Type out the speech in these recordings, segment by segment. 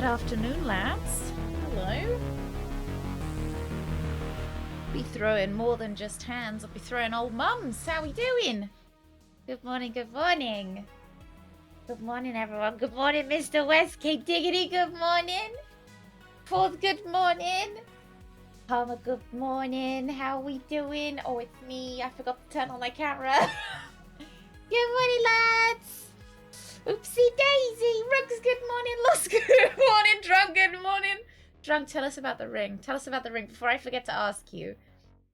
Good afternoon, lads. Hello. Be throwing more than just hands. I'll be throwing old mums. How we doing? Good morning, good morning. Good morning, everyone. Good morning, Mr. West. Cape Diggity, good morning. Fourth, good morning. Palmer, good morning. How we doing? Oh, it's me. I forgot to turn on my camera. Good morning, lads. Oopsie daisy. Rugs, good morning. Lost, good morning. Drunk, good morning. Drunk, tell us about the ring. Tell us about the ring before I forget to ask you.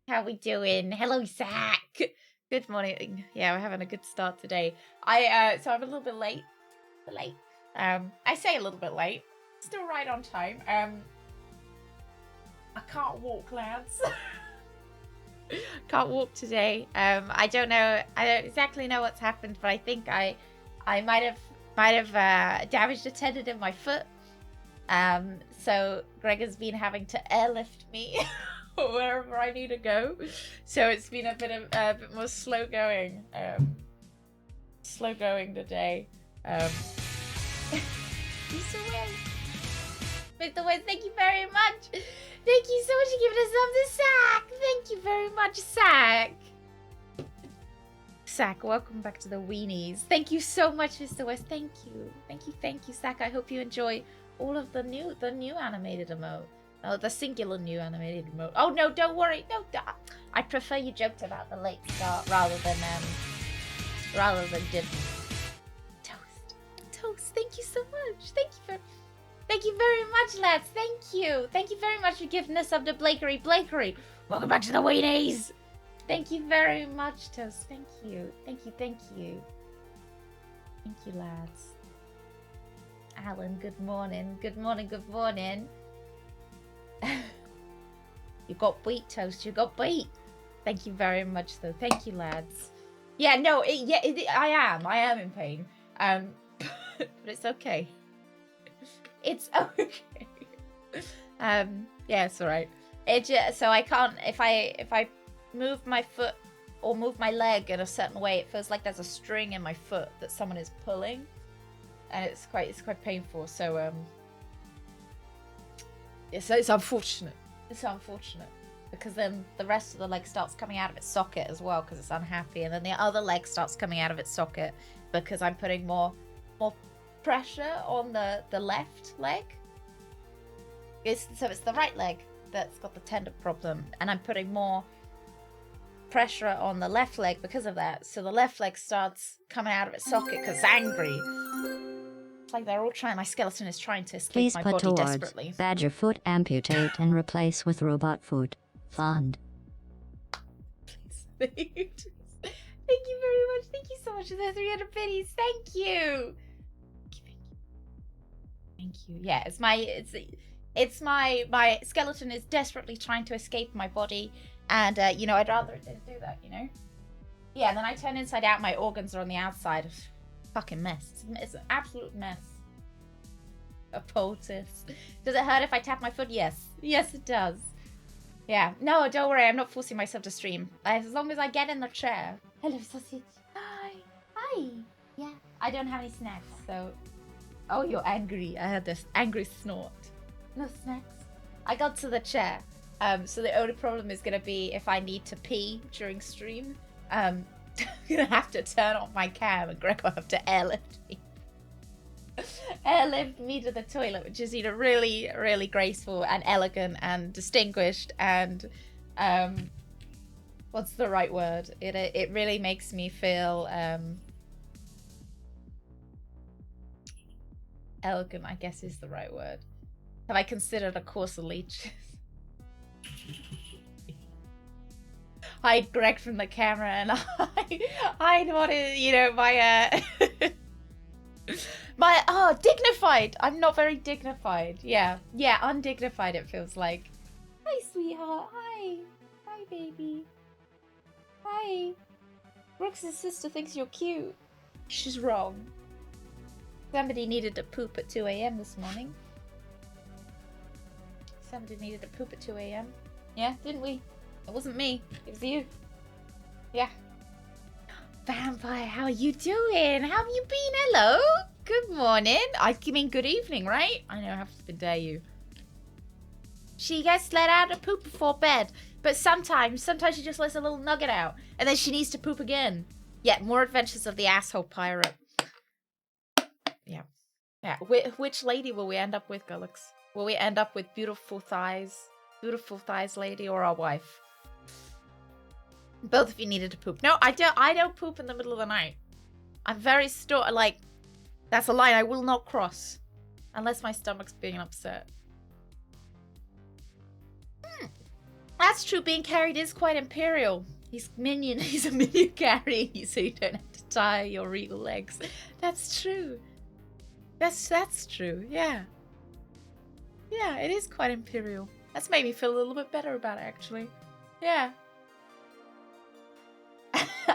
How we doing? Hello, Zach. Good morning. Yeah, we're having a good start today. So I'm a little bit late. I say a little bit late. Still right on time. I can't walk, lads. Can't walk today. I don't exactly know what's happened, but I think I might have damaged a tendon in my foot. So Greg has been having to airlift me wherever I need to go. So it's been a bit more slow going. Today. Mr. West, thank you very much. Thank you so much for giving us some to Sack. Thank you very much, Sack. Sack, welcome back to the weenies. Thank you so much, Mr. West. Thank you, Sack. I hope you enjoy all of the new animated emote. Oh, the singular new animated emote. Oh no, don't worry. No, I prefer you joked about the late start rather than didn't. Toast. Thank you so much. Thank you very much, lads. Thank you very much for giving us up to Blakery. Welcome back to the weenies. Thank you very much, Toast. Thank you, lads. Alan, good morning. You got beat, Toast. You got beat. Thank you very much, though. Thank you, lads. Yeah, no, I am in pain. But it's okay. It's okay. Yeah, it's alright. So I can't if I move my foot or move my leg in a certain way, it feels like there's a string in my foot that someone is pulling, and it's quite painful. So it's unfortunate. Because then the rest of the leg starts coming out of its socket as well because it's unhappy, and then the other leg starts coming out of its socket because I'm putting more pressure on the left leg. It's the right leg that's got the tendon problem, and I'm putting more pressure on the left leg because of that. So the left leg starts coming out of its socket because it's angry. It's like they're all trying. My skeleton is trying to escape my body desperately. Badger foot amputate and replace with robot foot. Fund. Please. Thank you very much. Thank you so much for the 300 pennies. Thank you. Yeah, it's my skeleton is desperately trying to escape my body, and I'd rather it didn't do that, Yeah, and then I turn inside out. My organs are on the outside. Fucking mess. It's an absolute mess. A poultice. Does it hurt if I tap my foot? Yes, it does. Yeah. No, don't worry. I'm not forcing myself to stream. As long as I get in the chair. Hello, sausage. Hi. Yeah. I don't have any snacks, so. Oh, you're angry. I had this angry snort. No snacks. I got to the chair. So the only problem is gonna be if I need to pee during stream. I'm gonna have to turn off my cam, and Greg will have to airlift me. Airlift me to the toilet, which is really, really graceful and elegant and distinguished and what's the right word? It really makes me feel elegant, I guess is the right word. Have I considered a course of leeches? Hide Greg from the camera, and hide what is, my dignified. I'm not very dignified. Yeah, undignified it feels like. Hi, sweetheart. Hi, baby. Hi. Brooks' sister thinks you're cute. She's wrong. Somebody needed to poop at 2 a.m. this morning. Yeah, didn't we? It wasn't me. It was you. Yeah. Vampire, how are you doing? How have you been? Hello? Good morning. I mean, good evening, right? I know, I have to dare you. She gets let out to poop before bed, but sometimes she just lets a little nugget out, and then she needs to poop again. Yeah, more adventures of the asshole pirate. Yeah. Yeah. Which lady will we end up with, Gullux? Will we end up with beautiful thighs lady, or our wife? Both of you needed to poop. No, I don't poop in the middle of the night. I'm very like, that's a line I will not cross. Unless my stomach's being upset. That's true, being carried is quite imperial. He's a minion carrying you, so you don't have to tie your regal legs. That's true. That's true, yeah. Yeah, it is quite imperial. That's made me feel a little bit better about it, actually. Yeah.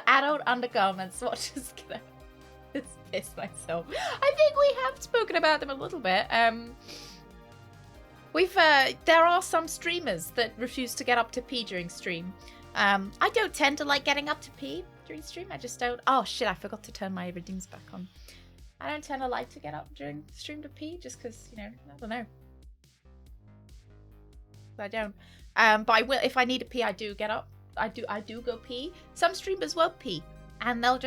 Adult undergarments. What, just gonna piss myself. I think we have spoken about them a little bit. There are some streamers that refuse to get up to pee during stream. I don't tend to like getting up to pee during stream. I just don't. Oh shit, I forgot to turn my redeems back on. I don't tend to like to get up during stream to pee just because, you know, I don't know. I don't. But I will, if I need to pee, I do get up. I do go pee. Some streamers won't pee, and they'll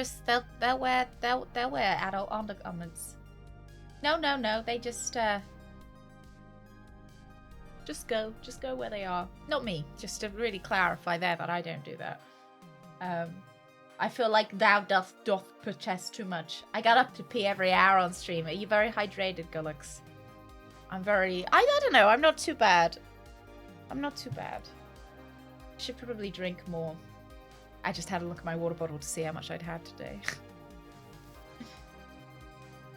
wear adult undergarments. No, they just go where they are. Not me. Just to really clarify there that I don't do that. I feel like thou doth protest too much. I got up to pee every hour on stream. Are you very hydrated, Gullux? I don't know. I'm not too bad. Should probably drink more. I just had a look at my water bottle to see how much I'd had today.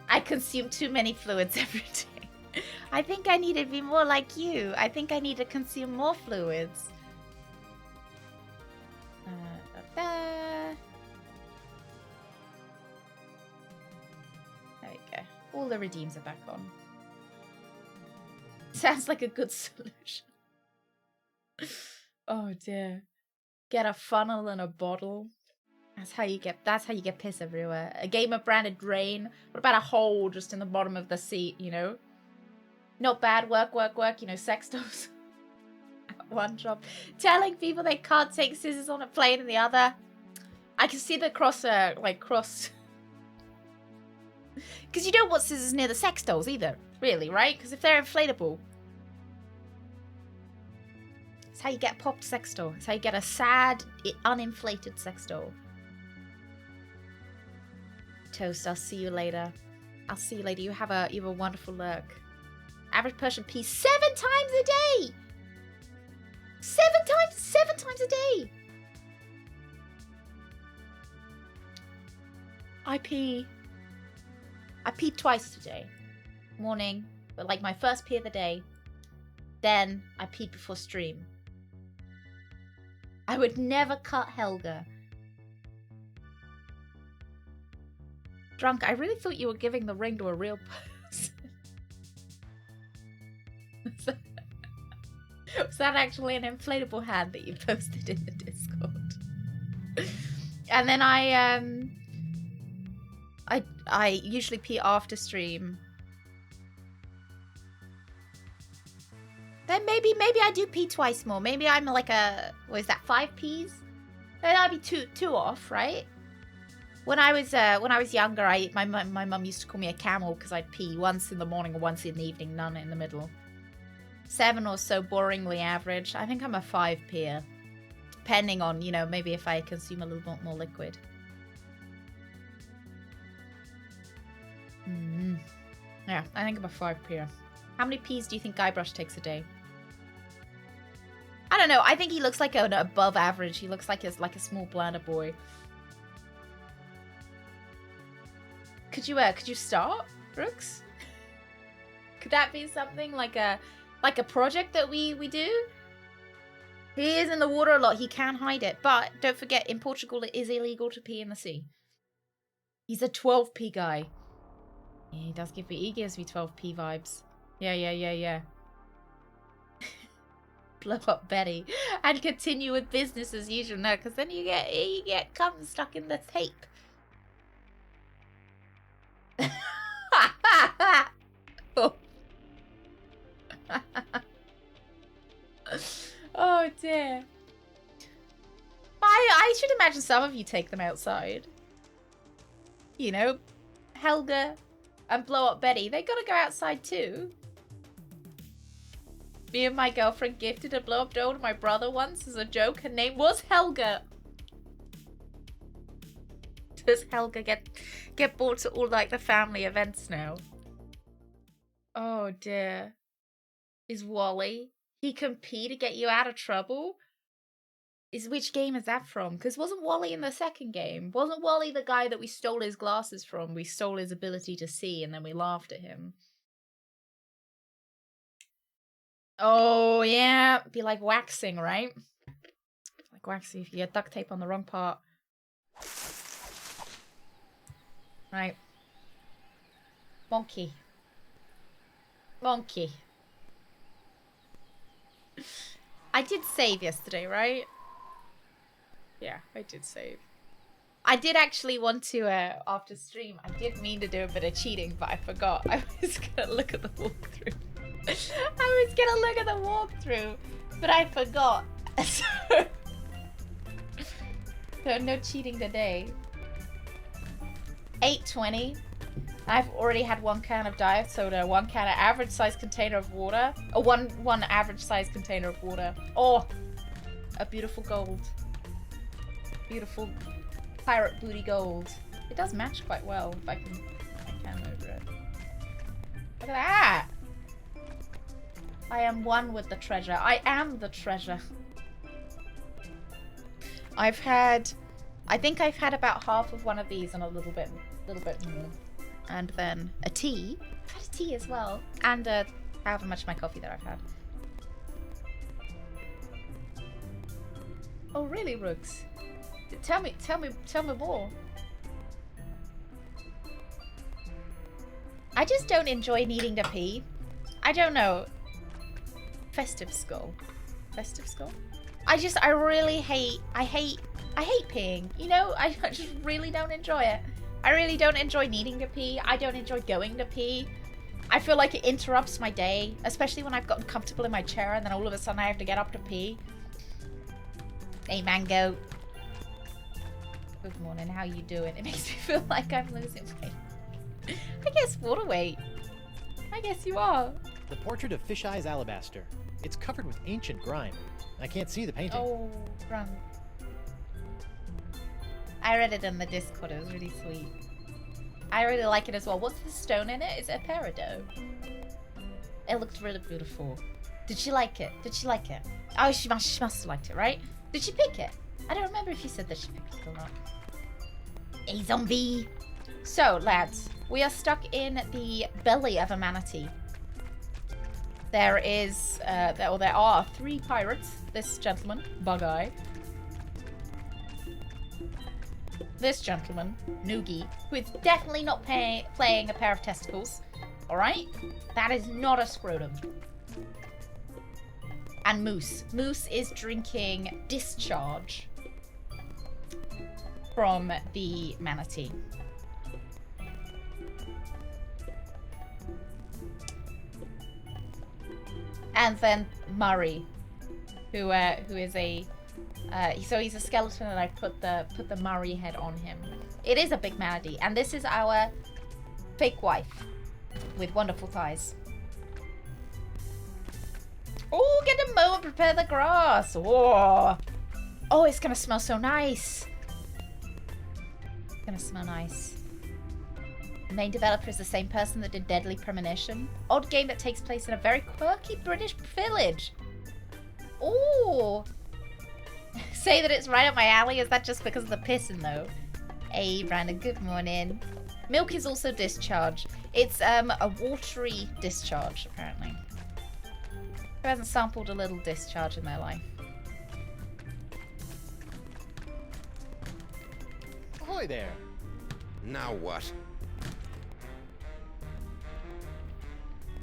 I consume too many fluids every day. I think I need to be more like you. I think I need to consume more fluids. There we go. All the redeems are back on. Sounds like a good solution. Oh dear. Get a funnel and a bottle. That's how you get piss everywhere. A game of branded drain. What about a hole just in the bottom of the seat, you know? Not bad. Work, you know, sex dolls. One job. Telling people they can't take scissors on a plane in the other. I can see the cross. Because you don't want scissors near the sex dolls either, really, right? Because if they're inflatable. It's how you get a popped sex doll. It's how you get a sad, uninflated sex doll. Toast, I'll see you later. You have a wonderful lurk. Average person pees 7 times a day! 7 times a day! I peed twice today. Morning, but like my first pee of the day. Then I peed before stream. I would never cut Helga. Drunk, I really thought you were giving the ring to a real person. Was that actually an inflatable hand that you posted in the Discord? And then I usually pee after stream. Then maybe I do pee twice more. Maybe I'm like what is that, 5 pees? Then I'd be two off, right? When I was younger, my mum used to call me a camel because I'd pee once in the morning or once in the evening, none in the middle. 7 or so, boringly average. I think I'm a 5 peer, depending on, you know, maybe if I consume a little bit more liquid. Yeah, I think I'm a 5 peer. How many peas do you think Guybrush takes a day? I don't know. I think he looks like an above average. He looks like a small bladder boy. Could you start, Brooks? Could that be something like a project that we do? He is in the water a lot. He can hide it, but don't forget, in Portugal it is illegal to pee in the sea. He's a 12p guy. Yeah, he gives me 12p vibes. Yeah. Blow up Betty and continue with business as usual. No, because then you get cum stuck in the tape. Oh. Oh dear. I should imagine some of you take them outside. You know, Helga and Blow Up Betty, they gotta go outside too. Me and my girlfriend gifted a blow up doll to my brother once as a joke. Her name was Helga. Does Helga get brought to all like the family events now? Oh dear. Is Wally? He compete to get you out of trouble? Which game is that from? Because wasn't Wally in the second game? Wasn't Wally the guy that we stole his glasses from? We stole his ability to see and then we laughed at him. Oh, yeah. Be like waxing, right? Like waxing if you get duct tape on the wrong part. Right. Monkey. Monkey. I did save yesterday, right? Yeah, I did save. I did actually want to, after stream, I did mean to do a bit of cheating, but I forgot. I was gonna look at the walkthrough. I was gonna look at the walkthrough, but I forgot. So no cheating today. 8:20. I've already had 1 can of diet soda, 1 can of average size container of water, or one average size container of water. Oh, a beautiful gold. Beautiful pirate booty gold. It does match quite well if I can over it. Look at that! I am one with the treasure. I am the treasure. I think I've had about half of one of these and a little bit more. And then a tea. I've had a tea as well. And however much of my coffee that I've had. Oh really, Rooks? Tell me more. I just don't enjoy needing to pee. I don't know. Festive skull. Festive skull? I hate peeing. You know, I just really don't enjoy it. I really don't enjoy needing to pee. I don't enjoy going to pee. I feel like it interrupts my day, especially when I've gotten comfortable in my chair and then all of a sudden I have to get up to pee. Hey, Mango. Good morning, how you doing? It makes me feel like I'm losing weight. I guess water weight. I guess you are. The portrait of Fish Eye's alabaster. It's covered with ancient grime. I can't see the painting. Oh, grime. I read it in the Discord, it was really sweet. I really like it as well. What's the stone in it? Is it a peridot? It looked really beautiful. Did she like it? Did she like it? Oh, she must have liked it, right? Did she pick it? I don't remember if you said that she picked it or not. A zombie! So, lads, we are stuck in the belly of a manatee. There are 3 pirates. This gentleman, Bug-Eye. This gentleman, Noogie, who is definitely not playing a pair of testicles. Alright? That is not a scrotum. And Moose. Moose is drinking discharge from the manatee. And then Murray, who is a so he's a skeleton, and I put the Murray head on him. It is a big manatee, and this is our fake wife with wonderful thighs. Oh, get a mow and prepare the grass. Oh, it's gonna smell so nice. It's gonna smell nice. The main developer is the same person that did Deadly Premonition. Odd game that takes place in a very quirky British village. Oh. Say that it's right up my alley. Is that just because of the pissing though? Hey, Brandon, good morning. Milk is also discharge. It's a watery discharge, apparently. Who hasn't sampled a little discharge in their life? Ahoy there! Now what?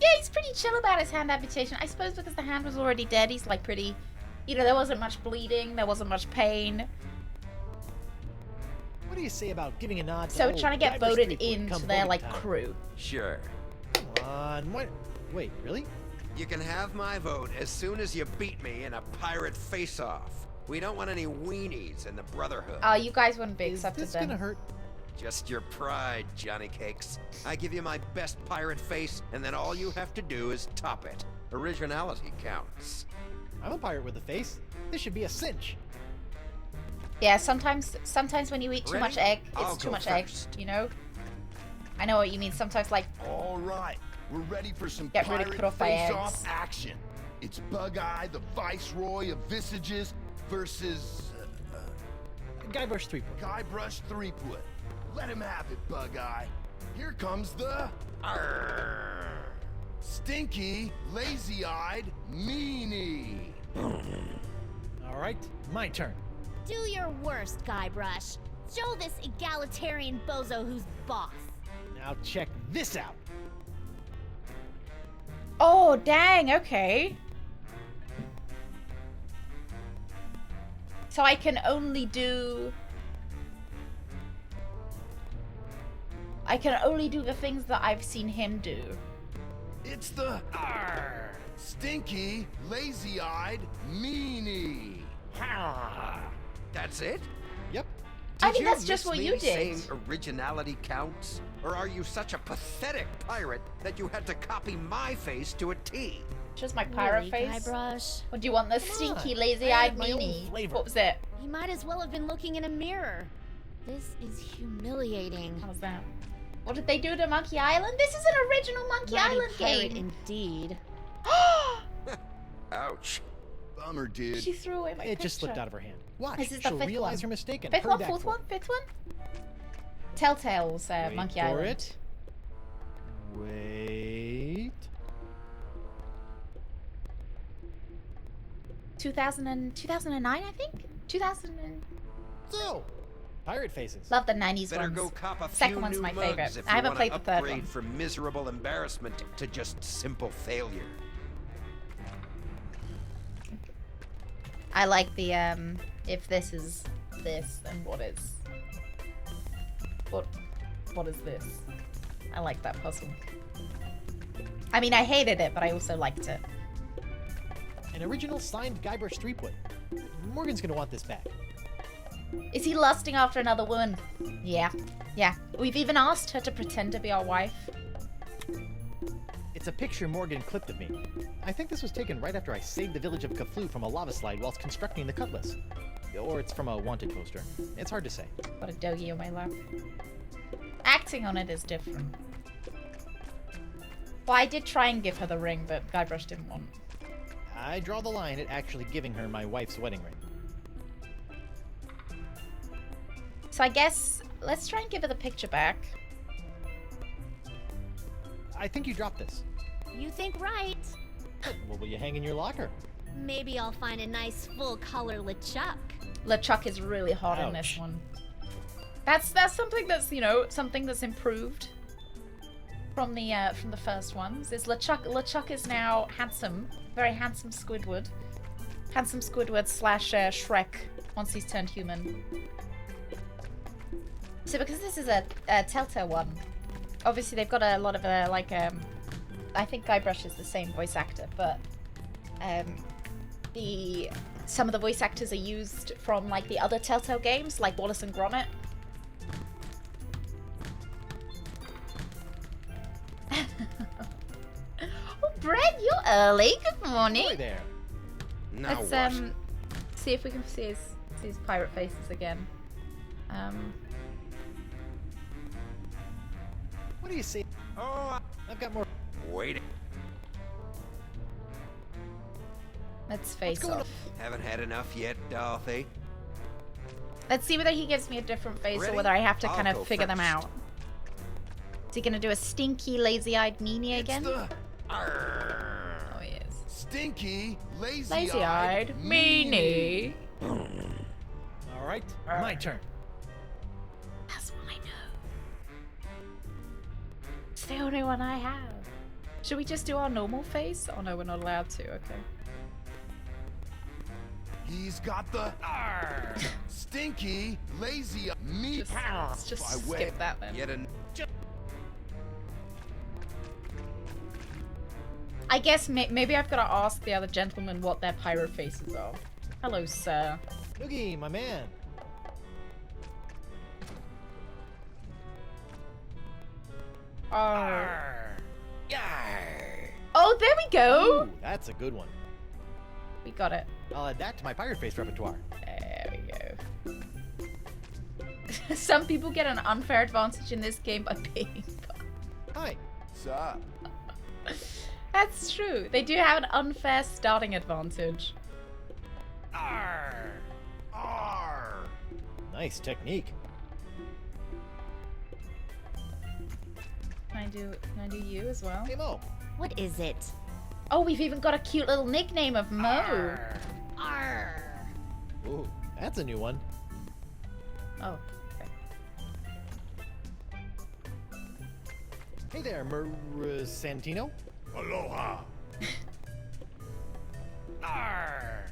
Yeah, he's pretty chill about his hand amputation. I suppose because the hand was already dead, he's like pretty... You know, there wasn't much bleeding, there wasn't much pain. What do you say about giving a nod to So old trying to get Diver voted Street when it into comes their, voting like, time? crew. Sure. on. What? Wait, really? You can have my vote as soon as you beat me in a pirate face-off. We don't want any weenies in the Brotherhood. Oh, you guys wouldn't be Is accepted this then. gonna hurt? Just your pride, Johnny Cakes. I give you my best pirate face, and then all you have to do is top it. Originality counts. I'm a pirate with a face. This should be a cinch. Yeah, sometimes when you eat too Ready? much egg, I'll it's too go much egg, first. you know? I know what you mean. Sometimes, like, All right, we're ready for some Get really pirate put off by face-off eggs. action. It's Bug-Eye, the Viceroy of Visages, versus Guybrush Threepwood. Guybrush Threepwood. Let him have it, Bug-Eye. Here comes the Arrgh. stinky, lazy-eyed meanie. All right, my turn. Do your worst, Guybrush. Show this egalitarian bozo who's boss. Now check this out. oh, dang, okay. So I can only do the things that I've seen him do. It's the stinky, lazy-eyed meanie. That's it? Yep. I Did think you that's just miss what me you did. saying originality counts? Or are you such a pathetic pirate that you had to copy my face to a T? Just my pirate Really, face. Guybrush? What do you want? The Come stinky, on, lazy-eyed I have my own meanie. flavor. What was it? He might as well have been looking in a mirror. This is humiliating. How was that? What did they do to Monkey Island? This is an original Monkey Bloody Island pirate game. indeed. Ouch. Bummer, dude. She threw away my It just slipped picture. out of her hand. Watch, This is the she'll fifth realize one. her mistake and Fifth hurry one, back fourth for one, it. fifth one? Telltale's Wait Monkey for Island. it. Wait. 2009, I think? 2000 and... So, pirate faces. Love the 90s Better ones. go cop a Second few one's new my mugs favorite. if I you haven't wanna played the third upgrade one. from miserable embarrassment to just simple failure. I like the, if this is this, then what is... What is this? I like that puzzle. I mean, I hated it, but I also liked it. An original signed Guybrush Threepwood. Morgan's gonna want this back. Is he lusting after another woman? Yeah. Yeah. We've even asked her to pretend to be our wife. It's a picture Morgan clipped of me. I think this was taken right after I saved the village of Kaflu from a lava slide whilst constructing the Cutlass. Or it's from a wanted poster. It's hard to say. Got a doggy on my lap. Acting on it is different. Well, I did try and give her the ring, but Guybrush didn't want. I draw the line at actually giving her my wife's wedding ring. So I guess let's try and give her the picture back. I think you dropped this. You think right. What will you hang in your locker? Maybe I'll find a nice full-color LeChuck. LeChuck is really hot in this Ouch. one. That's something that's, you know, something that's improved from the first ones. Is LeChuck is now handsome, very handsome Squidward. Handsome Squidward slash Shrek once he's turned human. So because this is a Telltale one, obviously they've got a lot of I think Guybrush is the same voice actor, but some of the voice actors are used from like the other Telltale games, like Wallace and Gromit. Oh, Brett, you're early. Good morning. Boy there. Now Let's what? see if we can see his pirate faces again. What do you say? Oh, I've got more. wait. Let's face going off. Haven't had enough yet, Dorothy? Let's see whether he gives me a different face or Ready? whether I have to I'll kind go of figure them first. out. Is he gonna do a stinky, lazy-eyed meanie again? It's the Arrgh. Oh, he is. stinky, Lazy-eyed meanie. All right, my turn. That's what I know. It's the only one I have. Should we just do our normal face? Oh no, we're not allowed to. Okay. He's got the stinky, lazy meat. Let's just By way. skip that then. Yet an... I guess maybe I've got to ask the other gentlemen what their pirate faces are. Hello, sir. Noogie, my man. Arr. Yar. Oh, there we go. Ooh, that's a good one. We got it. I'll add that to my pirate face repertoire. There we go. Some people get an unfair advantage in this game by being. Hi. Sup? That's true. They do have an unfair starting advantage. Arr. Arr. Nice technique. Can I do you as well? Hey, Mo. What is it? Oh, we've even got a cute little nickname of Mo. Arr. Arr. Ooh, that's a new one. Oh. Okay. Hey there, Santino. Aloha. Arr.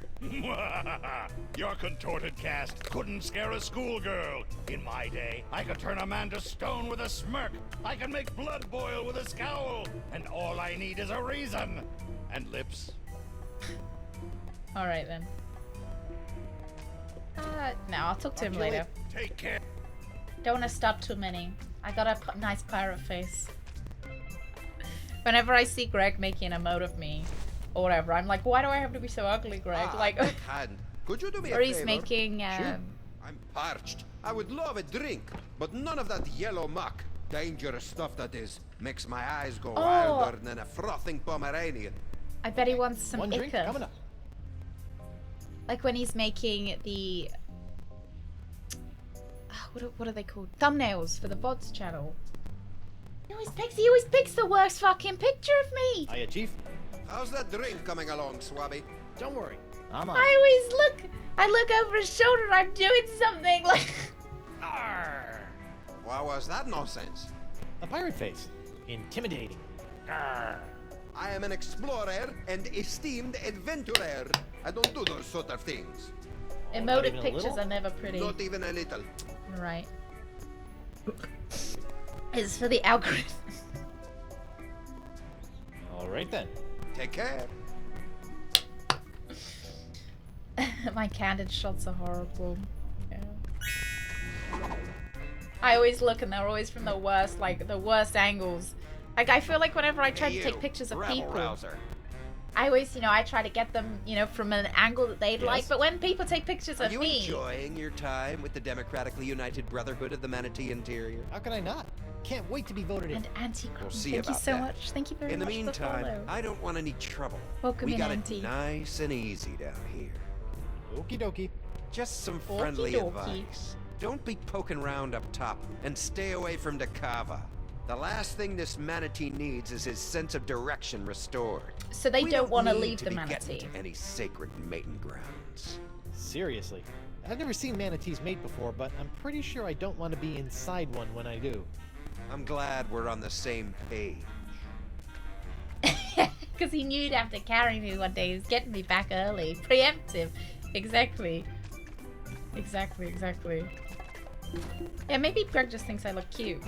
Your contorted cast couldn't scare a schoolgirl. In my day, I could turn a man to stone with a smirk. I can make blood boil with a scowl. And all I need is a reason. And lips. All right then. No, I'll talk to him later. Take care. Don't want to start too many. I got a nice pirate face. Whenever I see Greg making a emote of me, or whatever, I'm like, why do I have to be so ugly, Greg? Like, Backhand. Could you do me or a he's favor? making. Sure. I'm parched. I would love a drink, but none of that yellow muck. Dangerous stuff that is. Makes my eyes go wilder than a frothing Pomeranian. I bet he wants some One drink ichor. coming up. Like when he's making the. What are they called? Thumbnails for the VODS channel. He always picks the worst fucking picture of me. Hiya, Chief. How's that drink coming along, Swabby? Don't worry. I'm on. I look over his shoulder and I'm doing something like. Arr. What was that nonsense? A pirate face. Intimidating. Arr. I am an explorer and esteemed adventurer. I don't do those sort of things. Not Emotive even a pictures little? are never pretty. Not even a little. Right. It's for the algorithm. All right then. Take care. My candid shots are horrible. Yeah. I always look and they're always from the worst, like the worst angles. Like I feel like whenever I try to take pictures of people, I always, I try to get them, from an angle that they'd like. But when people take pictures Are of you me, enjoying your time with the Democratically United Brotherhood of the Manatee Interior? How could I not? Can't wait to be voted in. and Auntie, We'll see thank you about so that. much. Thank you very In the much for the meantime, follow. I don't want any trouble. Welcome We in, got Auntie. it nice and easy down here. Okie dokie. Just some Okie friendly dokie. advice. Don't be poking around up top, and stay away from Dakava. The last thing this manatee needs is his sense of direction restored. So they We don't want to need leave to the be getting manatee. to any sacred mating grounds. Seriously. I've never seen manatees mate before, but I'm pretty sure I don't want to be inside one when I do. I'm glad we're on the same page. Because he knew he'd have to carry me one day. He was getting me back early. Preemptive. Exactly. Exactly. Yeah, maybe Greg just thinks I look cute.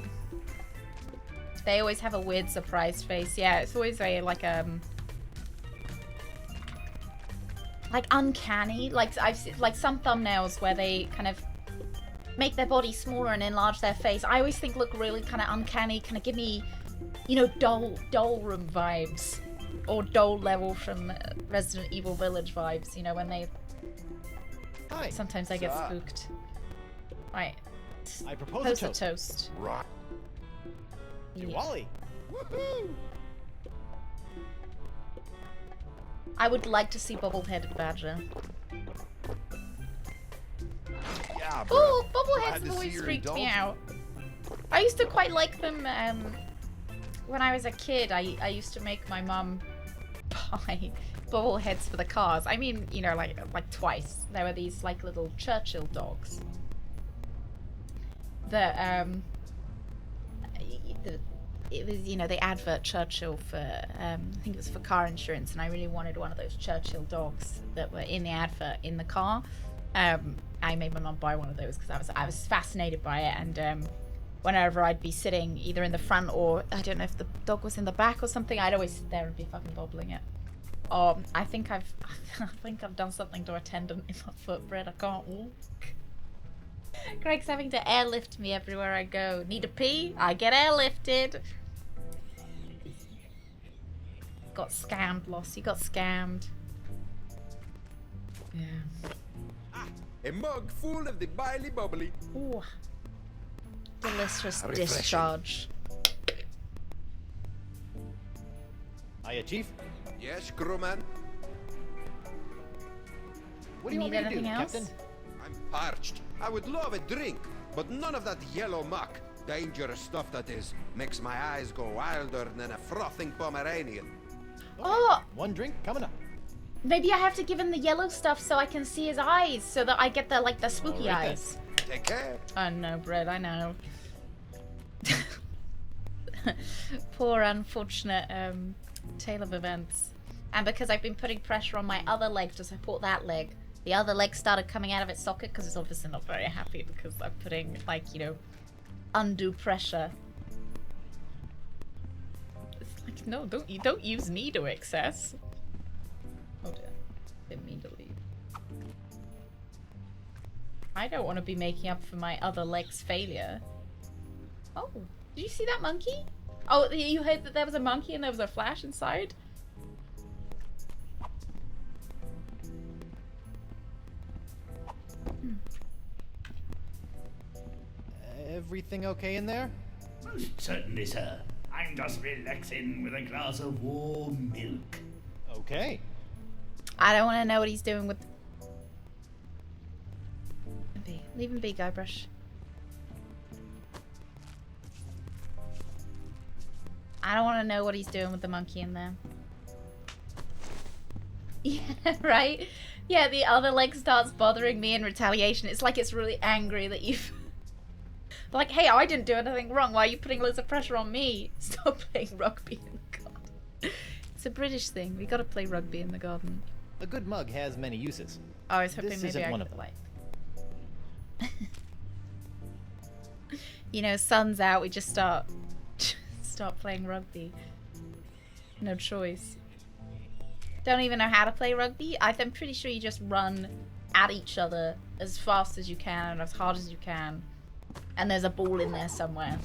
They always have a weird surprised face. Yeah, it's always very like uncanny. Like I've seen like some thumbnails where they kind of make their body smaller and enlarge their face. I always think look really kind of uncanny, kind of give me, doll room vibes, or doll level from Resident Evil Village vibes. When they Hi. sometimes I get Sup? spooked. Right. I propose Post a a toast. Right. Yeah. Wally. Woohoo! I would like to see bobble-headed badger. Yeah, bro. Oh, Glad bobbleheads to have always see you're freaked me indulgent. out. I used to quite like them when I was a kid. I used to make my mum buy bobbleheads for the cars. I mean, like twice. There were these like little Churchill dogs that it was, the advert Churchill for I think it was for car insurance, and I really wanted one of those Churchill dogs that were in the advert in the car. I made my mum buy one of those because I was fascinated by it, and whenever I'd be sitting either in the front or I don't know if the dog was in the back or something, I'd always sit there and be fucking bobbling it. I think I've done something to a tendon in my foot, Brett. I can't walk. Greg's having to airlift me everywhere I go. Need a pee? I get airlifted. Got scammed, Loss. You got scammed. Yeah. A mug full of the biley bubbly. Ooh. Delicious Refreshing. discharge. Hiya, Chief. Yes, crewman. What do you Need want me to do, anything else? Captain? I'm parched. I would love a drink, but none of that yellow muck. Dangerous stuff that is. Makes my eyes go wilder than a frothing Pomeranian. Oh! One drink coming up. Maybe I have to give him the yellow stuff so I can see his eyes, so that I get the the spooky All right, then. eyes. Take care. I know, Brett. I know. Poor unfortunate tale of events. And because I've been putting pressure on my other leg to support that leg, the other leg started coming out of its socket because it's obviously not very happy because I'm putting undue pressure. It's like, no, don't use me to excess. Oh dear, didn't mean to leave. I don't want to be making up for my other leg's failure. Oh, did you see that monkey? Oh, you heard that there was a monkey and there was a flash inside? Everything okay in there? Certainly, sir. I'm just relaxing with a glass of warm milk. Okay. I don't want to know what he's doing with... Leave him be, Guybrush. I don't want to know what he's doing with the monkey in there. Yeah, right? Yeah, the other leg starts bothering me in retaliation. It's like it's really angry that you've... Like, hey, I didn't do anything wrong. Why are you putting loads of pressure on me? Stop playing rugby in the garden. It's a British thing. We gotta play rugby in the garden. A good mug has many uses. Oh, I was hoping This maybe isn't I one could, of them. like... You know, sun's out, we just start playing rugby. No choice. Don't even know how to play rugby. I'm pretty sure you just run at each other as fast as you can and as hard as you can. And there's a ball in there somewhere.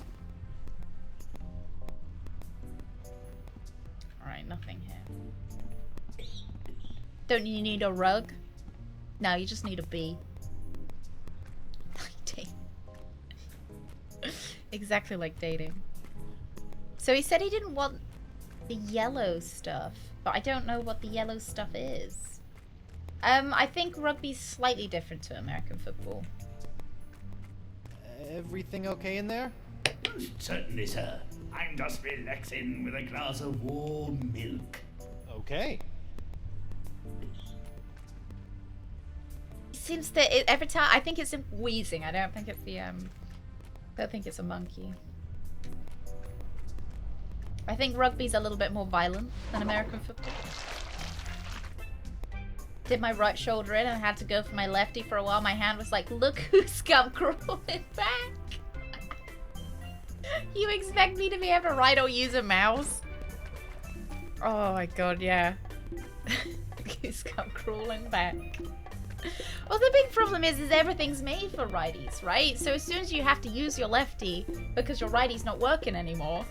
Alright, nothing here. Don't you need a rug? No, you just need a bee. Exactly like dating. So he said he didn't want the yellow stuff, but I don't know what the yellow stuff is. I think rugby's slightly different to American football. Everything okay in there? Certainly, sir. I'm just relaxing with a glass of warm milk. Okay. It seems that every time I think it's wheezing. I don't think it's the I don't think it's a monkey. I think rugby's a little bit more violent than American football. Did my right shoulder in and had to go for my lefty for a while. My hand was like, look who's come crawling back. You expect me to be able to write or use a mouse? Oh my god, yeah. Who's come crawling back. Well, the big problem is everything's made for righties, right? So as soon as you have to use your lefty because your righty's not working anymore,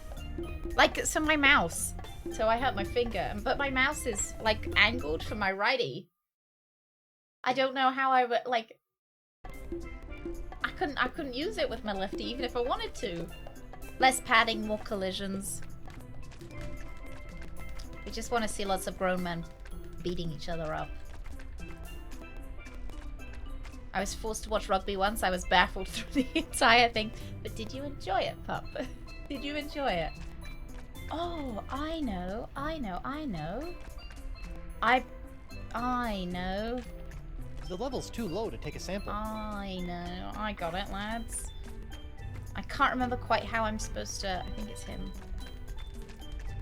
like, so my mouse. So I hurt my finger, but my mouse is like angled for my righty. I don't know how I would like. I couldn't use it with my lefty even if I wanted to. Less padding, more collisions. We just want to see lots of grown men beating each other up. I was forced to watch rugby once. I was baffled through the entire thing. But did you enjoy it, pup? Did you enjoy it? Oh, I know. I know. The level's too low to take a sample. I know. I got it, lads. I can't remember quite how I'm supposed to... I think it's him.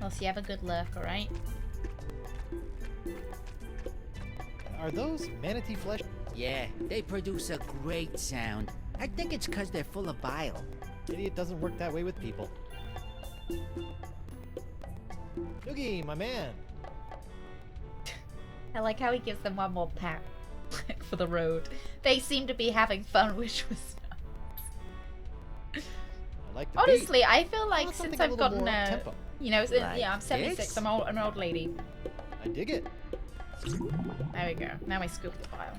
Well, so you have a good lurk, alright? Are those manatee flesh? Yeah, they produce a great sound. I think it's 'cause they're full of bile. Idiot doesn't work that way with people. Noogie, my man. I like how he gives them one more pat for the road. They seem to be having fun, which was nice. I like the Honestly, beat. I feel like Want since something a I've little gotten more a, up-tempo. you know, Like yeah, I'm 76. this? I'm an old lady. I dig it. There we go. Now I scoop the file.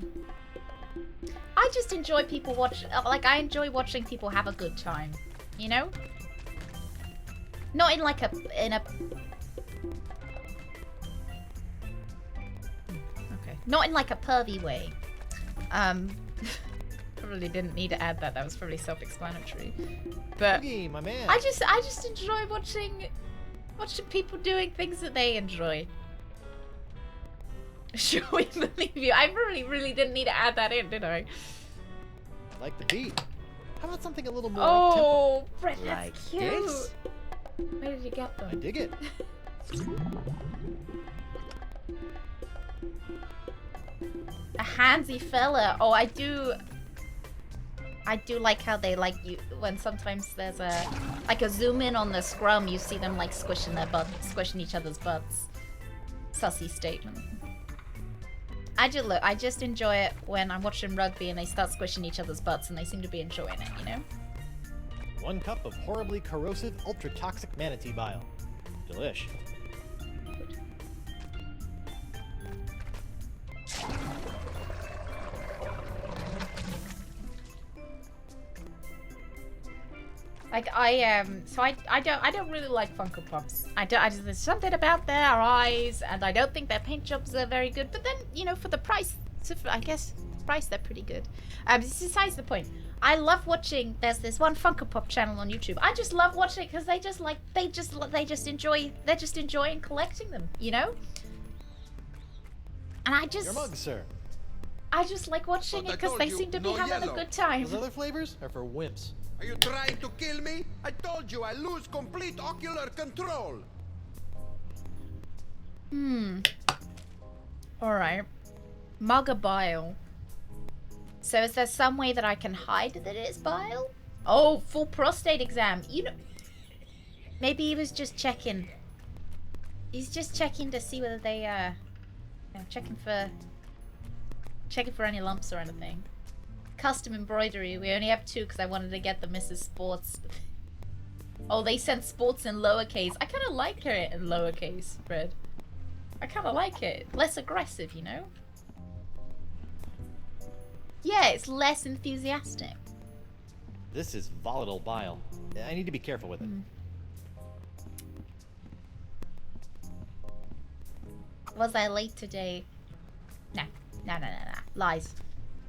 I just enjoy people watch. Like I enjoy watching people have a good time. You know. Not in like a Okay. Not in like a pervy way. Probably didn't need to add that. That was probably self-explanatory. But Noogie, my man. I just enjoy watching people doing things that they enjoy. Sure, we believe you. I really didn't need to add that in, did I? I like the beat. How about something a little more up-tempo? Oh, Brett, that's Like cute. this? Where did you get I them? dig it. A handsy fella. Oh, I do like how they like you when sometimes there's a zoom in on the scrum. You see them like squishing each other's butts. Sussy statement. I just enjoy it when I'm watching rugby and they start squishing each other's butts and they seem to be enjoying it, you know? 1 cup of horribly corrosive, ultra-toxic manatee bile. Delish. Like I don't really like Funko Pops. There's something about their eyes, and I don't think their paint jobs are very good. But then, you know, for the price, I guess price they're pretty good. Besides the point, I love watching. There's this one Funko Pop channel on YouTube. I just love watching it because they're just enjoying collecting them, you know. And Your mug, sir. I just like watching But it I because told they you, seem to be no having yellow. a good time. Those other flavors are for wimps. Are you trying to kill me? I told you I lose complete ocular control. Alright. Mug of bile. So is there some way that I can hide that it is bile? Oh, full prostate exam. You know, maybe he was just checking. He's just checking to see whether they, checking for any lumps or anything. Custom embroidery. We only have 2 because I wanted to get the Mrs. Sports. Oh, they sent sports in lowercase. I kind of like it in lowercase, Fred. I kind of like it. Less aggressive, you know? Yeah, it's less enthusiastic. This is volatile bile. I need to be careful with it. Was I late today? No. Lies.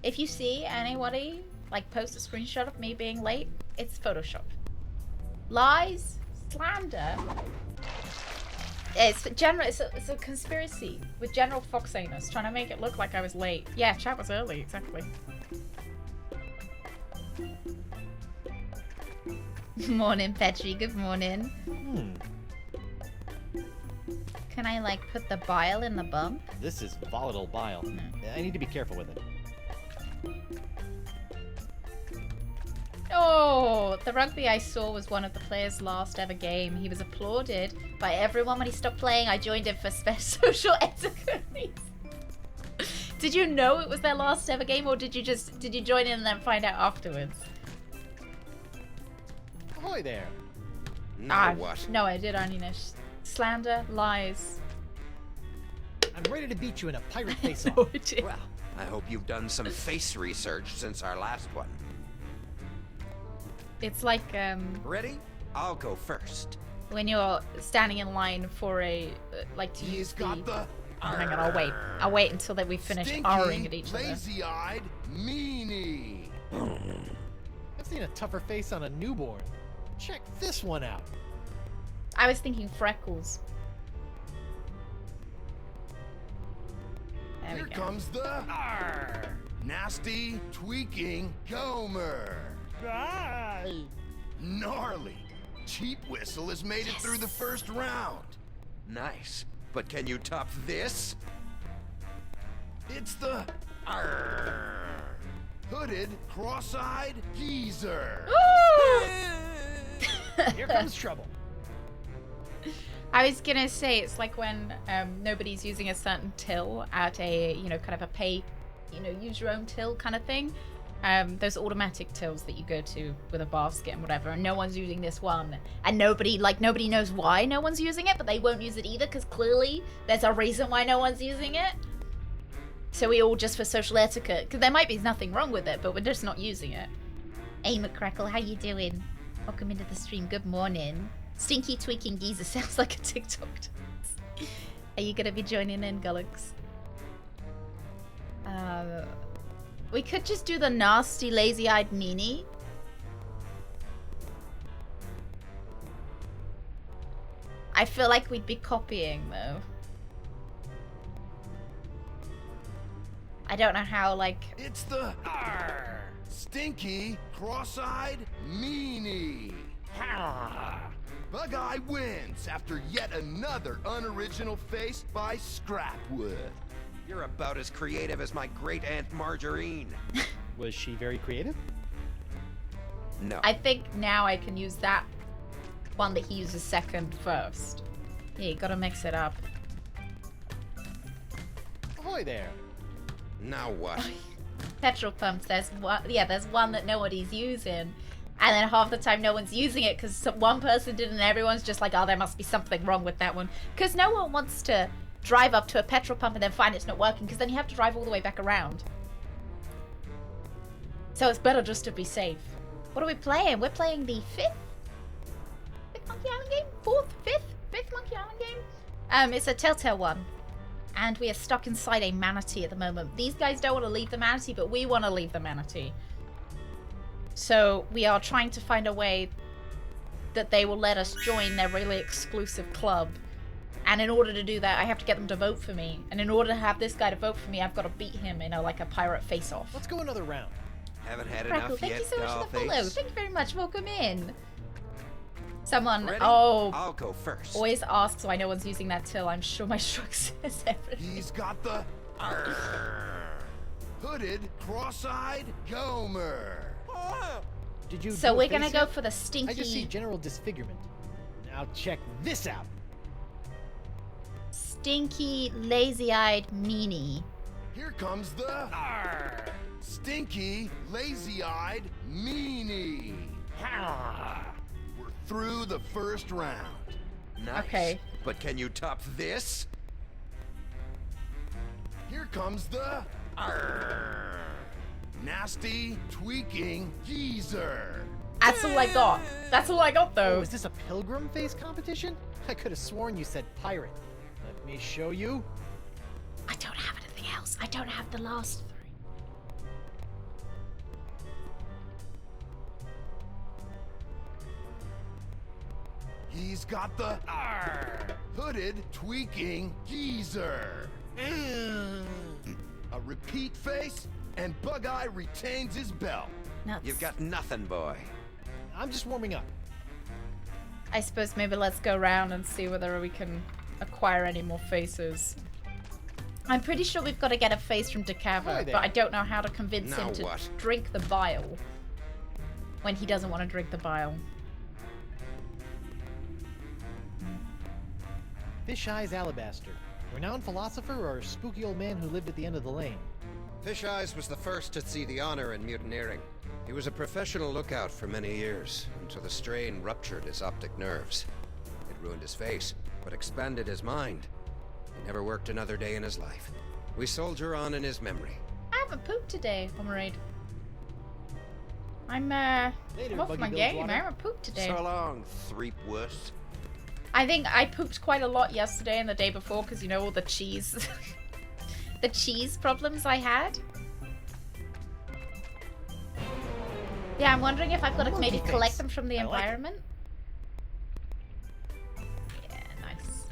If you see anybody, like, post a screenshot of me being late, it's Photoshop. Lies, slander. It's a conspiracy with General Foxanus trying to make it look like I was late. Yeah, chat was early, exactly. Morning, Petri. Good morning. Can I, like, put the bile in the bump? This is volatile bile. I need to be careful with it. Oh, the rugby I saw was one of the players' last ever game. He was applauded by everyone when he stopped playing. I joined him for social etiquette reasons. Did you know it was their last ever game, or did you join in and then find out afterwards? Ahoy there. Now what? No, I did only know slander, lies. I'm ready to beat you in a pirate face-off. No, I did. Well, I hope you've done some face research since our last one. It's like Ready? I'll go first. when you're standing in line for a like to use He's the. got the Oh, hang on, I'll wait until we finish R-ing at each other. lazy-eyed meanie. I've seen a tougher face on a newborn. Check this one out. I was thinking freckles. There Here we go. comes the nasty tweaking Gomer. Gnarly. Cheap Whistle has made it through the first round. Nice. But can you top this? It's the hooded, cross-eyed geezer. Ooh! Here comes trouble. I was gonna say it's like when nobody's using a certain till at a kind of a pay, use your own till kind of thing. Those automatic tills that you go to with a basket and whatever, and no one's using this one, and nobody knows why no one's using it, but they won't use it either because clearly there's a reason why no one's using it. So we all just for social etiquette, because there might be nothing wrong with it, but we're just not using it. Hey McCrackle, how you doing? Welcome into the stream. Good morning. Stinky tweaking geezer sounds like a TikTok dance. Are you gonna be joining in, Gullux? We could just do the nasty, lazy-eyed meanie. I feel like we'd be copying, though. I don't know how, like... It's the stinky, cross-eyed meanie. Bug-Eye wins after yet another unoriginal face by Scrapwood. You're about as creative as my great aunt Margarine. Was she very creative? No. I think now I can use that one that he uses second first. Yeah, you gotta mix it up. Ahoy there. Now what? Petrol pumps, there's one that nobody's using. And then half the time no one's using it because one person did and everyone's just like, oh, there must be something wrong with that one. Because no one wants to drive up to a petrol pump and then find it's not working because then you have to drive all the way back around. So it's better just to be safe. What are we playing? We're playing the fifth Monkey Island game? Fifth Monkey Island game? It's a Telltale one. And we are stuck inside a manatee at the moment. These guys don't want to leave the manatee, but we want to leave the manatee. So we are trying to find a way that they will let us join their really exclusive club. And in order to do that, I have to get them to vote for me. And in order to have this guy to vote for me, I've got to beat him in like a pirate face-off. Let's go another round. Haven't had Crackle, enough thank yet, you so much for the follow. Dollface. Thank you very much. Welcome in. Someone, Ready? oh, I'll go first. always asks why no one's using that till. I'm sure my shrug says everything. He's got the hooded, cross-eyed Gomer. Did you So do a we're gonna face go yet? for the stinky... I just see general disfigurement. Now check this out. Stinky, lazy-eyed meanie. Here comes the stinky, lazy-eyed meanie. We're through the first round. Nice. Okay. But can you top this? Here comes the nasty, tweaking geezer. That's all I got. That's all I got, Oh, though. is this a pilgrim face competition? I could have sworn you said pirate. Let me show you. I don't have anything else. I don't have the last three. He's got the hooded, tweaking geezer. A repeat face, and Bug-Eye retains his belt. Nuts. You've got nothing, boy. I'm just warming up. I suppose maybe let's go around and see whether we can acquire any more faces. I'm pretty sure we've got to get a face from Hi Decava, there. but I don't know how to convince Now him to what? drink the bile when he doesn't want to drink the bile. Fish Eyes Alabaster. Renowned philosopher or a spooky old man who lived at the end of the lane? Fish Eyes was the first to see the honor in mutineering. He was a professional lookout for many years, until the strain ruptured his optic nerves. It ruined his face, but expanded his mind. He never worked another day in his life. We soldier on in his memory. I haven't pooped today, comrade. I'm Later, off Buggy my Bill's game. water. I haven't pooped today. So long, threep wuss. I think I pooped quite a lot yesterday and the day before because, you know, all the cheese... the cheese problems I had. Yeah, I'm wondering if I've got to Monkey maybe face. collect them from the I like it. environment. Yeah, nice.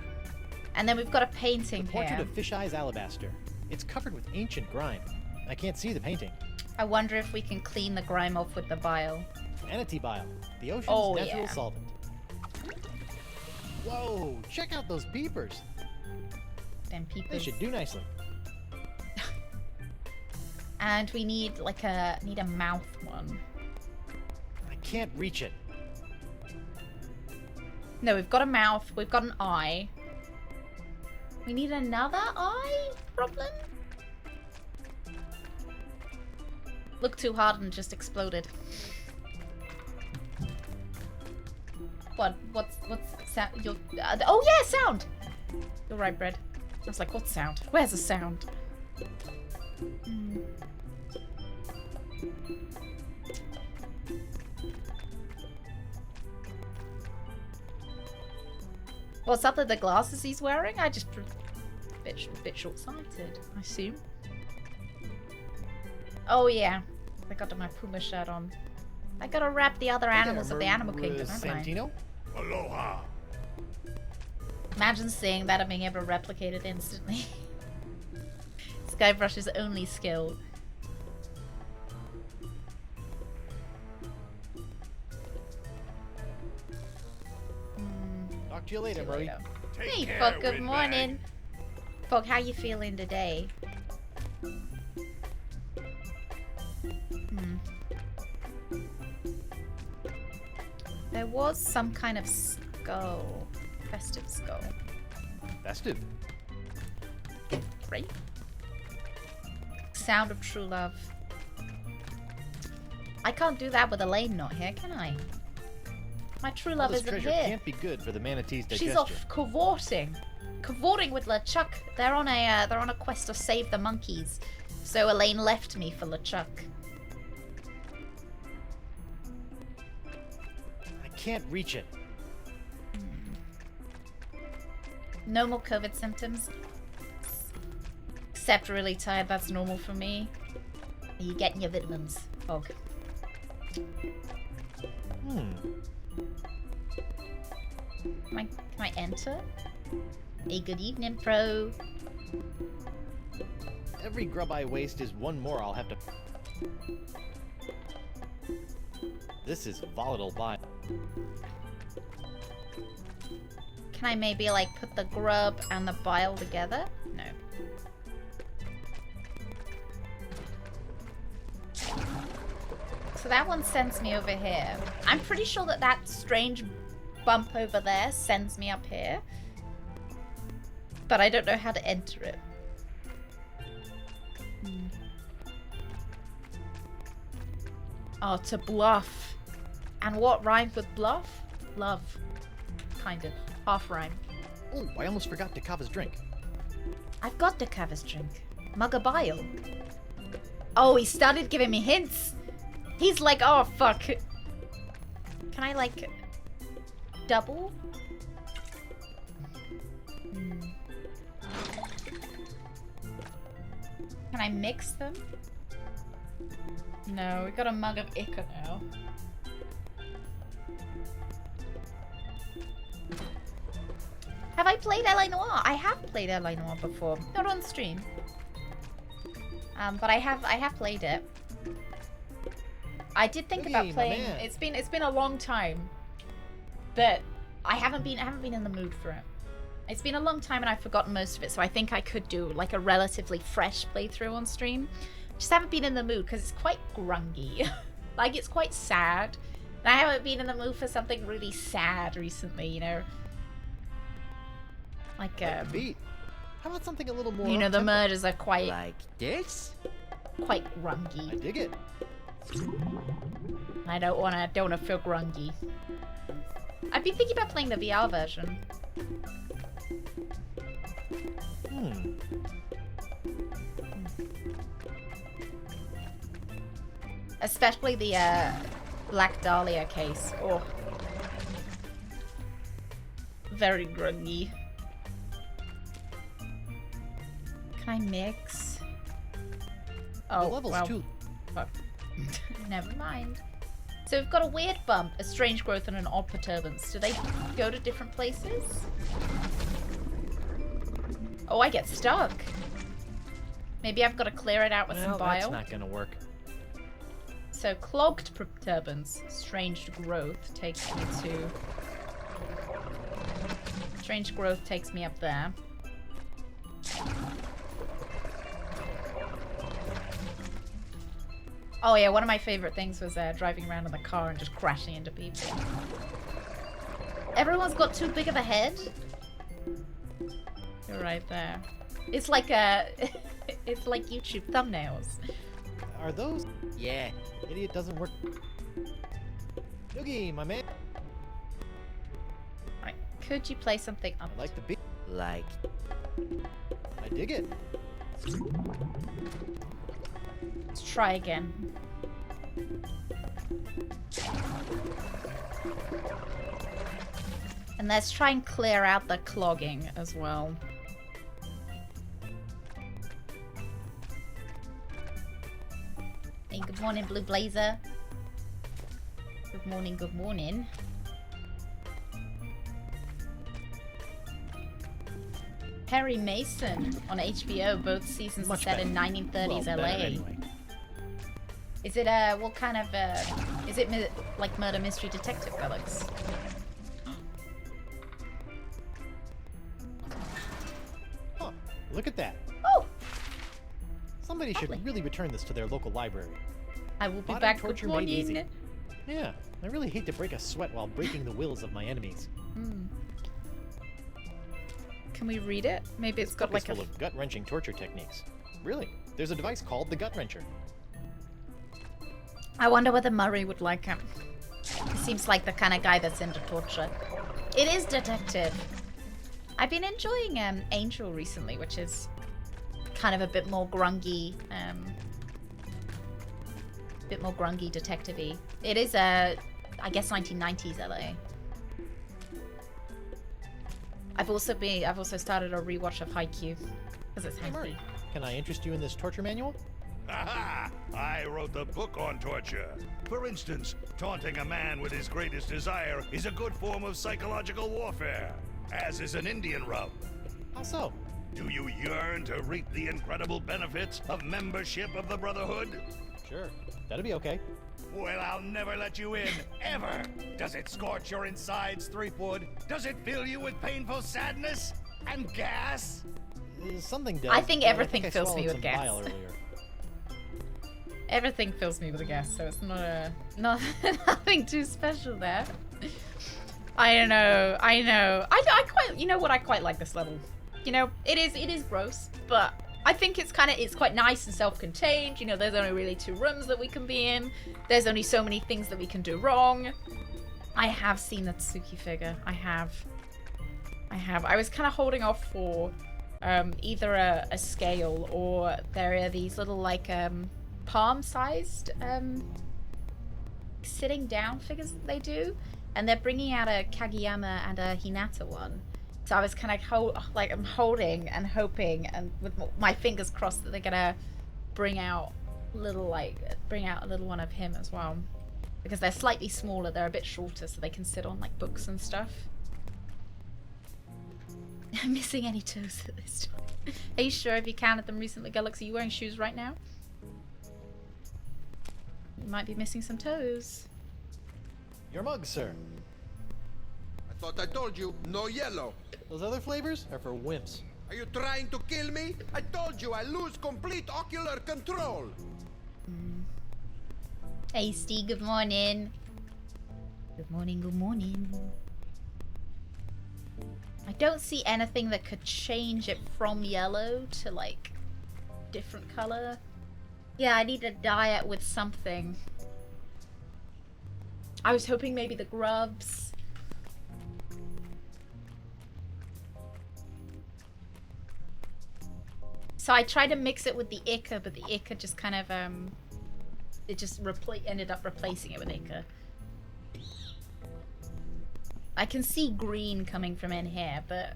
And then we've got a painting The portrait here. of Fish Eyes Alabaster. It's covered with ancient grime. I can't see the painting. I wonder if we can clean the grime off with the bile. Manatee bile, the ocean's Oh, natural yeah. solvent. Whoa, check out those peepers. Then They people. should do nicely. And we need like a mouth one. I can't reach it. No, we've got a mouth. We've got an eye. We need another eye? Problem? Look too hard and just exploded. What's sound? Oh yeah, sound! You're right, Bread. I was like, what sound? Where's the sound? What's up with the glasses he's wearing? I just bit short-sighted, I assume. Oh yeah, I got my Puma shirt on. I gotta wrap the other animals of the animal kingdom, haven't I? Santino? Aloha. Imagine seeing that and being able to replicate it instantly. Skybrush's only skill. Talk to you later, Murray. Take Hey, care, Fog, good Windbag. morning. Fog, how you feeling today? There was some kind of skull. Festive skull. Festive. Right? Sound of true love. I can't do that with Elaine not here, can I? My true All love this isn't treasure here. can't be good for the manatee's digestion. She's off cavorting. Cavorting with LeChuck. They're on a quest to save the monkeys. So Elaine left me for LeChuck. I can't reach it. No more COVID symptoms. Except really tired, that's normal for me. Are you getting your vitamins, Fog? Can I enter? Hey, good evening, Pro. Every grub I waste is one more I'll have to... This is volatile bile. Can I maybe, like, put the grub and the bile together? No. So that one sends me over here. I'm pretty sure that that strange bump over there sends me up here. But I don't know how to enter it. Oh, to bluff. And what rhymes with bluff? Love. Kind of. Half rhyme. Oh, I almost forgot Dakava's drink. I've got Dakava's drink. Mug of bile. Oh, he started giving me hints. He's like, oh, fuck. Can I, like, double? Can I mix them? No, we got a mug of Ica now. Have I played L.A. Noire? I have played L.A. Noire before. Not on stream. But I have played it. I did think Hey, about my playing. man. It's been a long time, but I haven't been in the mood for it. It's been a long time and I've forgotten most of it, so I think I could do like a relatively fresh playthrough on stream. Just haven't been in the mood because it's quite grungy. Like, it's quite sad. And I haven't been in the mood for something really sad recently, you know. Like Beat. How about something a little more you know, the up-tempo? murders are quite Like this? quite I grungy. dig it. I don't wanna feel grungy. I've been thinking about playing the VR version. Especially the Black Dahlia case. Oh. Very grungy. Can I mix? Oh, The level's well, too... fuck. Never mind. So we've got a weird bump, a strange growth, and an odd perturbance. Do they go to different places? Oh, I get stuck. Maybe I've got to clear it out with some Well, bile. that's not gonna work. So clogged perturbance, strange growth takes me to... Strange growth takes me up there. Oh yeah, one of my favorite things was driving around in the car and just crashing into people. Everyone's got too big of a head. You're right there. It's like a... it's like YouTube thumbnails. Are those? Yeah. Idiot doesn't work. Noogie, my man. Right. Could you play something up? I like the beat. Like. I dig it. Let's try again. And let's try and clear out the clogging as well. Hey, good morning, Blue Blazer. Good morning, good morning. Perry Mason on HBO, both seasons Much set better. in 1930s Well, LA. better anyway. Is it what kind of is it like murder mystery detective, Alex? Huh. Look at that. Oh, Somebody should Lovely. really return this to their local library. I will be Modern back. Good torture made easy. morning. Yeah, I really hate to break a sweat while breaking the wills of my enemies. Hmm. Can we read it? Maybe it's got Book is like a. full of gut-wrenching torture techniques. Really, there's a device called the gut wrencher. I wonder whether Murray would like him. He seems like the kind of guy that's into torture. It is detective. I've been enjoying Angel recently, which is kind of a bit more grungy, detective-y. It is I guess 1990s LA. I've also started a rewatch of Haikyuu because it's Hey, Murray, handy. can I interest you in this torture manual? Aha! I wrote the book on torture. For instance, taunting a man with his greatest desire is a good form of psychological warfare, as is an Indian rub. How so? Do you yearn to reap the incredible benefits of membership of the Brotherhood? Sure, that'll be okay. Well, I'll never let you in, ever! Does it scorch your insides, Threepwood? Does it fill you with painful sadness and gas? Something does. I think but everything I fills me swallowed with some gas. bile earlier. Everything fills me with a gas, so it's not nothing too special there. I know. I quite, you know what? I quite like this level. You know, it is gross, but I think it's quite nice and self-contained. You know, there's only really 2 rooms that we can be in. There's only so many things that we can do wrong. I have seen the Tsuki figure. I have. I was kind of holding off for either a scale or there are these little like palm-sized sitting down figures that they do, and they're bringing out a Kageyama and a Hinata one. So I was kind of I'm holding and hoping, and with my fingers crossed that they're gonna bring out a little one of him as well, because they're slightly smaller. They're a bit shorter, so they can sit on like books and stuff. I'm missing any toes at this time. Are you sure if you counted them recently, Galaxy? Are you wearing shoes right now? You might be missing some toes. Your mug, sir. I thought I told you, no yellow. Those other flavors are for wimps. Are you trying to kill me? I told you I lose complete ocular control. Hey, Steve, good morning. Good morning, good morning. I don't see anything that could change it from yellow to, like, different color. Yeah, I need to dye it with something. I was hoping maybe the grubs. So I tried to mix it with the Ica, but the Ica just kind of, it just ended up replacing it with Ica. I can see green coming from in here, but...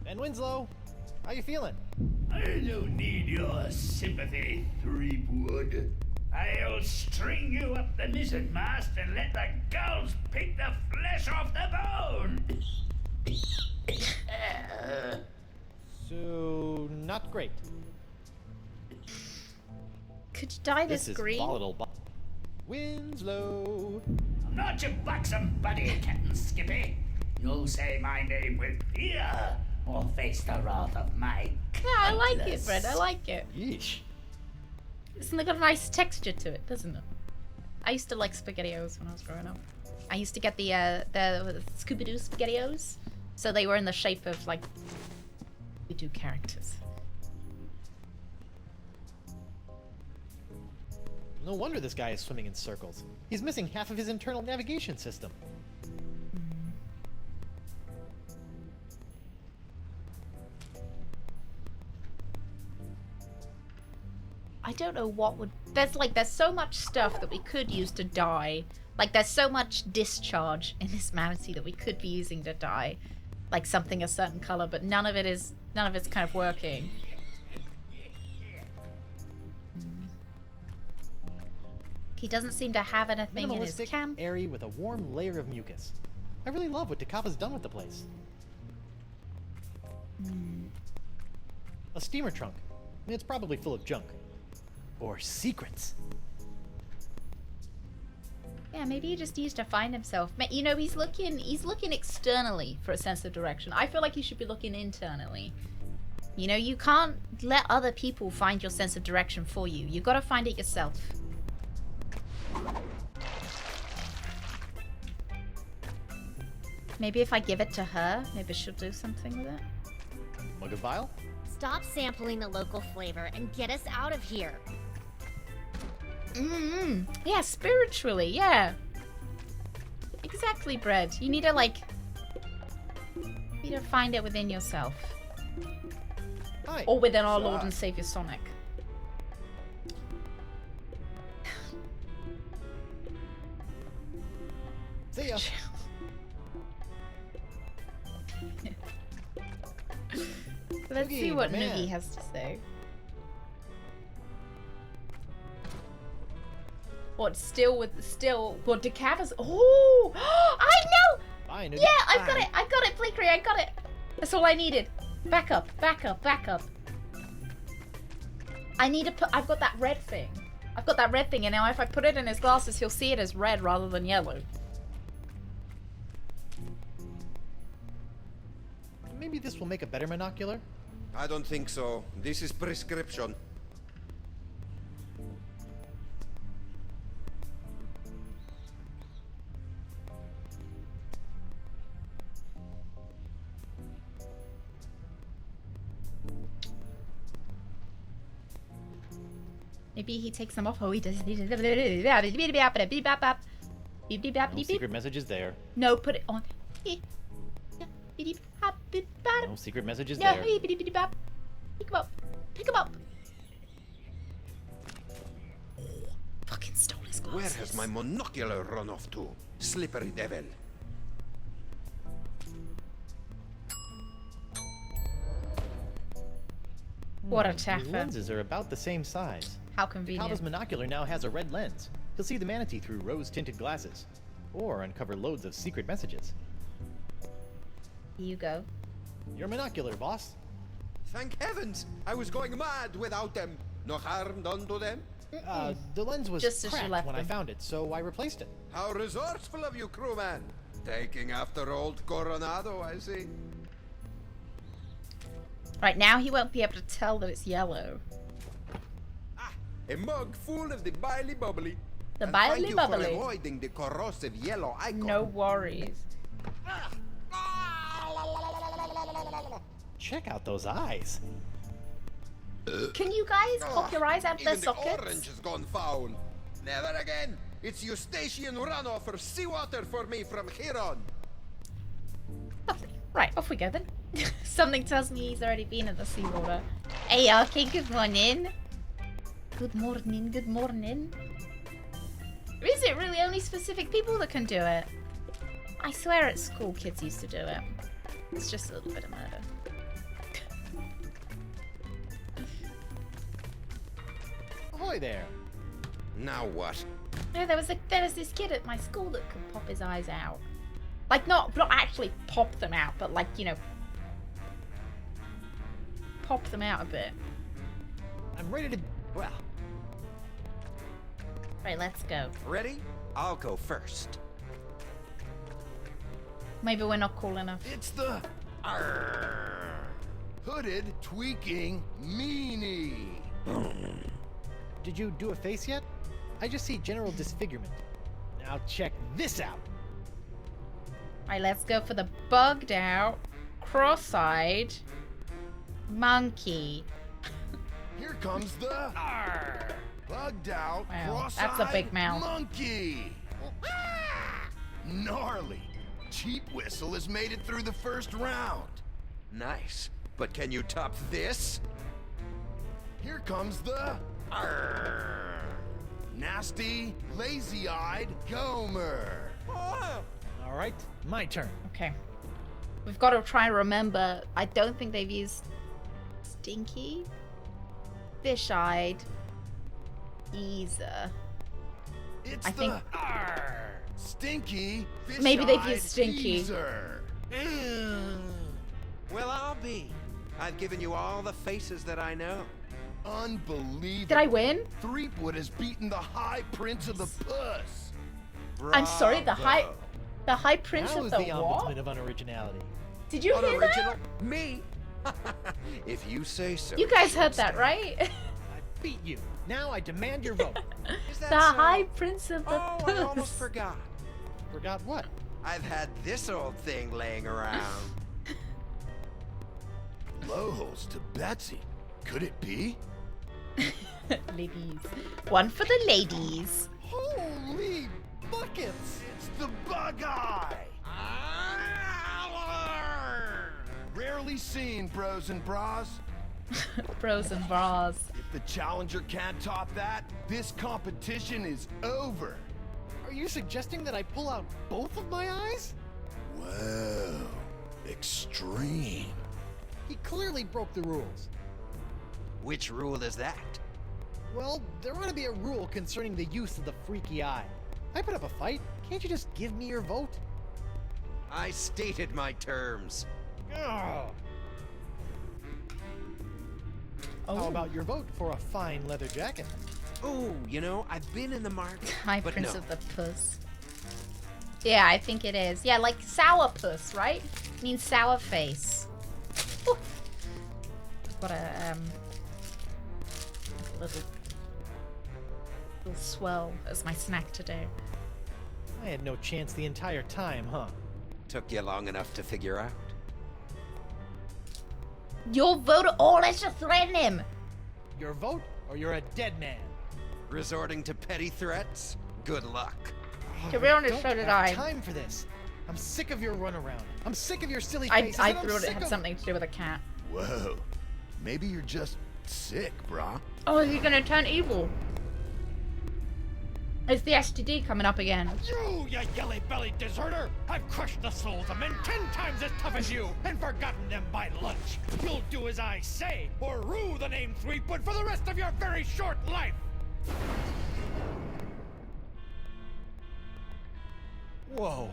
Ben Winslow, how you feeling? I don't need your sympathy, Threepwood. I'll string you up the mizzen mast and let the gulls pick the flesh off the bone. So, not great. Could you dye this is green? volatile. Winslow. I'm not your buxom buddy, Captain Skippy. You'll say my name with fear or face the wrath of my Yeah, I like it, cutlass. Fred. I like it. Yeesh. It's got a nice texture to it, doesn't it? I used to like SpaghettiOs when I was growing up. I used to get the Scooby-Doo SpaghettiOs. So they were in the shape of, like, Scooby-Doo characters. No wonder this guy is swimming in circles. He's missing half of his internal navigation system. I don't know what would... There's so much stuff that we could use to die. Like, there's so much discharge in this manatee that we could be using to die. Like, something a certain color, but none of it's kind of working. He doesn't seem to have anything in his Minimalistic, camp. airy, with a warm layer of mucus. I really love what Takaba's done with the place. A steamer trunk. It's probably full of junk. Or secrets. Yeah, maybe he just needs to find himself. You know, he's looking externally for a sense of direction. I feel like he should be looking internally. You know, you can't let other people find your sense of direction for you. You've got to find it yourself. Maybe if I give it to her, maybe she'll do something with it. Mug of Vile? Stop sampling the local flavor and get us out of here. Yeah, spiritually, yeah. Exactly, Bread. You need to, like... You need to find it within yourself. Hi. Or within our Lord and Savior Sonic. See ya. Let's Oogie, see what my man. Noogie has to say. What, what, Decavas? Oh! I know! Bye, Noogie. Yeah, I've Bye. got it, Flickery, I got it! That's all I needed. Back up. I need to put, I've got that red thing, and now if I put it in his glasses, he'll see it as red rather than yellow. Maybe this will make a better monocular? I don't think so. This is prescription. Maybe he takes them off. Oh, he does. No secret messages there. No, put it on. No secret messages No, there. pick him up. Pick him up. Fucking stole his glasses. Where has my monocular run off to? Slippery devil. What a The taffer. lenses are about the same size. How Takaba's convenient. monocular now has a red lens. He'll see the manatee through rose-tinted glasses. Or uncover loads of secret messages. Here you go. Your monocular, boss. Thank heavens! I was going mad without them. No harm done to them. The lens was Just as you cracked left when I them. found it, so I replaced it. How resourceful of you, crewman. Taking after old Coronado, I see. Right, now he won't be able to tell that it's yellow. Ah, a mug full of the biley bubbly. The And biley thank you bubbly. for avoiding the corrosive yellow icon. No worries. Check out those eyes. Can you guys pop your eyes out of their Even sockets? the orange has gone foul. Never again. It's Eustachian runoff or seawater for me from here on. Lovely. Right, off we go then. Something tells me he's already been in the seawater. Hey, okay, good morning. Good morning, good morning. Is it really only specific people that can do it? I swear at school kids used to do it. It's just a little bit of murder. Ahoy there. Now what? No, there was this kid at my school that could pop his eyes out. Like, not actually pop them out, but like, you know, pop them out a bit. I'm ready to... well... Right, let's go. Ready? I'll go first. Maybe we're not cool enough. It's the hooded tweaking meanie. Did you do a face yet? I just see general disfigurement. Now check this out. Alright, let's go for the bugged out, cross-eyed monkey. Here comes the bugged out, Wow, cross-eyed that's a big mouth. monkey. Gnarly. Cheap Whistle has made it through the first round. Nice. But can you top this? Here comes the nasty, lazy-eyed Gomer. All right, my turn. Okay. We've got to try and remember. I don't think they've used Stinky, Fish-eyed, Geezer. It's I think- Stinky, Maybe they've fish-eyed used Stinky. geezer. Well, I'll be. I've given you all the faces that I know. Unbelievable. Did I win? Threepwood has beaten the High Prince of the Puss. I'm sorry, the High Bravo. Prince Now of is the the what? ombudsman of unoriginality. Did you hear Unoriginal? that? Me? If you say so. You guys heard that, Shitstick. right? I beat you. Now I demand your vote. Is that The so? High Prince of the Oh, Puss. I almost forgot. Forgot what? I've had this old thing laying around. Blowholes to Betsy. Could it be? Ladies. One for the ladies. Holy buckets! It's the Bug Eye! Rarely seen, bros and bras. Bros and bras. If the challenger can't top that, this competition is over. Are you suggesting that I pull out both of my eyes? Whoa, extreme. He clearly broke the rules. Which rule is that? Well, there ought to be a rule concerning the use of the freaky eye. I put up a fight. Can't you just give me your vote? I stated my terms. Ugh. How about your vote for a fine leather jacket? Oh, you know, I've been in the market. High but Prince no. of the Puss. Yeah, I think it is. Yeah, like sourpuss, right? Means sour face. Ooh. Got a little swell as my snack today. I had no chance the entire time, huh? Took you long enough to figure out. Your vote. Oh, let's just threaten him. Your vote, or you're a dead man. Resorting to petty threats? Good luck. To be honest, Don't so did have I. time for this. I'm sick of your runaround. I'm sick of your silly I faces. and I'm thought it sick had of- something to do with a cat. Whoa, maybe you're just sick, brah. Oh, is he gonna turn evil? Is the STD coming up again? You yelly-bellied deserter! I've crushed the souls of men 10 times as tough as you and forgotten them by lunch. You'll do as I say, or rue the name Threepwood for the rest of your very short life! Whoa.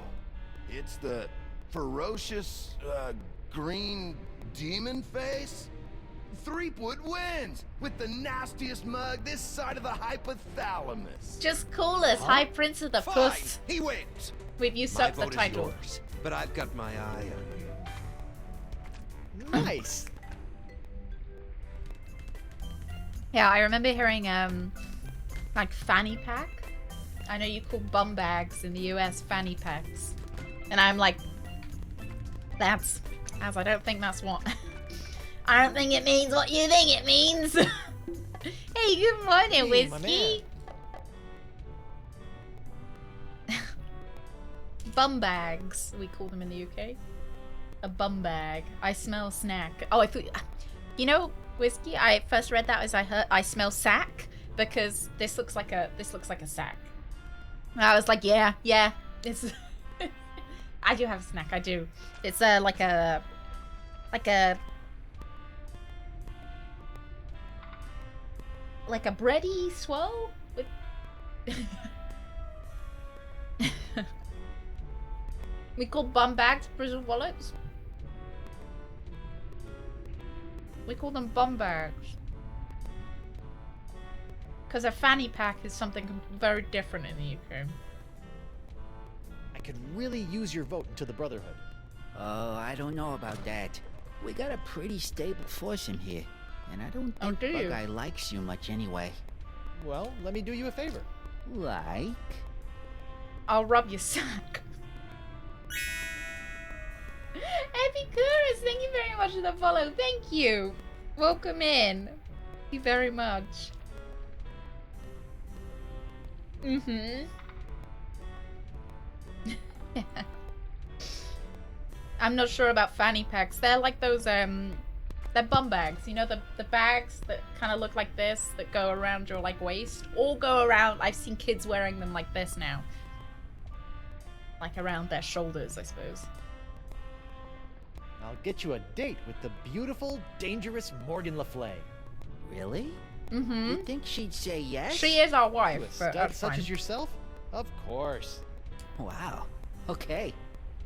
It's the ferocious, green demon face? Threepwood wins with the nastiest mug this side of the hypothalamus. Just call us High Prince of the Fine, Puss. he wins. We've used My up the vote is title. yours, but I've got my eye on you. Nice. Yeah, I remember hearing like fanny pack. I know you call bum bags in the US fanny packs, and I'm like, that's as I don't think that's what. I don't think it means what you think it means. Hey, good morning, Hey, my Whiskey. Bum bags, we call them in the UK. A bum bag. I smell snack. Oh, I thought, you know, Whiskey. I first read that as I smell sack because this looks like a sack. And I was like, yeah, it's. I do have a snack. I do. It's like a bready swirl with. We call bum bags prison wallets. We call them bum bags. Because a fanny pack is something very different in the UK. I could really use your vote into the Brotherhood. Oh, I don't know about that. We got a pretty stable force in here, and I don't Oh, think do you? Bug-Eye likes you much anyway. Well, let me do you a favor. Like? I'll rub your sack. Epicurus, thank you very much for the follow. Thank you. Welcome in. Thank you very much. I'm not sure about fanny packs. They're like those, they're bum bags. You know, the bags that kind of look like this, that go around your, like, waist? Or go around, I've seen kids wearing them like this now. Like around their shoulders, I suppose. I'll get you a date with the beautiful, dangerous Morgan Le Fay. Really? Mm-hmm. You think she'd say yes? She is our To wife, a but stud that's such fine. as yourself? Of course. Wow. Okay.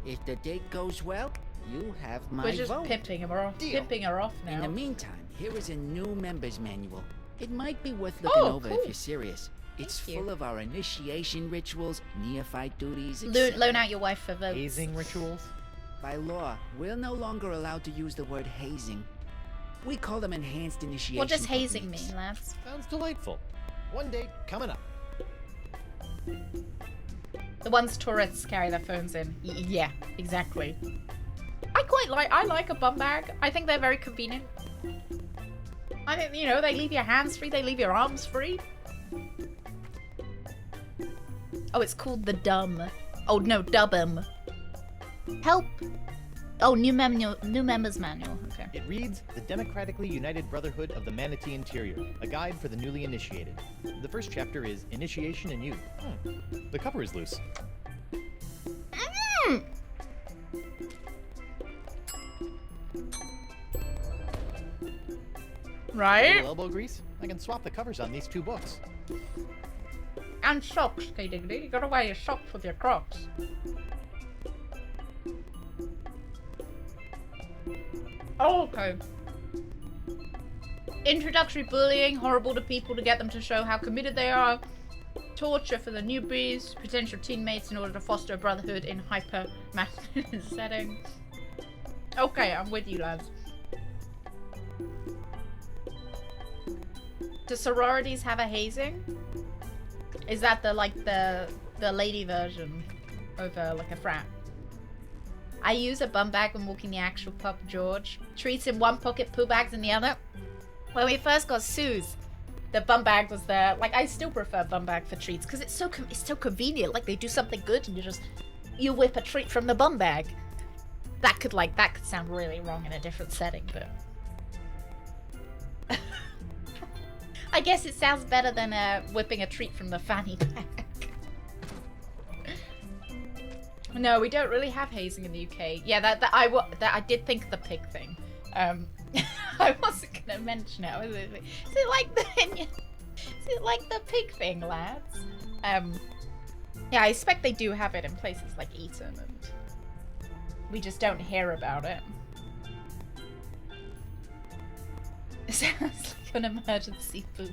If the date goes well, you have my We're just vote. pimping her off. Deal. Pimping her off now. In the meantime, here is a new member's manual. It might be worth looking over cool. if you're serious. It's Thank you. full of our initiation rituals, neophyte duties, Loan etc. out your wife for votes. Hazing rituals? By law, we're no longer allowed to use the word hazing. We call them enhanced initiation What does hazing techniques. mean, lads? Sounds delightful. One date coming up. The ones tourists carry their phones in. Yeah, exactly. I like a bum bag. I think they're very convenient. I think, you know, they leave your hands free, they leave your arms free. Oh, it's called the Dumb. Oh, no, Dubbum. Help! Oh, new members manual. Okay. It reads, The Democratically United Brotherhood of the Manatee Interior, a guide for the newly initiated. The first chapter is Initiation and Youth. The cover is loose. A Right? little elbow grease? I can swap the covers on these two books. And socks, K-Diggity. You gotta wear your socks with your Crocs. Oh, okay. Introductory bullying, horrible to people to get them to show how committed they are. Torture for the newbies, potential teammates in order to foster a brotherhood in hyper-masculine settings. Okay, I'm with you, lads. Do sororities have a hazing? Is that the lady version of like a frat? I use a bum bag when walking the actual pup, George. Treats in one pocket, poo bags in the other. When we first got Suze, the bum bag was there. Like, I still prefer bum bag for treats because it's so convenient. Like, they do something good and you whip a treat from the bum bag. That could sound really wrong in a different setting, but I guess it sounds better than whipping a treat from the fanny pack. No, we don't really have hazing in the UK. Yeah, I did think of the pig thing. I wasn't gonna mention it. Is it like the pig thing, lads? Yeah, I expect they do have it in places like Eton, and we just don't hear about it. It sounds like an emergency booth.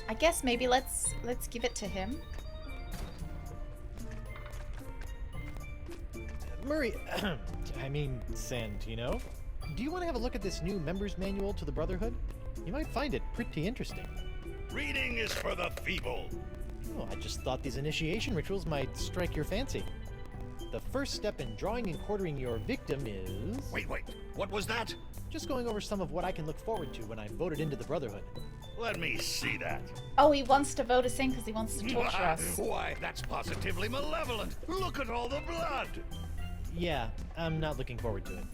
I guess maybe let's give it to him. Murray, I mean, Sand, you know? Do you want to have a look at this new member's manual to the Brotherhood? You might find it pretty interesting. Reading is for the feeble. Oh, I just thought these initiation rituals might strike your fancy. The first step in drawing and quartering your victim is... Wait, what was that? Just going over some of what I can look forward to when I'm voted into the Brotherhood. Let me see that. Oh, he wants to vote us in because he wants to torture us. Why, that's positively malevolent. Look at all the blood. Yeah, I'm not looking forward to it.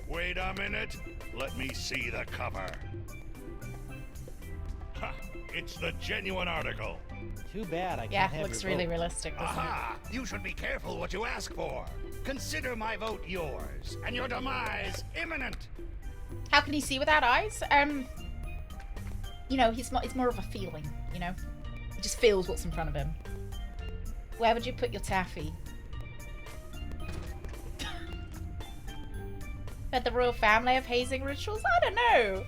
Wait a minute. Let me see the cover. Ha! It's the genuine article. Too bad I can't Yeah, have looks your really vote. realistic, doesn't it? Aha! You should be careful what you ask for. Consider my vote yours, and your demise imminent. How can he see without eyes? You know, it's more of a feeling, you know? He just feels what's in front of him. Where would you put your taffy? But the royal family have hazing rituals? I don't know.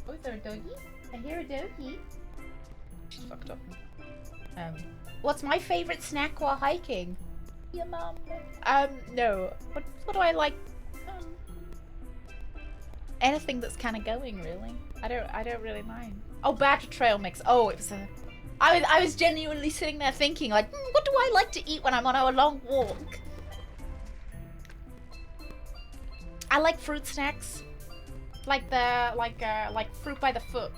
Oh, is there a doggy? I hear a doggy. She's fucked up. What's my favorite snack while hiking? Your mum. No. What do I like? anything that's kind of going, really. I don't really mind. Oh, Badgertail mix. Oh, it was a... I was genuinely sitting there thinking, like, what do I like to eat when I'm on a long walk? I like fruit snacks. Like fruit by the foot.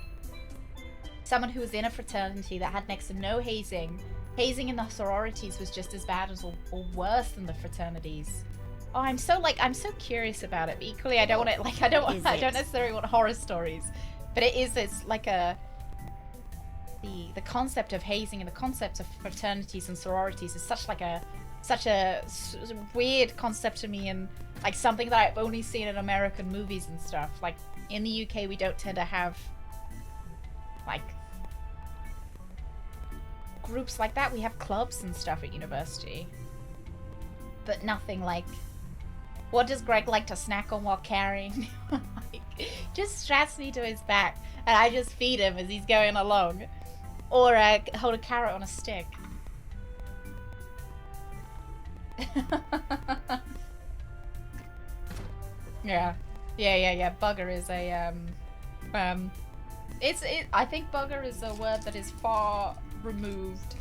Someone who was in a fraternity that had next to no hazing. Hazing in the sororities was just as bad as or worse than the fraternities. Oh, I'm so curious about it. But equally, I don't want it. Like, I don't necessarily want horror stories. But it's like the concept of hazing and the concept of fraternities and sororities is such a weird concept to me, and like something that I've only seen in American movies and stuff. Like in the UK, we don't tend to have like groups like that. We have clubs and stuff at university, but nothing like. What does Greg like to snack on while carrying? Like, just straps me to his back, and I just feed him as he's going along, or hold a carrot on a stick. Yeah. Bugger is a I think bugger is a word that is far removed.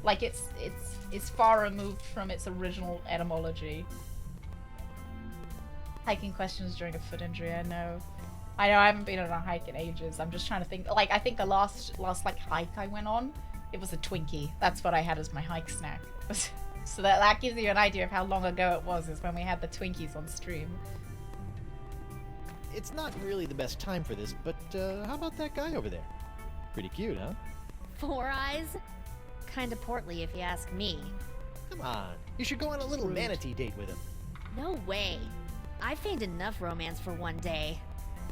Like it's far removed from its original etymology. Hiking questions during a foot injury. I know I haven't been on a hike in ages. I'm just trying to think. Like I think the last like hike I went on, it was a Twinkie. That's what I had as my hike snack. So that gives you an idea of how long ago it was. Is when we had the Twinkies on stream. It's not really the best time for this, but how about that guy over there? Pretty cute, huh? Four Eyes? Kinda portly if you ask me. Come on, you should go on a little manatee date with him. No way. I feigned enough romance for one day.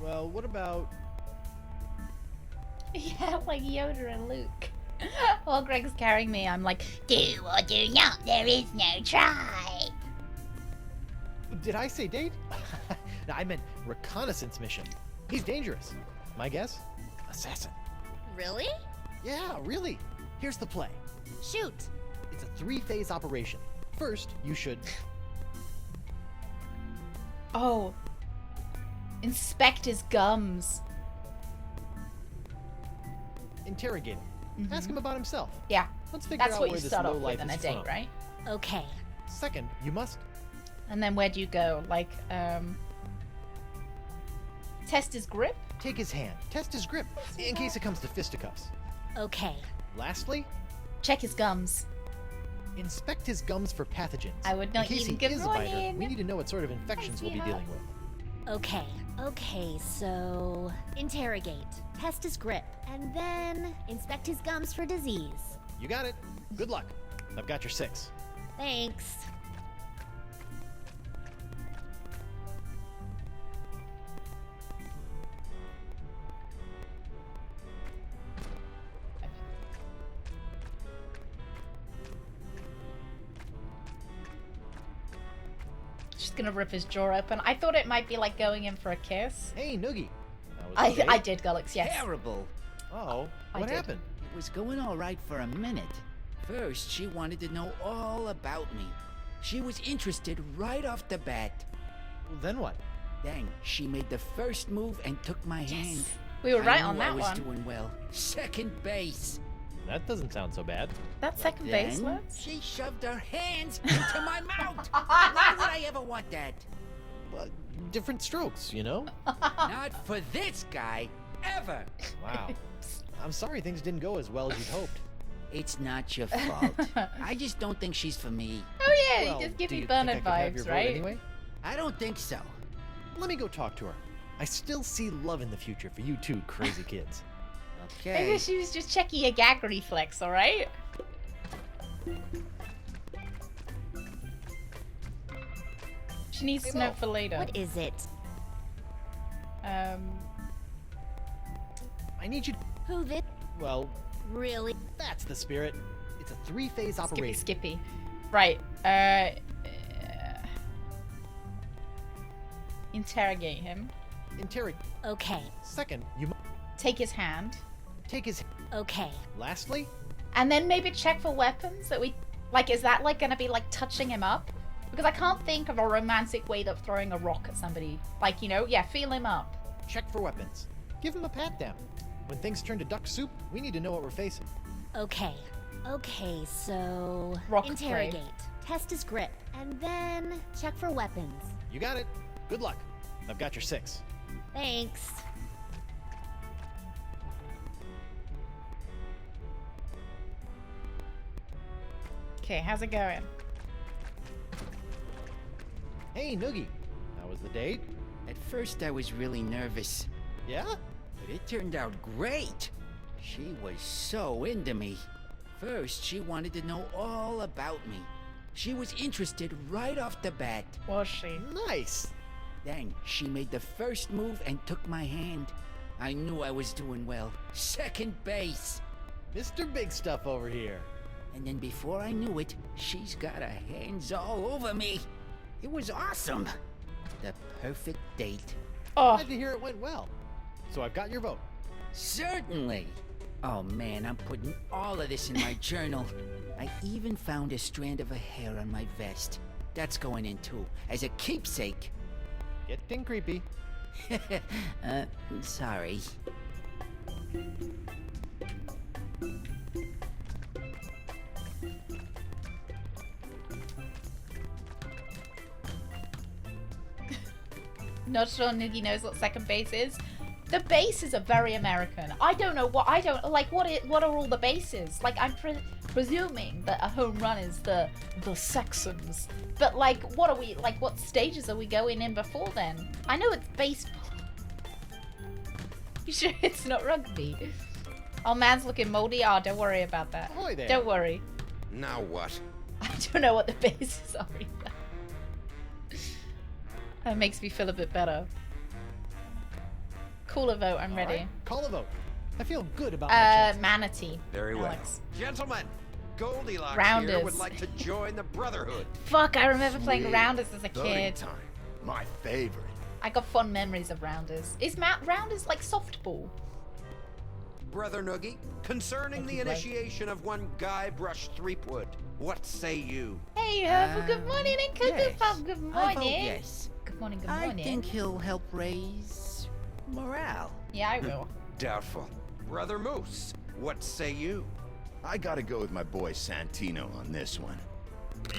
Well, what about... Yeah, like Yoda and Luke. While Greg's carrying me, I'm like, do or do not, there is no try. Did I say date? No, I meant reconnaissance mission. He's dangerous. My guess? Assassin. Really? Yeah, really. Here's the play. Shoot. It's a 3-phase operation. First, you should... Oh. Inspect his gums. Interrogate him. Ask him about himself. Yeah. Let's figure That's out what where you this start off lowlife with in a is date, from. right? Okay. Second, you must... And then where do you go? Like, test his grip? Take his hand. Test his grip, in case it comes to fisticuffs. Okay. Lastly, check his gums. Inspect his gums for pathogens. I would not in case even he good is a biter, morning. we need to know what sort of infections we'll be dealing with. Okay. Okay, so... interrogate. Test his grip. And then... inspect his gums for disease. You got it. Good luck. I've got your 6. Thanks. She's gonna rip his jaw open. I thought it might be like going in for a kiss. Hey, Noogie. I did, Gullix, yes. Terrible. Oh, I what did. happened? It was going all right for a minute. First, she wanted to know all about me. She was interested right off the bat. Well, then what? Then she made the first move and took my hand. We were right I on knew that I was one. doing well. Second base. That doesn't sound so bad. That second base Then works? she shoved her hands into my mouth. Why would I ever want that? Well, different strokes, you know? Not for this guy, ever. Wow. I'm sorry things didn't go as well as you'd hoped. It's not your fault. I just don't think she's for me. Oh yeah, Well, you just give do me you think I Bernard could have your vibes, vote right? Anyway? I don't think so. Let me go talk to her. I still see love in the future for you two crazy kids. Okay. Maybe she was just checking your gag reflex, alright? She needs to know for later. What is it? I need you... Who this? Well, Really? that's the spirit. It's a 3-phase operation. Skippy. Right. Interrogate him. Okay. Second, you Take his hand. take his... Okay. Lastly, And then maybe check for weapons that we... Like, is that, like, gonna be, like, touching him up? Because I can't think of a romantic way of throwing a rock at somebody. Like, you know, yeah, feel him up. Check for weapons. Give him a pat down. When things turn to duck soup, we need to know what we're facing. Okay. Okay, so... Rock interrogate. Test his grip. And then check for weapons. You got it. Good luck. I've got your 6. Thanks. Okay, how's it going? Hey, Noogie. How was the date? At first I was really nervous, Yeah? but it turned out great. She was so into me. First, she wanted to know all about me. She was interested right off the bat. Was she? Nice. Then she made the first move and took my hand. I knew I was doing well. Second base. Mr. Big Stuff over here. And then before I knew it, she's got her hands all over me. It was awesome. The perfect date. Oh, Glad to hear it went well. So I've got your vote. Certainly. Oh man, I'm putting all of this in my journal. I even found a strand of her hair on my vest. That's going in too, as a keepsake. Getting creepy. Sorry. not sure Niggy knows what second base is. The bases are very American. I don't know what what are all the bases? Like I'm presuming that a home run is the Saxons. But like what are we like what stages are we going in before then? I know it's baseball. You sure it's not rugby? Oh, man's looking moldy. Oh, don't worry about that. Ahoy there. Don't worry. Now what? I don't know what the bases are either. That makes me feel a bit better. Call a vote. I'm All ready. right, call a vote. I feel good about my chances. Manatee. Very well. Alex. Gentlemen, Goldilocks Rounders. here would like to join the Brotherhood. Fuck, I remember playing Sweet. Rounders as a Voting kid. time. My favorite. I got fond memories of Rounders. Is Rounders like softball? Brother Noogie, concerning the initiation of one Guybrush Threepwood, what say you? Hey, good morning, and yes. good I vote morning. yes. Good morning, good I morning. think he'll help raise morale. Yeah, I will. Doubtful. Brother Moose, what say you? I gotta go with my boy Santino on this one.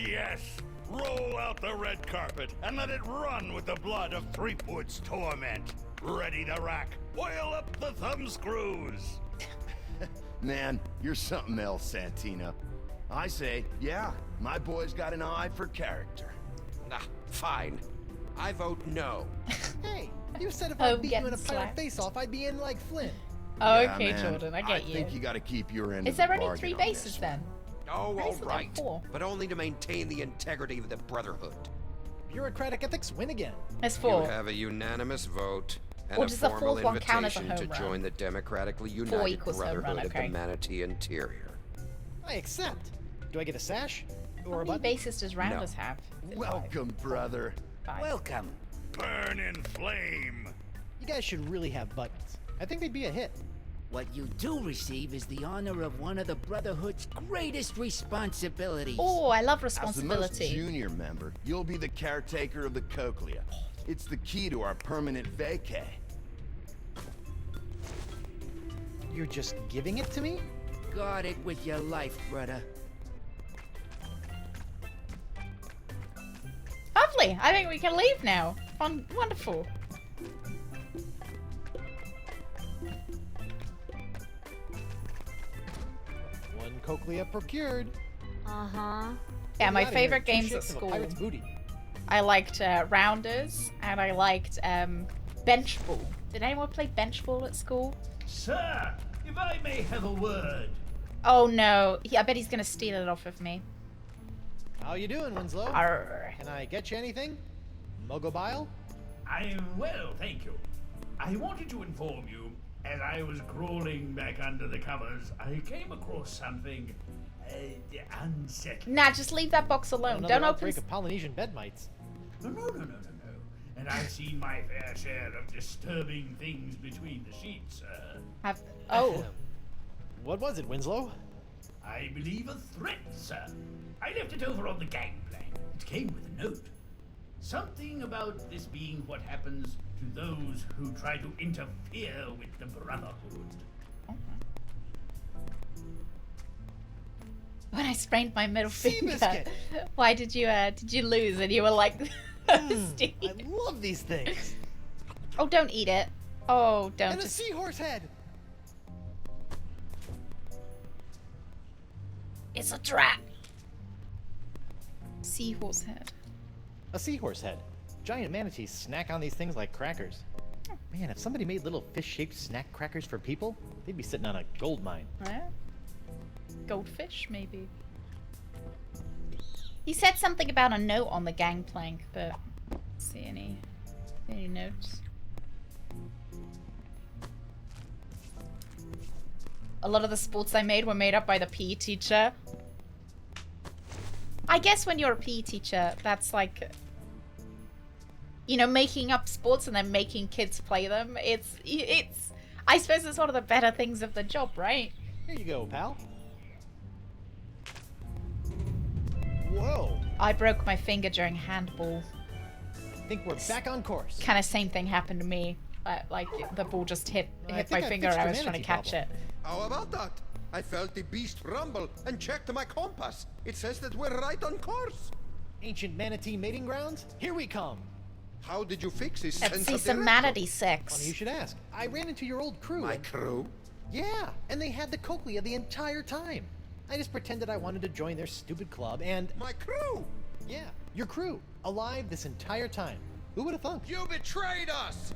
Yes! Roll out the red carpet and let it run with the blood of Threepwood's torment. Ready to rack. Oil up the thumb screws. Man, you're something else, Santino. I say, yeah, my boy's got an eye for character. Ah, fine. I vote no. Hey, you said if Oh, I beat you in a getting pirate slapped. face-off, I'd be in like Flynn. Oh, Yeah, okay, man, Jordan, I get you. think you gotta keep your end Is of there the only bargain 3 on bases this then? Oh, Why all is it right. like 4? But only to maintain the integrity of the Brotherhood. Bureaucratic ethics win again. There's You 4. have a unanimous vote and Or a does the formal fourth one count as a invitation to home run? join the democratically united equals home run, Brotherhood okay. of the Manatee Interior. I accept. Do I get a sash? How Or a many button? bases does Rounders have? Is it Welcome, brother. 5? Welcome. Burn in flame. You guys should really have buttons. I think they'd be a hit. What you do receive is the honor of one of the Brotherhood's greatest responsibilities. Oh, I love As the most responsibility. junior member, you'll be the caretaker of the cochlea. It's the key to our permanent vacay. You're just giving it to me? Guard it with your life, brother. Lovely. I think we can leave now. Fun, wonderful. One cochlea procured. Uh-huh. Yeah, my Get outta favorite here. 2 games at shakes of a school. pirate's booty. I liked Rounders and I liked Bench Ball. Did anyone play Bench Ball at school? Sir, if I may have a word. Oh no, I bet he's gonna steal it off of me. How you doing, Winslow? Arr. Can I get you anything? Mugglebile? I'm well, thank you. I wanted to inform you, as I was crawling back under the covers, I came across something unsettling. Nah, just leave that box alone. Another Don't open. outbreak of Polynesian bed mites. No. And I've seen my fair share of disturbing things between the sheets, sir. Oh, What was it, Winslow? I believe a threat, sir. I left it over on the gangplank. It came with a note. Something about this being what happens to those who try to interfere with the Brotherhood. When I sprained my middle finger, Seabiscuit! why did you lose? And you were like, Steve. I love these things. Oh, don't eat it. Oh, don't And a just. seahorse head. It's a trap. Seahorse head. A seahorse head. Giant manatees snack on these things like crackers. Man, if somebody made little fish-shaped snack crackers for people, they'd be sitting on a gold mine. Yeah. Goldfish, maybe. He said something about a note on the gangplank, but I don't see any notes. A lot of the sports I made were made up by the PE teacher. I guess when you're a PE teacher, that's like, you know, making up sports and then making kids play them. It's I suppose it's one of the better things of the job, right? Here you go, pal. Whoa. I broke my finger during handball. I think we're back on course. Kind of same thing happened to me. Like the ball just hit my finger and I was trying to catch it. How about that? I felt the beast rumble and checked my compass. It says that we're right on course. Ancient manatee mating grounds? Here we come. How did you fix this Let's sense see of some direction? manatee Funny sex. you should ask. I ran into your old crew. My and- crew? Yeah, and they had the cochlea the entire time. I just pretended I wanted to join their stupid club and... My crew? Yeah, your crew. Alive this entire time. Who would have thunk? You betrayed us!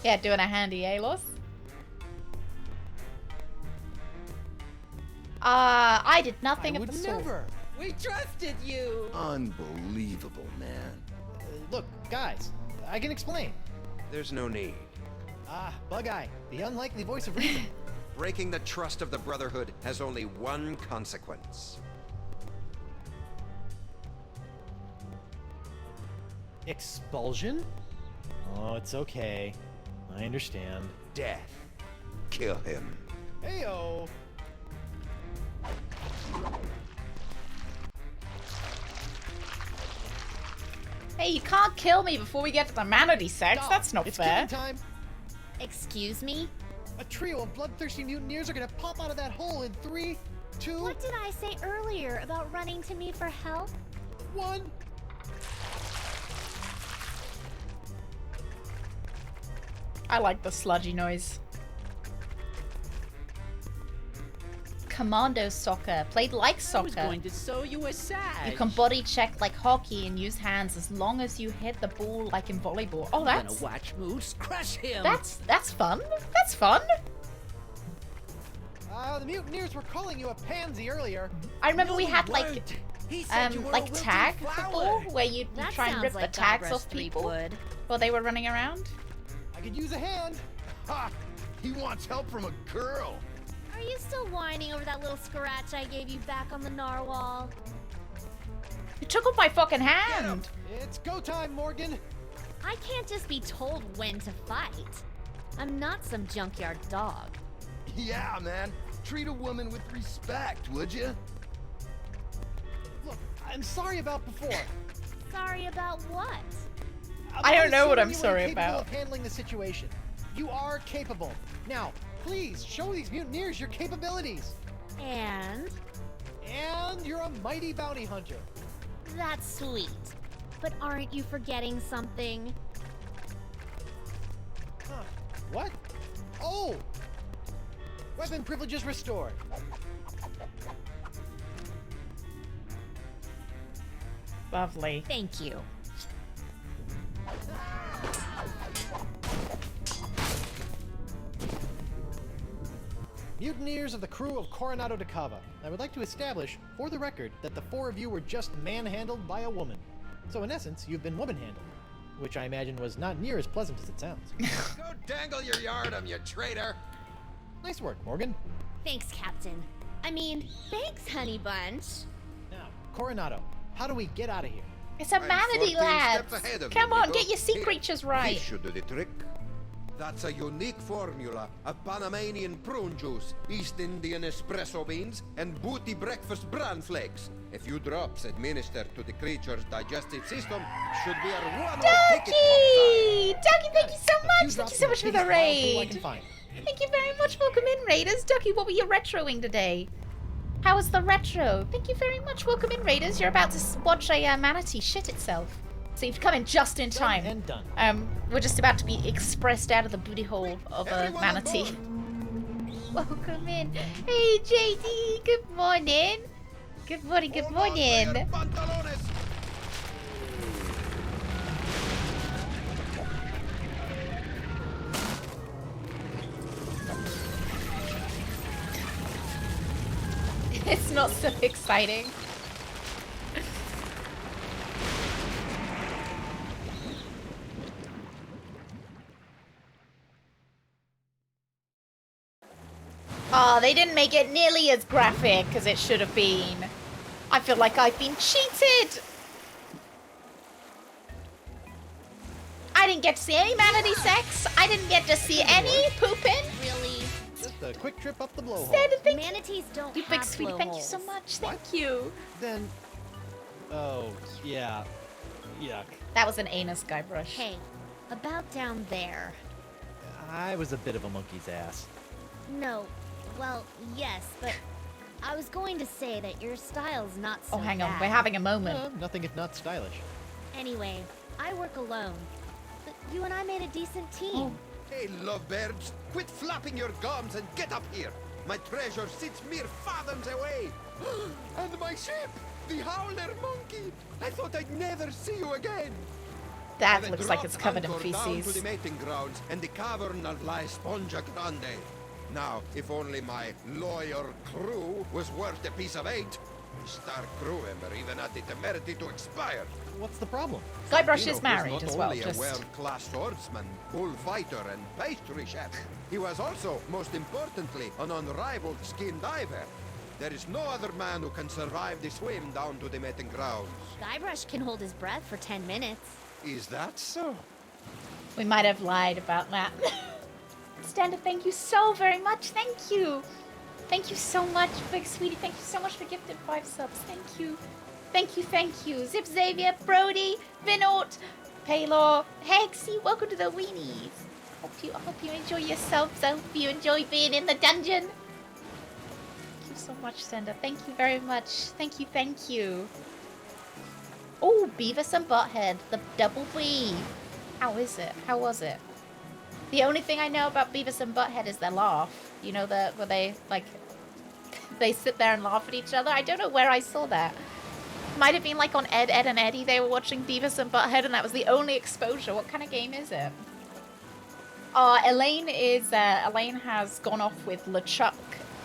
Yeah, doing a handy, eh, Los? I did nothing I of would the sort. never. We trusted you! Unbelievable, man. Look, guys, I can explain. There's no need. Ah, Bug-Eye, the unlikely voice of reason. Breaking the trust of the Brotherhood has only one consequence. Expulsion? Oh, it's okay. I understand. Death. Kill him. Heyo! Hey, you can't kill me before we get to the manatee sex. Stop. That's not It's fair. killing time. Excuse me? A trio of bloodthirsty mutineers are gonna pop out of that hole in 3, 2, What did I say earlier about running to me for help? 1. I like the sludgy noise. Commando soccer. Played like I was soccer. going to sew you a sash. You can body check like hockey and use hands as long as you hit the ball like in volleyball. Oh, I'm that's gonna watch Moose crush him. that's fun. That's fun. The mutineers were calling you a pansy earlier. I remember we No, had he like weren't. He said you were a like wilting tag flower. football where you That try and sounds rip like the tags Guybrush off people Threepwood. while they were running around. I could use a hand. Ha! He wants help from a girl. Are you still whining over that little scratch I gave you back on the narwhal? You took off my fucking hand. It's go time, Morgan. I can't just be told when to fight. I'm not some junkyard dog. Yeah, man. Treat a woman with respect, would you? Look, I'm sorry about before. Sorry about what? I don't know what I'm assuming you were sorry capable about. Of handling the situation. You are capable. Now, please show these mutineers your capabilities. And And you're a mighty bounty hunter. that's sweet. But aren't you forgetting something? Huh. What? Oh! Weapon privileges restored. Lovely. Thank you. Mutineers of the crew of Coronado de Cava. I would like to establish, for the record, that the 4 of you were just manhandled by a woman. So in essence, you've been woman-handled. Which I imagine was not near as pleasant as it sounds. Go dangle your yardum, you traitor! Nice work, Morgan. Thanks, Captain. I mean, thanks, Honey Bunch. Now, Coronado, how do we get out of here? It's a I'm manatee, 14 lads. steps ahead of Come you, on, Nico. get your sea Here, creatures He right. should do the trick. That's a unique formula of Panamanian prune juice, East Indian espresso beans, and booty breakfast bran flakes. A few drops administered to the creature's digestive system should be a one-way ticket. Ducky, thank you so much. Thank you so much for the I raid. can find. Thank you very much. Welcome in, Raiders. Ducky, what were you retroing today? How was the retro? Thank you very much. Welcome in, Raiders. You're about to watch a manatee shit itself. So you've come in just in time. And done. We're just about to be expressed out of the booty hole of a manatee. Welcome in. Hey, JD. Good morning. Good morning. Good morning. It's not so exciting. Oh, they didn't make it nearly as graphic as it should have been. I feel like I've been cheated. I didn't get to see any manatee sex. I didn't get to see any pooping. Really? Just a quick trip up the blowhole. Manatees don't You have big sweetie, thank you so blowholes. much. Thank you. Then, oh yeah, yuck. That was an anus guy brush. Hey, about down there. I was a bit of a monkey's ass. No, well, yes, but I was going to say that your style's not so Oh, hang on. bad. We're having a moment. Nothing if not stylish. Anyway, I work alone, but you and I made a decent team. Oh. Hey, lovebirds, quit flapping your gums and get up here. My treasure sits mere fathoms away. And my ship, the Howler Monkey. I thought I'd never see you again. That I've looks like it's dropped covered in anchor down to feces. the mating grounds and the cavern of La Esponja Grande. Now, if only my loyal crew was worth a piece of eight. A star crew member even had the temerity to expire. What's the problem? Guybrush Santino is married was as not well. only Just a world-class swordsman, bullfighter, and pastry chef. He was also, most importantly, an unrivaled skin diver. There is no other man who can survive the swim down to the mating grounds. Guybrush can hold his breath for 10 minutes. Is that so? we might have lied about that. Standa, thank you so very much. Thank you. Thank you so much, big sweetie. Thank you so much for gifted 5 subs. Thank you. Thank you, thank you. Zip Xavier, Brody, Vinort, Paylor, Hexy, welcome to the weenies. I hope you enjoy yourselves. I hope you enjoy being in the dungeon. Thank you so much, Standa. Thank you very much. Thank you, thank you. Oh, Beavis and Butthead, the double B. How is it? How was it? The only thing I know about Beavis and Butthead is their laugh. You know, where they, like, they sit there and laugh at each other. I don't know where I saw that. Might have been like on Ed, Ed and Eddie. They were watching Beavis and Butthead and that was the only exposure. What kind of game is it? Elaine has gone off with LeChuck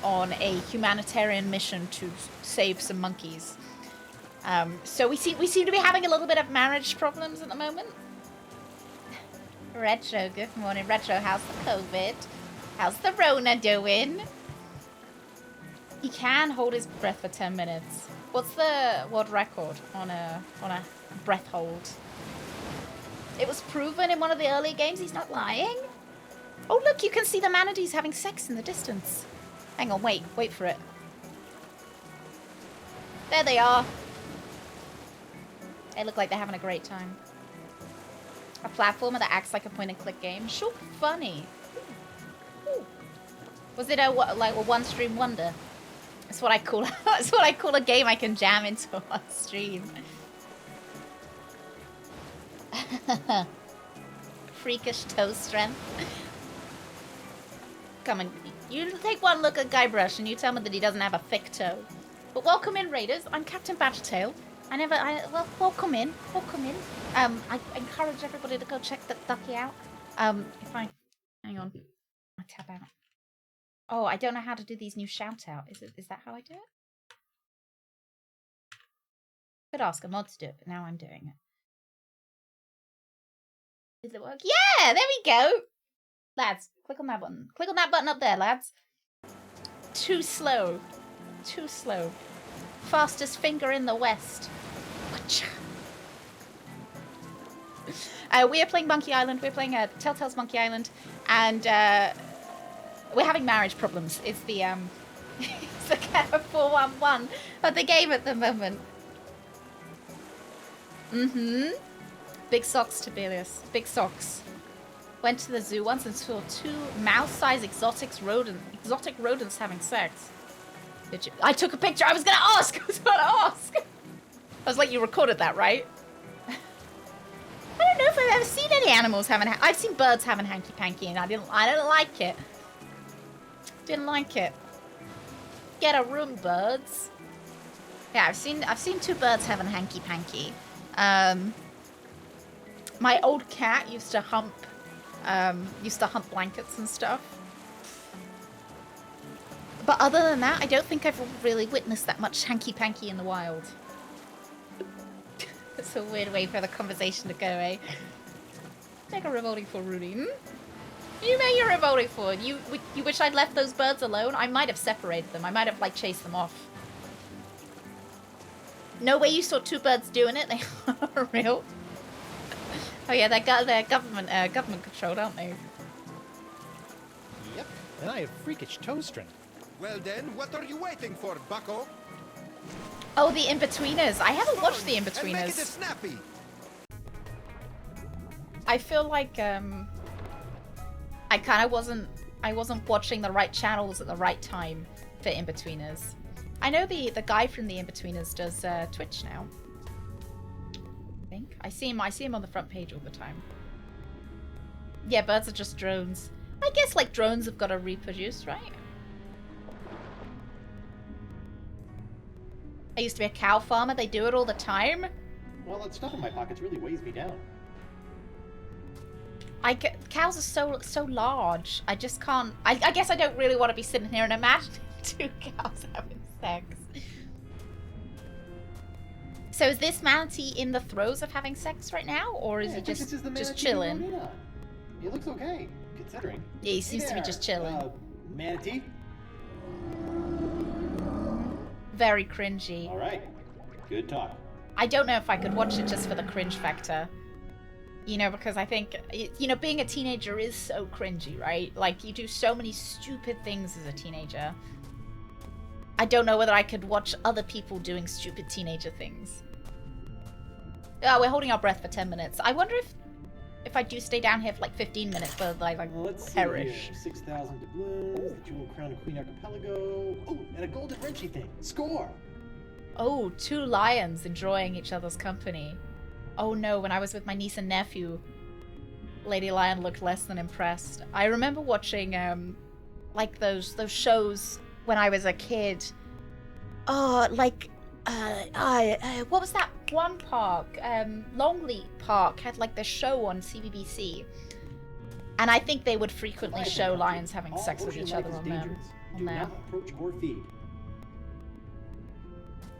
on a humanitarian mission to save some monkeys. So we seem to be having a little bit of marriage problems at the moment. Retro, good morning. Retro, how's the COVID? How's the Rona doing? He can hold his breath for 10 minutes. What's the world record on a breath hold? It was proven in one of the early games. He's not lying. Oh, look, you can see the manatees having sex in the distance. Hang on, wait for it. There they are. They look like they're having a great time. A platformer that acts like a point-and-click game. Sure, funny. Ooh. Was it a one-stream wonder? That's what I call. That's what I call a game I can jam into on stream. Freakish toe strength. Come on, you take one look at Guybrush and you tell me that he doesn't have a thick toe. But welcome in, Raiders. I'm Captain Badgertail. Well, welcome in. Welcome in. I encourage everybody to go check the ducky out. Hang on. I tab out. Oh, I don't know how to do these new shout out. Is that how I do it? Could ask a mod to do it, but now I'm doing it. Does it work? Yeah, there we go. Lads, click on that button. Click on that button up there, lads. Too slow. Too slow. Fastest finger in the West. We are playing Monkey Island. We're playing Telltale's Monkey Island. And we're having marriage problems. It's the it's the kind of 411 of the game at the moment. Big socks, Tiberius. Big socks. Went to the zoo once and saw 2 mouse-sized exotic rodents having sex. Did you? I took a picture. I was gonna ask. I was like, you recorded that, right? I don't know if I've ever seen any animals having. I've seen birds having hanky-panky, and I didn't like it. Didn't like it. Get a room, birds. Yeah, I've seen 2 birds having hanky-panky. My old cat used to hump blankets and stuff. But other than that, I don't think I've really witnessed that much hanky-panky in the wild. It's a weird way for the conversation to go, eh? Make a revolting for Rudy. You make a revolting for. You wish I'd left those birds alone? I might have separated them. I might have, like, chased them off. No way you saw 2 birds doing it? They are real. Oh yeah, they're government controlled, aren't they? Yep, and I have freakish toe strength. Well then, what are you waiting for, bucko? Oh, the In-Betweeners. I haven't watched the And make it In-Betweeners. snappy. I feel like I kind of wasn't watching the right channels at the right time for In-Betweeners. I know the guy from the In-Betweeners does Twitch now. I think I see him on the front page all the time. Yeah, birds are just drones. I guess like drones have got to reproduce, right? I used to be a cow farmer. They do it all the time. Well, that stuff in my pockets really weighs me down. Cows are so large. I just can't. I guess I don't really want to be sitting here and imagining 2 cows having sex. So is this manatee in the throes of having sex right now, or is he just chilling? He looks okay, considering. Yeah, he seems to be just chilling. Manatee? Very cringy. All right, good talk. I don't know if I could watch it just for the cringe factor. You know, because I think, you know, being a teenager is so cringy, right? Like, you do so many stupid things as a teenager. I don't know whether I could watch other people doing stupid teenager things. Oh, we're holding our breath for 10 minutes. I wonder if I do stay down here for like 15 minutes, whether I like perish. 6,000 doubloons, the Jewel Crown of Queen Archipelago. Oh, and a golden wrenchy thing. Score! Oh, 2 lions enjoying each other's company. Oh no, when I was with my niece and nephew, Lady Lion looked less than impressed. I remember watching like those shows when I was a kid. Oh, like what was that one park? Longleat Park had like the show on CBBC. And I think they would frequently show lions having sex with each other on them. Do not approach or feed.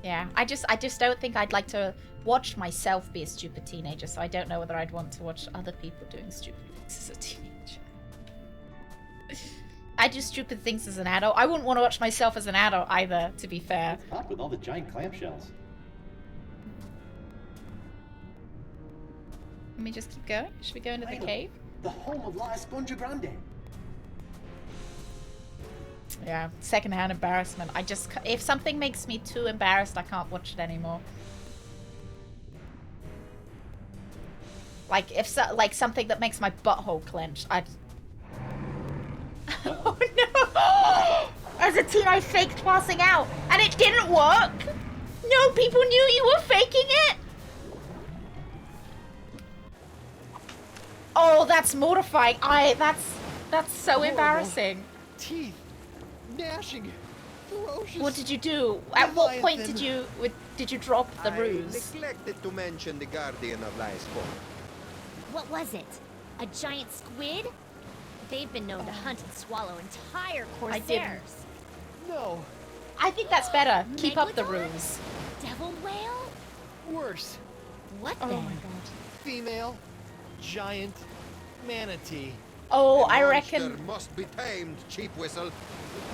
Yeah, I just don't think I'd like to watch myself be a stupid teenager, so I don't know whether I'd want to watch other people doing stupid things as a teenager. I do stupid things as an adult. I wouldn't want to watch myself as an adult either, to be fair. It's hot with all the giant clamshells. Let me just keep going. Should we go into the cave? The home of La Esponja Grande. Yeah, secondhand embarrassment. If something makes me too embarrassed, I can't watch it anymore. Like like something that makes my butthole clench. Oh no! As a teen, I faked passing out, and it didn't work. No, people knew you were faking it. Oh, that's mortifying. That's so embarrassing. Teeth, gnashing, ferocious. What did you do? At what point did you drop the ruse? I neglected to mention the Guardian of La Esponja. What was it? A giant squid? They've been known to hunt and swallow entire corsairs. No. I think that's better. Keep up the ruse. Devil whale? Worse. What Oh then? my god. Female, giant, manatee. Oh, The I monster reckon. must be tamed, cheap whistle.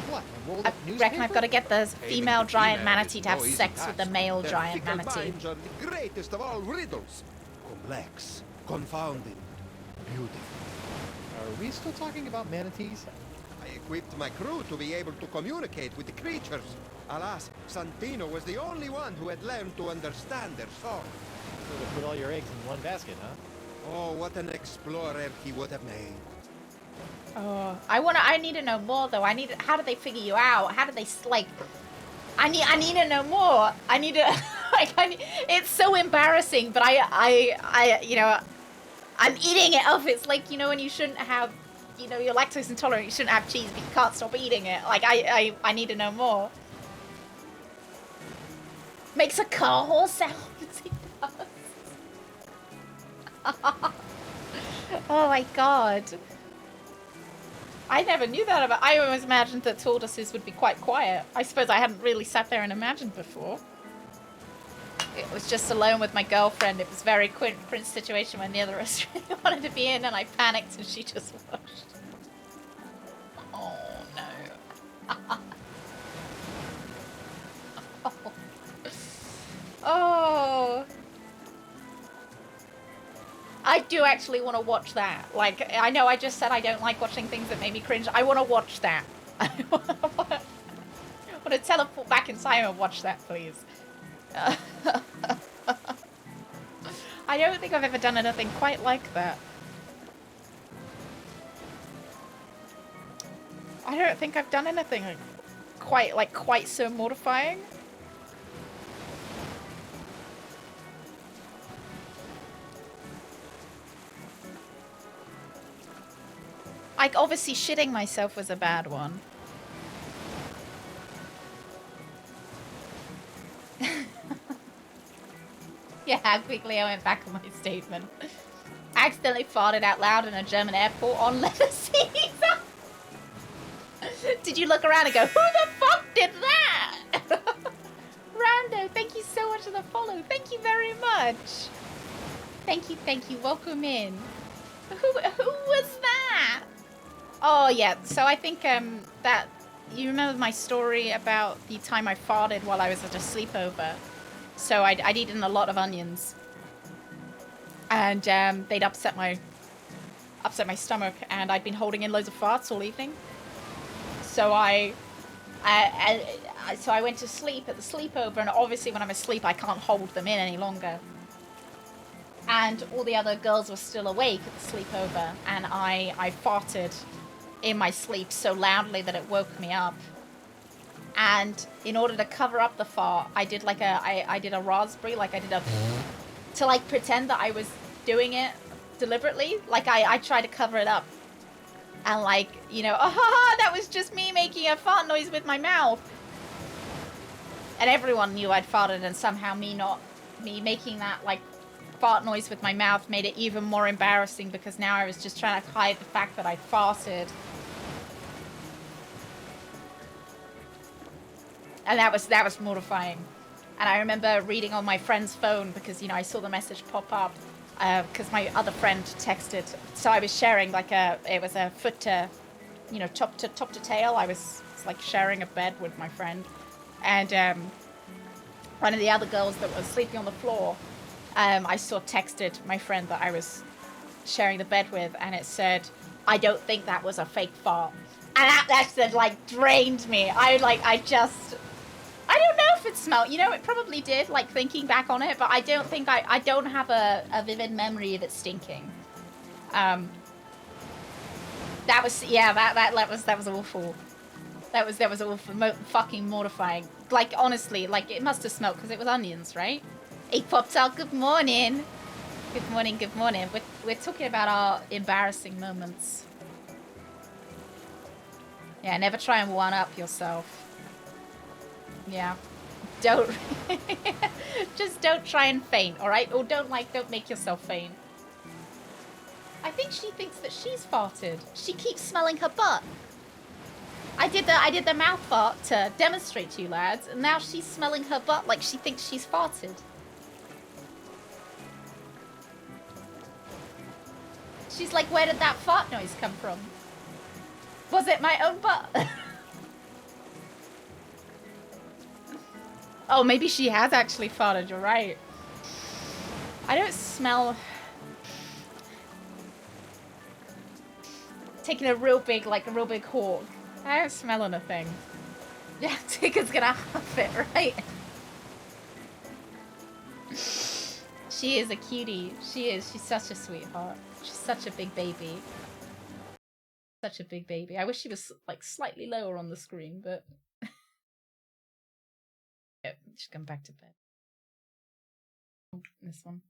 What? I reckon I've got to get the female Taming the giant female manatee is to have no easy sex with the task. male Their giant fickle manatee. minds are the greatest of all riddles. Complex, confounding, beautiful. Are we still talking about manatees? I equipped my crew to be able to communicate with the creatures. Alas, Santino was the only one who had learned to understand their song. So to put all your eggs in one basket, huh? Oh, what an explorer he would have made. Oh, I need to know more though. How did they figure you out? How did they, like, I need to know more. I need to, like, it's so embarrassing, but you know, I'm eating it up. It's like, you know, when you shouldn't have, you know, you're lactose intolerant, you shouldn't have cheese, but you can't stop eating it. Like, I need to know more. Makes a car horse sound. He does. Oh my god. I never knew that about. I always imagined that tortoises would be quite quiet. I suppose I hadn't really sat there and imagined before. It was just alone with my girlfriend. It was a very cringe situation when neither of us really wanted to be in, and I panicked and she just watched. Oh no. Oh. I do actually want to watch that. Like, I know I just said I don't like watching things that make me cringe. I want to watch that. I want to teleport back in time and watch that, please. I don't think I've ever done anything quite like that. I don't think I've done anything quite so mortifying. Like, obviously shitting myself was a bad one. Yeah, how quickly I went back on my statement. Accidentally farted out loud in a German airport on leather seats. Did you look around and go, who the fuck did that? Rando, thank you so much for the follow. Thank you very much. Thank you. Welcome in. Who was that? Oh, yeah. So I think that... You remember my story about the time I farted while I was at a sleepover? So I'd eaten a lot of onions. And they'd upset my stomach, and I'd been holding in loads of farts all evening. So I went to sleep at the sleepover, and obviously when I'm asleep I can't hold them in any longer. And all the other girls were still awake at the sleepover, and I farted in my sleep so loudly that it woke me up. And in order to cover up the fart, I did like I did a raspberry, like I did a to like pretend that I was doing it deliberately. Like I tried to cover it up. And like, you know, oh, that was just me making a fart noise with my mouth. And everyone knew I'd farted, and somehow me making that like fart noise with my mouth made it even more embarrassing, because now I was just trying to hide the fact that I'd farted. And that was mortifying. And I remember reading on my friend's phone, because, you know, I saw the message pop up, because my other friend texted. So I was sharing like it was a foot to, you know, top to tail. I was like sharing a bed with my friend. And one of the other girls that was sleeping on the floor, I saw texted my friend that I was sharing the bed with, and it said, I don't think that was a fake fart. And that said, like, drained me. I don't know if it smelled. You know, it probably did, like, thinking back on it, but I don't think I don't have a vivid memory of it stinking. That was awful. That was awful, fucking mortifying. Like, honestly, like, it must have smelled, because it was onions, right? Hey, Pops out, good morning. Good morning. We're talking about our embarrassing moments. Yeah, never try and one-up yourself. Yeah. Don't. Just don't try and faint, alright? Or don't make yourself faint. I think she thinks that she's farted. She keeps smelling her butt. I did the mouth fart to demonstrate to you lads, and now she's smelling her butt like she thinks she's farted. She's like, where did that fart noise come from? Was it my own butt? Oh, maybe she has actually farted, you're right. I don't smell... taking a real big hawk. I'm smelling a thing. Yeah, Tigger's gonna huff it, right? She is a cutie. She is. She's such a sweetheart. She's such a big baby. Such a big baby. I wish she was like slightly lower on the screen, but yep, she's gone back to bed. This one.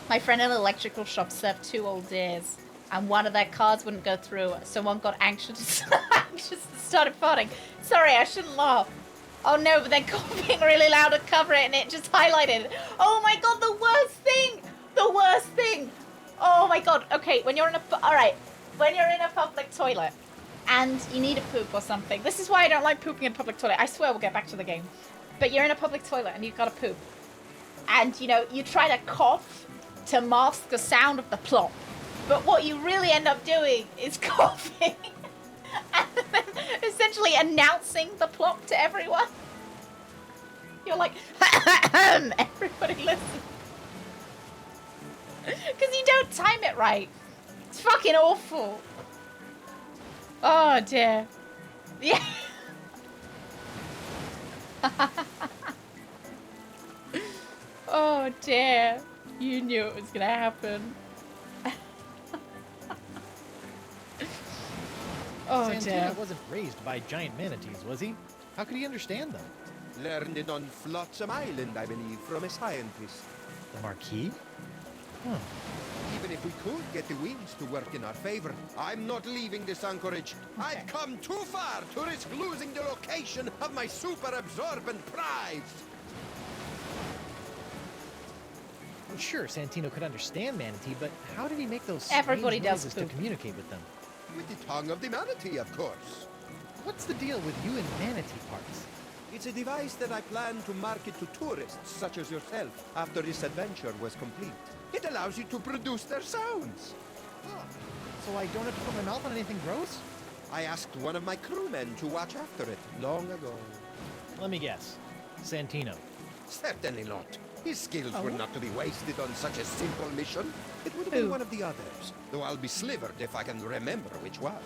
My friend in an electrical shop served 2 old dears, and one of their cards wouldn't go through, so one got anxious and started farting. Sorry, I shouldn't laugh. Oh no, but then coughing really loud to cover it, and it just highlighted. Oh my god, the worst thing! The worst thing! Oh my god. Okay, when you're in a when you're in a public toilet and you need a poop or something. This is why I don't like pooping in a public toilet. I swear we'll get back to the game. But you're in a public toilet and you've got to poop. And, you know, you try to cough to mask the sound of the plop. But what you really end up doing is coughing. And then essentially announcing the plop to everyone. You're like, everybody listen. Because you don't time it right. It's fucking awful. Oh dear. Yeah. Oh dear. You knew it was gonna happen. Oh Santino dear. wasn't raised by giant manatees, was he? How could he understand them? Learned it on Flotsam Island, I believe, from a scientist. The Marquis? Huh. Even if we could get the winds to work in our favor, I'm not leaving this anchorage. Okay. I've come too far to risk losing the location of my super absorbent prize. Well, sure, Santino could understand manatee, but how did he make those Everybody strange does noises to poop. communicate with them? With the tongue of the manatee, of course. What's the deal with you and manatee parts? It's a device that I plan to market to tourists such as yourself after this adventure was complete. It allows you to produce their sounds. Oh, so I don't have to put my mouth on anything gross? I asked one of my crewmen to watch after it long ago. Let me guess. Santino. Certainly not. His skills Oh. were not to be wasted on such a simple mission. It would have been one of the others, though I'll be slivered if I can remember which one.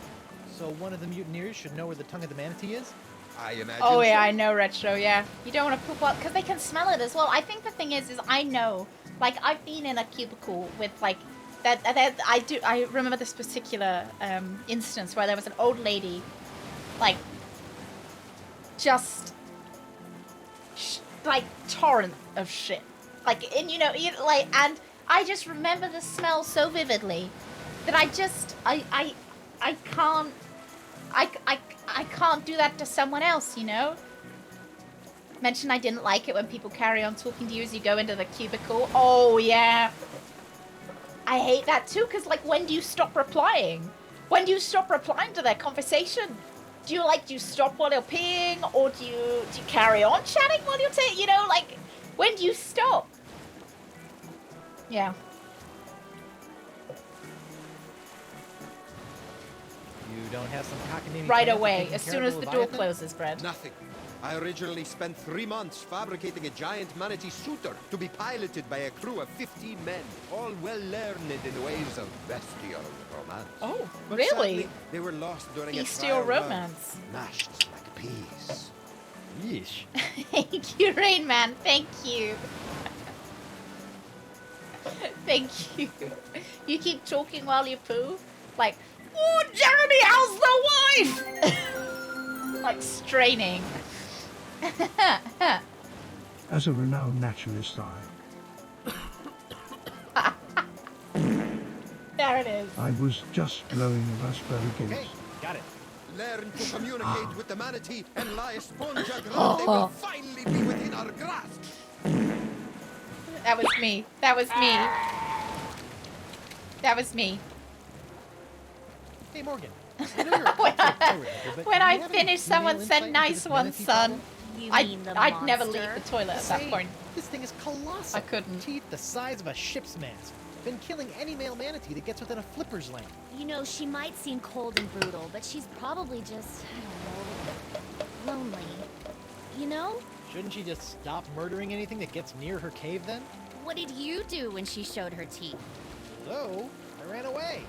So one of the mutineers should know where the tongue of the manatee is? I imagine. Oh yeah, so. I know, Retro, yeah. You don't want to poop out, because they can smell it as well. I think the thing is I know, like, I've been in a cubicle with, like, I remember this particular instance where there was an old lady, like, just, like, torrent of shit. Like, and, you know, like, and I just remember the smell so vividly that I can't do that to someone else, you know? Mentioned I didn't like it when people carry on talking to you as you go into the cubicle. Oh, yeah. I hate that too, because, like, when do you stop replying? When do you stop replying to their conversation? Do you stop while you're peeing, or do you carry on chatting while you're you know, like, when do you stop? Yeah. You don't have some cockamamie Right plan for away, taking as care soon of as the door Leviathan? closes, Fred. Nothing. I originally spent 3 months fabricating a giant manatee suitor to be piloted by a crew of 15 men, all well learned in the ways of bestial romance. Oh, But really? sadly, they were lost during Bestial a trial run, romance. mashed like peas. Yeesh. Thank you, Rain Man. Thank you. Thank you. You keep talking while you poo? Like, oh, Jeremy, how's the wife? Like, straining. As a renowned naturalist, There it is. I was just blowing a raspberry Okay, gate. got it. Learn to communicate with the manatee and lie a sponge until they will finally be within our grasp. That was me. That was me. That was me. Hey, Morgan. I know you're a cultured pirate hunter, but When do you I have any finished, female someone insight said, into nice this one, manatee son. problem? You mean the I'd never leave monster? the toilet at that Say, point. This thing is colossal. I couldn't. Teeth the size of a ship's mast. Been killing any male manatee that gets within a flipper's lane. You know, she might seem cold and brutal, but she's probably just, I don't know, lonely. You know? Shouldn't she just stop murdering anything that gets near her cave then? What did you do when she showed her teeth? So, I ran away.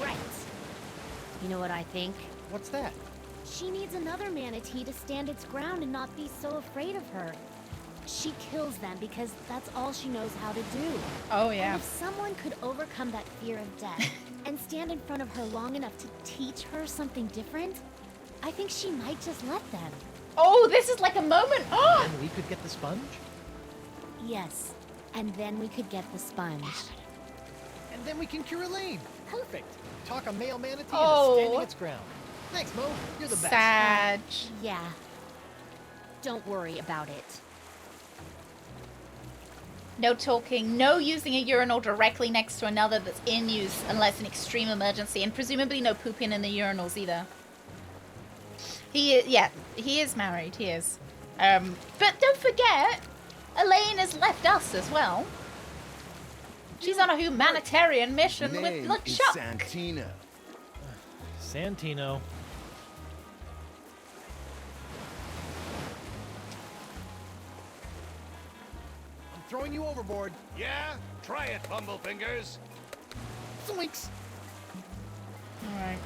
Right. You know what I think? What's that? She needs another manatee to stand its ground and not be so afraid of her. She kills them because that's all she knows how to do. Oh, yeah. And if someone could overcome that fear of death and stand in front of her long enough to teach her something different, I think she might just let them. Oh, this is like a moment. Oh! And we could get the sponge? Yes, and then we could get the sponge. And then we can cure Elaine. Perfect. Talk a male manatee into Oh. standing its ground. Thanks, Mo. You're the best. Sag. Yeah. Don't worry about it. No talking, no using a urinal directly next to another that's in use unless an extreme emergency, and presumably no pooping in the urinals either. He is married, he is. But don't forget, Elaine has left us as well. She's on a humanitarian mission with Name is LeChuck. Santino. Santino. I'm throwing you overboard. Yeah? Try it, Bumblefingers. Zoinks! Alright.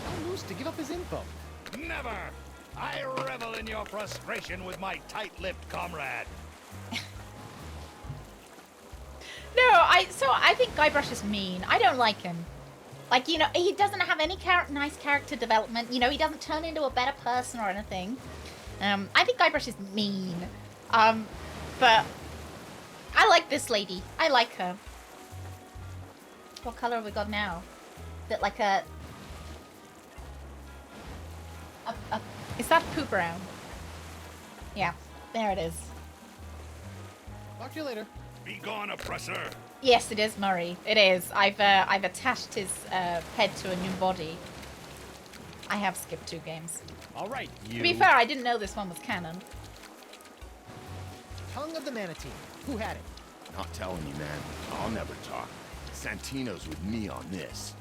Tell Moose to give up his info. Never! I revel in your frustration with my tight-lipped comrade. No, I think Guybrush is mean. I don't like him. Like, you know, he doesn't have any nice character development. You know, he doesn't turn into a better person or anything. I think Guybrush is mean. But I like this lady. I like her. What color have we got now? Is it like a is that poop brown? Yeah, there it is. Talk to you later. Be gone, oppressor. Yes, it is Murray. It is. I've attached his head to a new body. I have skipped 2 games. All right, you. To be fair, I didn't know this one was canon. Tongue of the manatee. Who had it? Not telling you, man. I'll never talk. Santino's with me on this.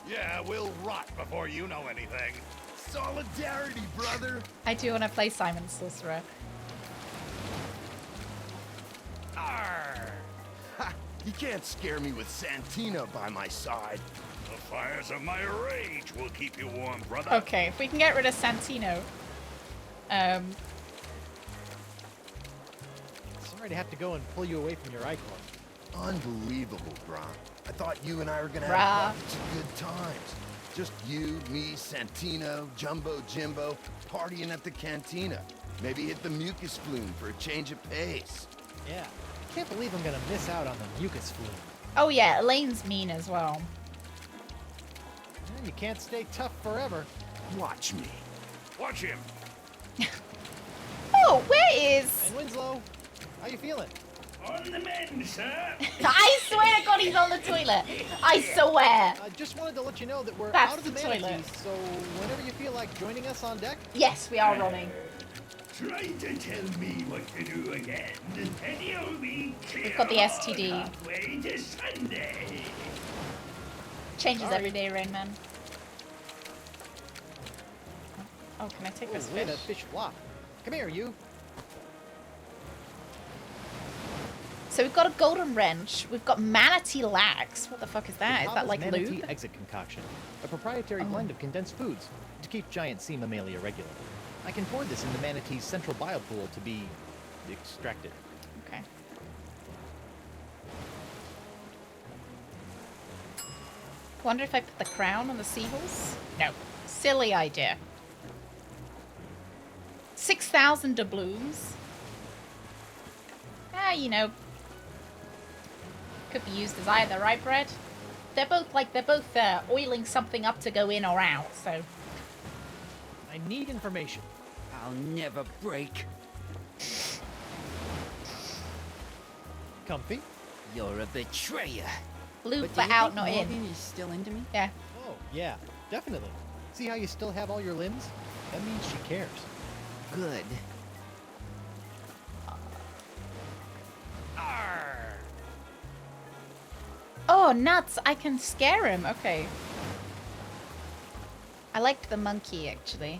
Yeah, we'll rot before you know anything. Solidarity, brother! I do want to play Simon the Sorcerer. Arr! Ha! You can't scare me with Santino by my side. The fires of my rage will keep you warm, brother. Okay, if we can get rid of Santino. Sorry to have to go and pull you away from your icon. Unbelievable, Bron. I thought you and I were gonna Brah. have lots of good times. Just you, me, Santino, Jumbo Jimbo, partying at the cantina. Maybe hit the mucus flume for a change of pace. Yeah. Can't believe I'm gonna miss out on the mucus flume. Oh yeah, Elaine's mean as well. You can't stay tough forever. Watch me. Watch him. Oh, where is... And Winslow, how you feeling? On the mend, sir. I swear to God he's on the toilet. I swear. I just wanted to let you know that we're That's out of the the manatees, toilet. so whenever you feel like joining us on deck. Yes, we are running. Try to tell me what to do again, and you'll be clear We've got the STD. halfway to Sunday. Changes Sorry. every day, Rain Man. Oh, can I take this Way fish? to fish flop. Come here, you. So we've got a golden wrench. We've got manatee lax. What the fuck is that? Is that Kava's like manatee lube? exit concoction, a proprietary blend of condensed foods to keep giant sea mammalia regular. I can pour this into manatee's central biopool to be extracted. Okay. Wonder if I put the crown on the seahorse? No. Silly idea. 6,000 doubloons. Ah, you know. Could be used as either, right, Brett? They're both oiling something up to go in or out, so. I need information. I'll never break. Comfy? You're a betrayer. Blue But do but you out, think not in. Morgan is still into me? Yeah. Oh, yeah, definitely. See how you still have all your limbs? That means she cares. Good. Arr! Oh, nuts! I can scare him. Okay. I liked the monkey, actually.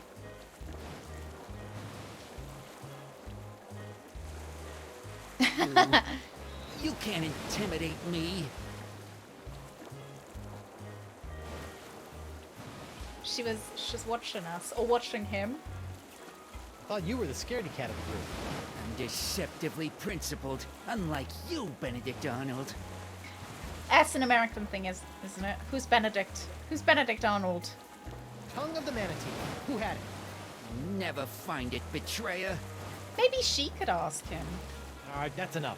You can't intimidate me. she was just watching us or watching him. Thought you were the scaredy cat of the group. I'm deceptively principled, unlike you, Benedict Arnold. That's an American thing, isn't it? Who's Benedict? Who's Benedict Arnold? Tongue of the manatee. Who had it? Never find it, betrayer. Maybe she could ask him. Alright, that's enough.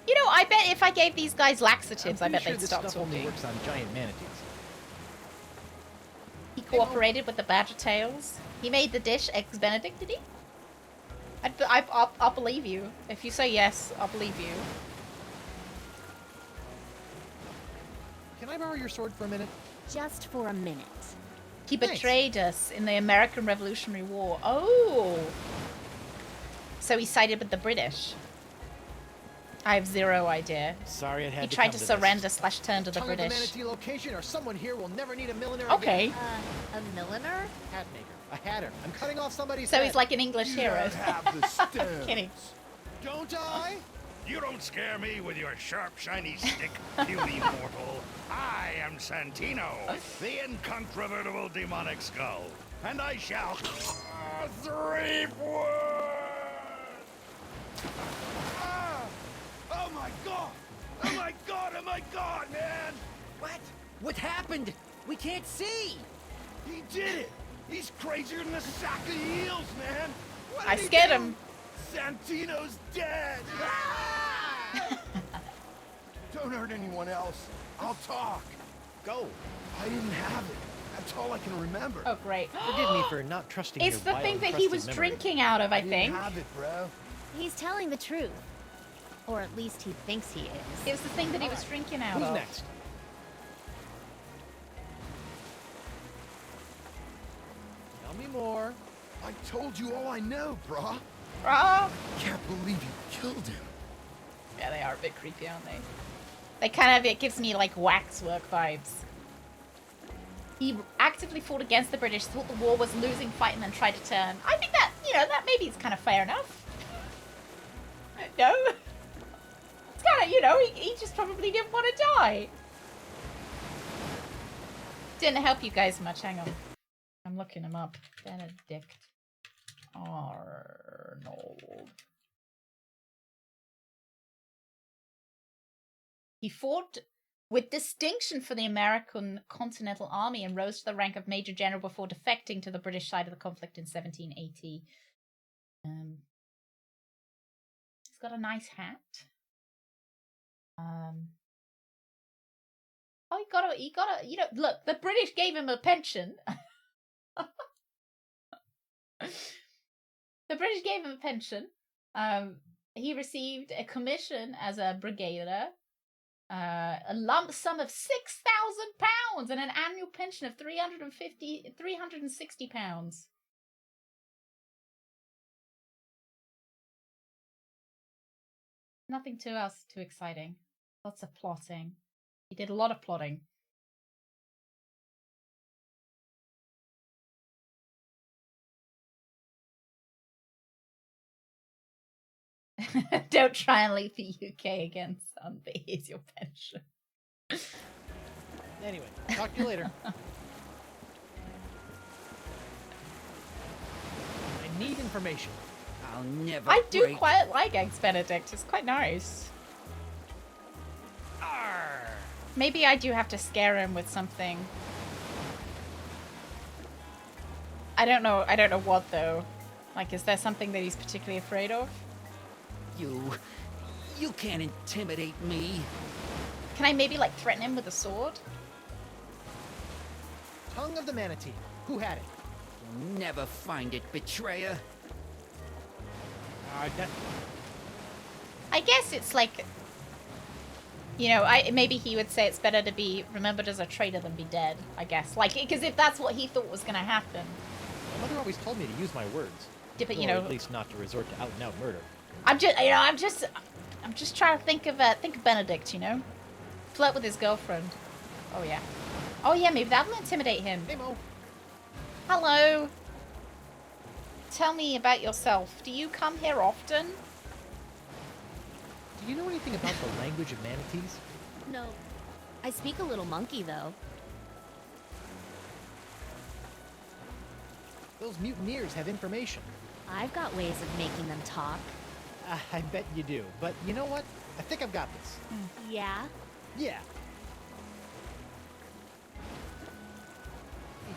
You know, I bet if I gave these guys laxatives, I bet sure they'd this stop stuff only talking. works on giant manatees. He cooperated with the Badgertails. He made the dish ex-Benedict, did he? I'll believe you. If you say yes, I'll believe you. Can I borrow your sword for a minute? Just for a minute. He betrayed us in the American Revolutionary War. Oh! So he sided with the British. I have zero idea. Sorry it had He to tried come to to surrender / turn to the Tongue of the British. manatee location, or someone here will never need a milliner Okay. again. A milliner? Hat maker. A hatter. I'm cutting off somebody's So head. he's like an English hero. stems. Kidding. Don't I? You don't scare me with your sharp, shiny stick, puny mortal. I am Santino, the incontrovertible demonic skull, and I shall three Ah! Oh my god! Oh my god! Oh my god, man! What? What happened? We can't see! He did it! He's crazier than a sack of heels, man! What did I he scared do? him. Santino's dead! Ah! Don't hurt anyone else. I'll talk. Go. I didn't have it. That's all I can remember. Oh, great. Forgive me for not trusting It's your the thing that vile, he crusted was memory. drinking out of, I didn't think. have it, bro. He's telling the truth. Or at least he thinks he is. It was the thing that he was drinking out Who's of. next? Tell me more. I told you all I know, brah. Ah! Can't believe you killed him. Yeah, they are a bit creepy, aren't they? They kind of, it gives me like waxwork vibes. He actively fought against the British, thought the war was a losing fight, and then tried to turn. I think that, you know, that maybe is kind of fair enough. No? It's kind of, you know, he just probably didn't want to die. Didn't help you guys much, hang on. I'm looking him up. Benedict Arnold. He fought with distinction for the American Continental Army and rose to the rank of Major General before defecting to the British side of the conflict in 1780. He's got a nice hat. Oh, he got a, you know, look, the British gave him a pension. The British gave him a pension. He received a commission as a brigadier. A lump sum of £6,000 and an annual pension of £360. Nothing too else too exciting. Lots of plotting. He did a lot of plotting. Don't try and leave the UK again, son, but here's your pension. Anyway, talk to you later. I need information. I'll never I do break. quite like Eggs Benedict. It's quite nice. Arr! Maybe I do have to scare him with something. I don't know what though. Like, is there something that he's particularly afraid of? You can't intimidate me. Can I maybe like threaten him with a sword? Tongue of the manatee. Who had it? You'll never find it, betrayer. I guess it's like, you know, maybe he would say it's better to be remembered as a traitor than be dead. I guess, like, because if that's what he thought was going to happen. My mother always told me to use my words. Yeah, but you Or know, at least not to resort to out-and-out murder. I'm just trying to think of Benedict. You know, flirt with his girlfriend. Oh yeah, maybe that'll intimidate him. Hey Mo. Hello. Tell me about yourself. Do you come here often? Do you know anything about the language of manatees? No. I speak a little monkey, though. Those mutineers have information. I've got ways of making them talk. I bet you do. But you know what? I think I've got this. Yeah? Yeah.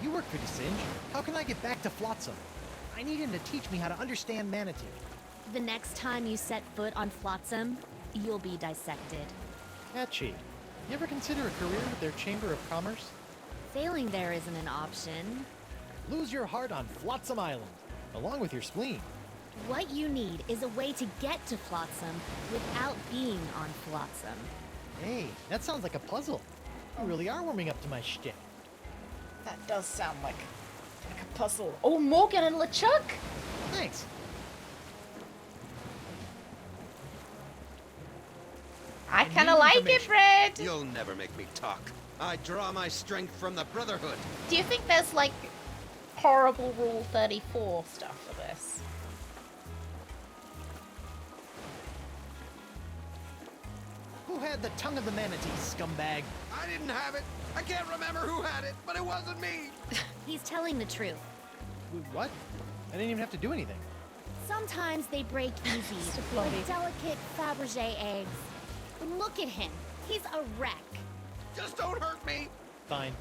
You work for Singe. How can I get back to Flotsam? I need him to teach me how to understand Manatee. The next time you set foot on Flotsam, you'll be dissected. Hatchie, you ever consider a career with their Chamber of Commerce? Failing there isn't an option. Lose your heart on Flotsam Island, along with your spleen. What you need is a way to get to Flotsam without being on Flotsam. Hey, that sounds like a puzzle. You really are warming up to my shtick. That does sound like a puzzle. Oh, Morgan and LeChuck! Thanks. I kinda like it, Fred! You'll never make me talk. I draw my strength from the Brotherhood. Do you think there's, like, horrible Rule 34 stuff for this? Who had the tongue of the manatee, scumbag? I didn't have it. I can't remember who had it, but it wasn't me. He's telling the truth. What? I didn't even have to do anything. Sometimes they break easy, like delicate Fabergé eggs. Look at him. He's a wreck. Just don't hurt me. Fine.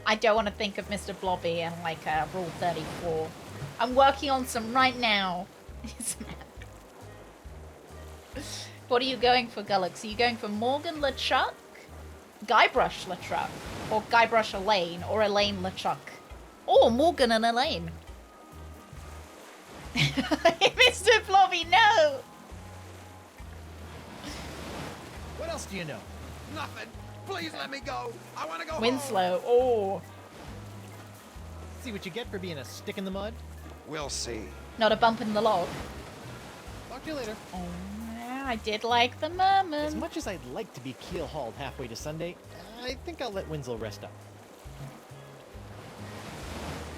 I don't want to think of Mr. Blobby and, like, Rule 34. I'm working on some right now. What are you going for, Gullux? Are you going for Morgan LeChuck? Guybrush LeChuck? Or Guybrush Elaine? Or Elaine LeChuck? Or Morgan and Elaine? Mr. Blobby, no! What else do you know? Nothing. Please let me go. I want to go Winslow, oh. See what you get for being a stick in the mud? We'll see. Not a bump in the log. Talk to you later. Oh, yeah, I did like the merman. As much as I'd like to be keel-hauled halfway to Sunday, I think I'll let Winslow rest up.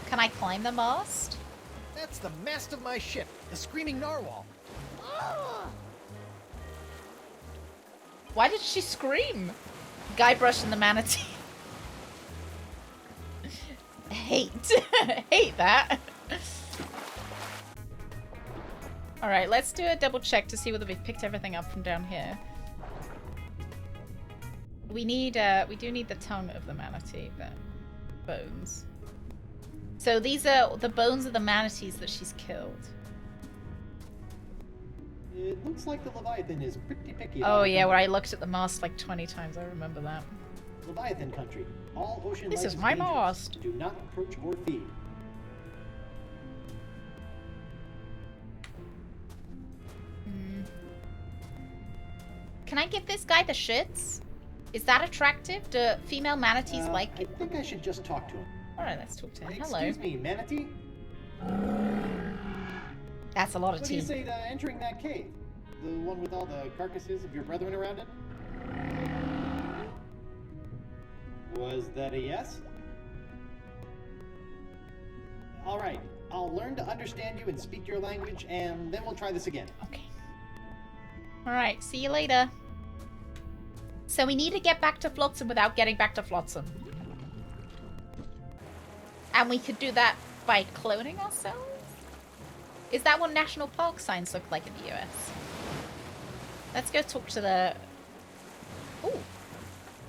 Can I climb the mast? That's the mast of my ship, the Screaming Narwhal. Why did she scream? Guybrush and the manatee. Hate. Hate that. Alright, let's do a double check to see whether we've picked everything up from down here. We do need the tongue of the manatee, the bones. So these are the bones of the manatees that she's killed. It looks like the Leviathan is pretty picky. Oh yeah, where I looked at the mast like 20 times, I remember that. Leviathan country. All ocean This life is my dangerous. mast. Do not approach or feed. Can I give this guy the shits? Is that attractive? Do female manatees like I think I should just talk to him. Alright, let's talk to him. Hello. Excuse me, manatee? That's a lot of What do you tea. say to entering that cave? The one with all the carcasses of your brethren around it? Was that a yes? Alright, I'll learn to understand you and speak your language, and then we'll try this again. Okay. Alright, see you later. So we need to get back to Flotsam without getting back to Flotsam. And we could do that by cloning ourselves? Is that what national park signs look like in the US? Let's go talk to the... Ooh.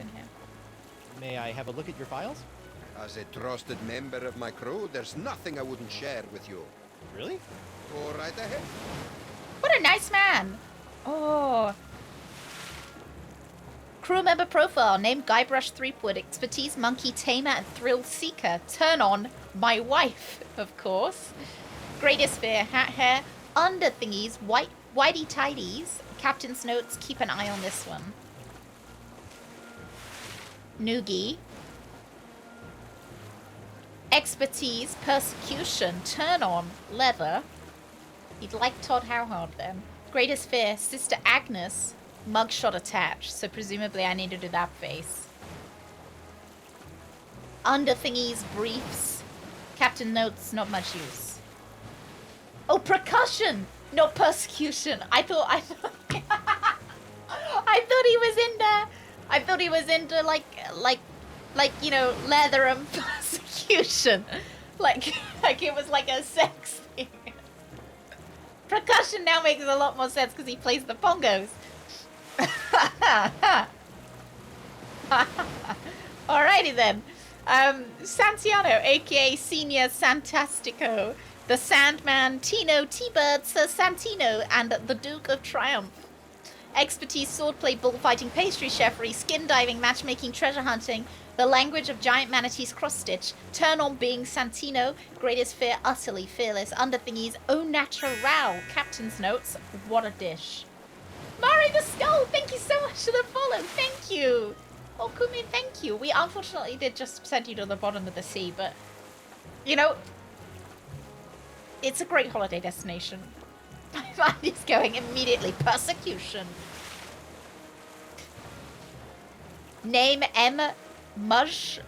In here. May I have a look at your files? As a trusted member of my crew, there's nothing I wouldn't share with you. Really? Go right ahead. What a nice man! Oh. Crew member profile. Name Guybrush Threepwood. Expertise Monkey Tamer and Thrill Seeker. Turn on my wife, of course. Greatest fear. Hat hair. Under thingies. Whitey tidies. Captain's notes. Keep an eye on this one. Noogie. Expertise. Persecution. Turn on. Leather. You'd like Todd Howhard then. Greatest fear. Sister Agnes. Mugshot attached. So presumably I need to do that face. Under thingies. Briefs. Captain notes. Not much use. Oh, percussion! Not persecution. I thought he was into... I thought he was into, like, you know, leather and persecution. like it was like a sex thing. Percussion now makes a lot more sense because he plays the bongos. Alrighty then. Santiano, aka Senior Santastico, the Sandman, Tino, T-Bird, Sir Santino, and the Duke of Triumph. Expertise, swordplay, bullfighting, pastry chefery, skin diving, matchmaking, treasure hunting, the language of giant manatees cross-stitch, turn on being Santino, greatest fear, utterly fearless, under thingies, au natural, captain's notes, what a dish. Mari the Skull, thank you so much for the follow, thank you. Oh, Kumi, thank you. We unfortunately did just send you to the bottom of the sea, but, you know, it's a great holiday destination. My mind is going immediately. Persecution. Name M. Muzhalashki.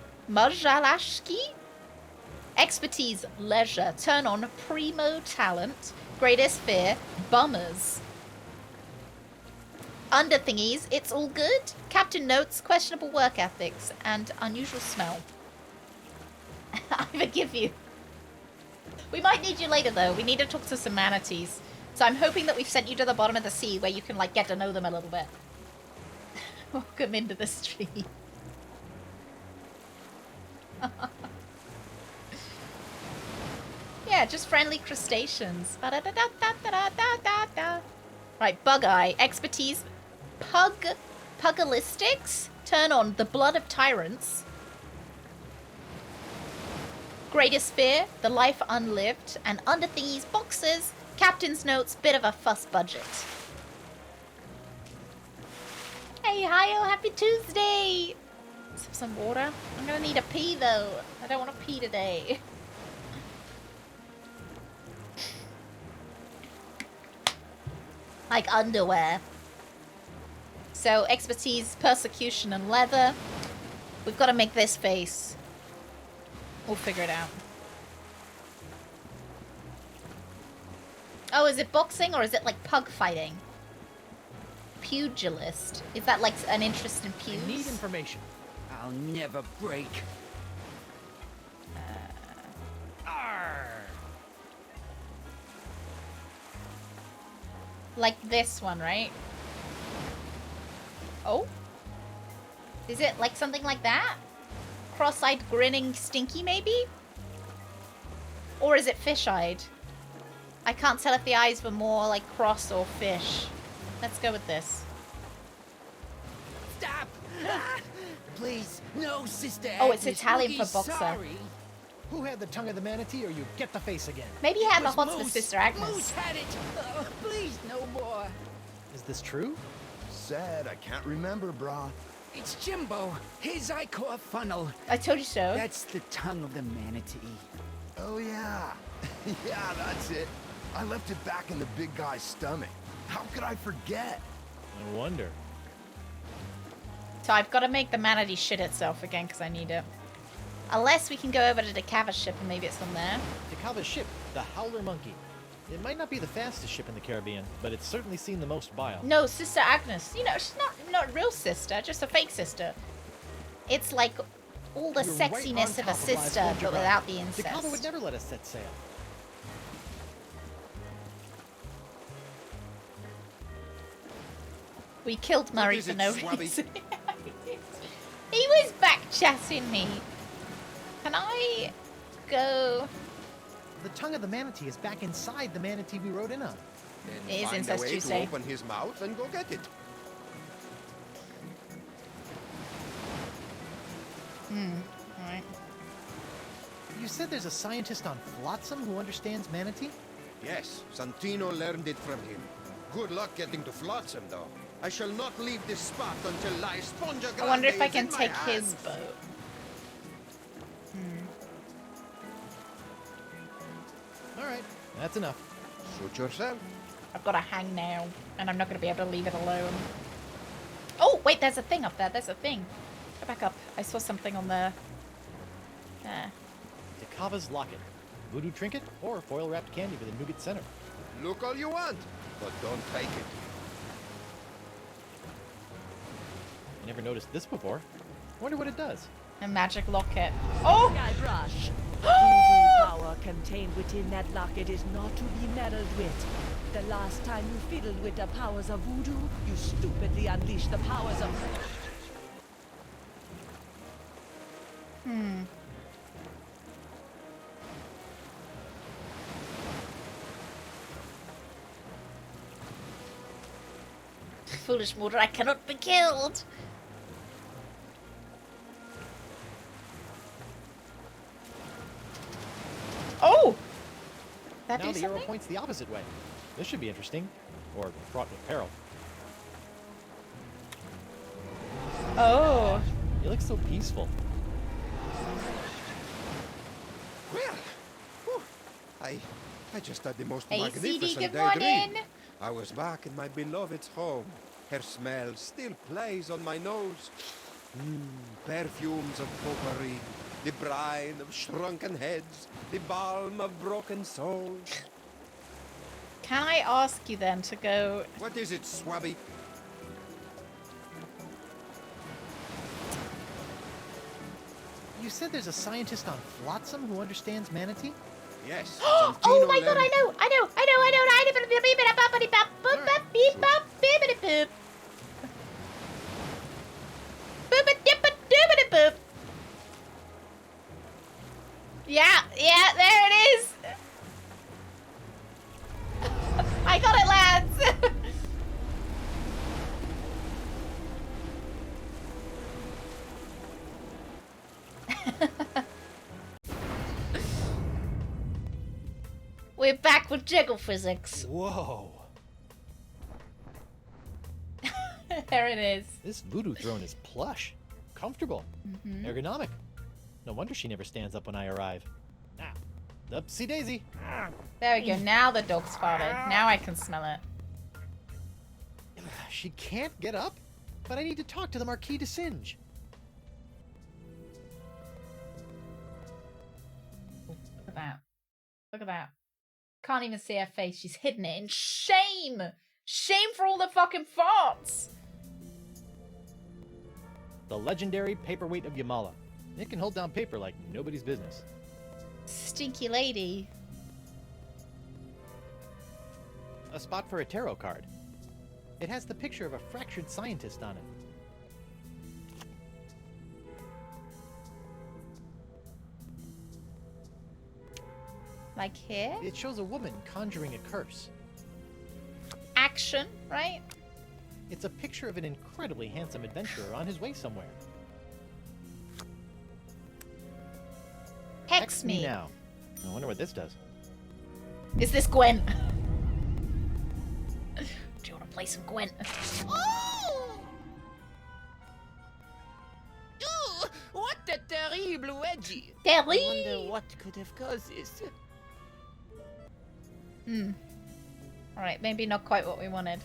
Expertise, leisure. Turn on, primo talent. Greatest fear, bummers. Under thingies, it's all good. Captain notes, questionable work ethics, and unusual smell. I forgive you. We might need you later, though. We need to talk to some manatees. So I'm hoping that we've sent you to the bottom of the sea where you can, like, get to know them a little bit. Welcome into the stream. Yeah, just friendly crustaceans. Right, Bug Eye. Expertise. Pugilistics. Turn on the blood of tyrants. Greatest fear, the life unlived, and under thingies boxes, captain's notes, bit of a fuss budget. Hey, Hio, happy Tuesday! Let's have some water. I'm gonna need a pee though. I don't want to pee today. Like underwear. So, expertise, persecution, and leather. We've got to make this face. We'll figure it out. Oh, is it boxing or is it like pug fighting? Pugilist. Is that like an interest in pews? I need information. I'll never break. Like this one, right? Oh? Is it like something like that? Cross-eyed, grinning, stinky, maybe? Or is it fish-eyed? I can't tell if the eyes were more like cross or fish. Let's go with this. Stop! Please, no, Sister Oh, it's Agnes, Italian for Mookie's boxer. sorry. Who had the tongue of the manatee, or you get the face again? Maybe he had the was hots for Moose. Sister Agnes. Moose had it. Please, no more. Is this true? Sad, I can't remember, brah. It's Jimbo. His Icor funnel. I told you so. That's the tongue of the manatee. Oh, yeah. Yeah, that's it. I left it back in the big guy's stomach. How could I forget? No wonder. So I've got to make the manatee shit itself again because I need it. Unless we can go over to Decava's ship and maybe it's on there. Decava's ship, the Howler Monkey. It might not be the fastest ship in the Caribbean, but it's certainly seen the most bile. No, Sister Agnes. You know, she's not a real sister, just a fake sister. It's like all the You're right sexiness on of a top sister, lies, but Badger without Brown. the incest. Decava would never let us set sail. We killed Murray is for it, no Swabby? reason. He was back chatting me. Can I go? The tongue of the manatee is back inside the manatee we rode in on. Then It is find Incest a way Tuesday. to open his mouth and go get it. Alright. You said there's a scientist on Flotsam who understands manatee? Yes, Santino learned it from him. Good luck getting to Flotsam, though. I shall not leave this spot until La Esponja Grande I wonder if I is can in my take his hands. boat. Alright, that's enough. Suit yourself. I've got to hang now, and I'm not going to be able to leave it alone. Oh, wait, there's a thing up there. There's a thing. Go back up. I saw something on the... There. Decava's locket. Voodoo trinket or foil-wrapped candy for the nougat center. Look all you want, but don't take it. I never noticed this before. Wonder what it does. A magic locket. Oh! Sky brush. power contained within that locket is not to be meddled with. The last time you fiddled with the powers of voodoo, you stupidly unleashed the powers of... Foolish mortar, I cannot be killed. Oh! That Now do the something? arrow points the opposite way. This should be interesting. Or fraught with peril. Oh. You look so peaceful. Well, whew, I just had the most Hey, magnificent CD, good daydream. morning. I was back in my beloved's home. Her smell still plays on my nose. Perfumes of potpourri, the brine of shrunken heads, the balm of broken souls. Can I ask you then to go... What is it, Swabby? You said there's a scientist on Flotsam who understands manatee? Yes. Oh my god, I know! Yeah, there it is! I got it, lads! We're back with jiggle physics. Whoa. There it is. This voodoo throne is plush, comfortable, ergonomic. No wonder she never stands up when I arrive. Ah, upsy daisy. There we go. Now the dog's spotted. Now I can smell it. She can't get up, but I need to talk to the Marquis de Singe. Look at that. Look at that. Can't even see her face. She's hidden it in shame. Shame for all the fucking farts. The legendary paperweight of Yamala. It can hold down paper like nobody's business. Stinky lady. A spot for a tarot card. It has the picture of a fractured scientist on it. Like here? It shows a woman conjuring a curse. Action, right? It's a picture of an incredibly handsome adventurer on his way somewhere. Hex me. now. I wonder what this does. Is this Gwen? Do you want to play some Gwen? Oh! Ooh, what a terrible wedgie! Terrible! I wonder what could have caused this. Alright, maybe not quite what we wanted.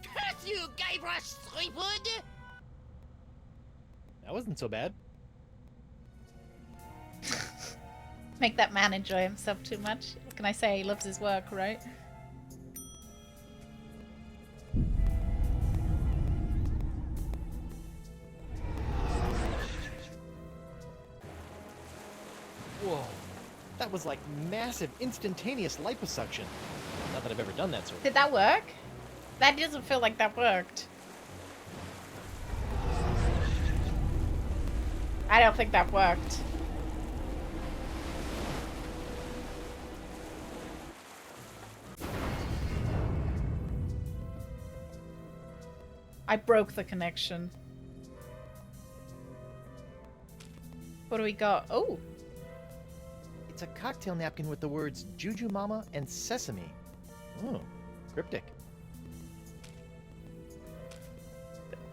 Curse you, Guybrush Threepwood! That wasn't so bad. Make that man enjoy himself too much. What can I say? He loves his work, right? Whoa. That was like massive, instantaneous liposuction. Not that I've ever done that sort of Did that work? That doesn't feel like that worked. I don't think that worked. I broke the connection. What do we got? Oh! It's a cocktail napkin with the words Juju Mama and Sesame. Oh, cryptic.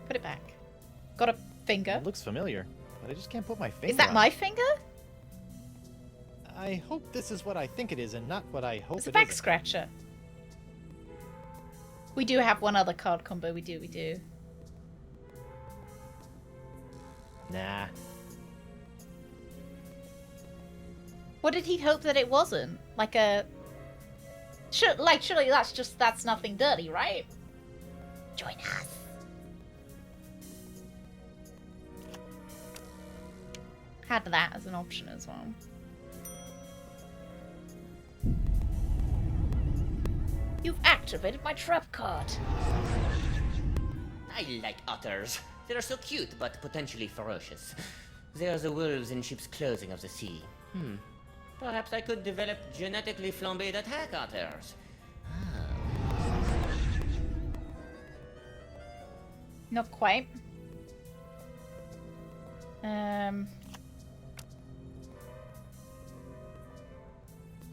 Put it back. Got a finger. It looks familiar, but I just can't put my finger Is that on my it. finger? I hope this is what I think it is and not what I hope It's a it back isn't. scratcher. We do have one other card combo. We do. Nah. What did he hope that it wasn't? Like a... surely that's nothing dirty, right? Join us. Had that as an option as well. You've activated my trap card. I like otters. They're so cute, but potentially ferocious. They're the wolves in ship's clothing of the sea. Perhaps I could develop genetically flambéed attack otters. Not quite.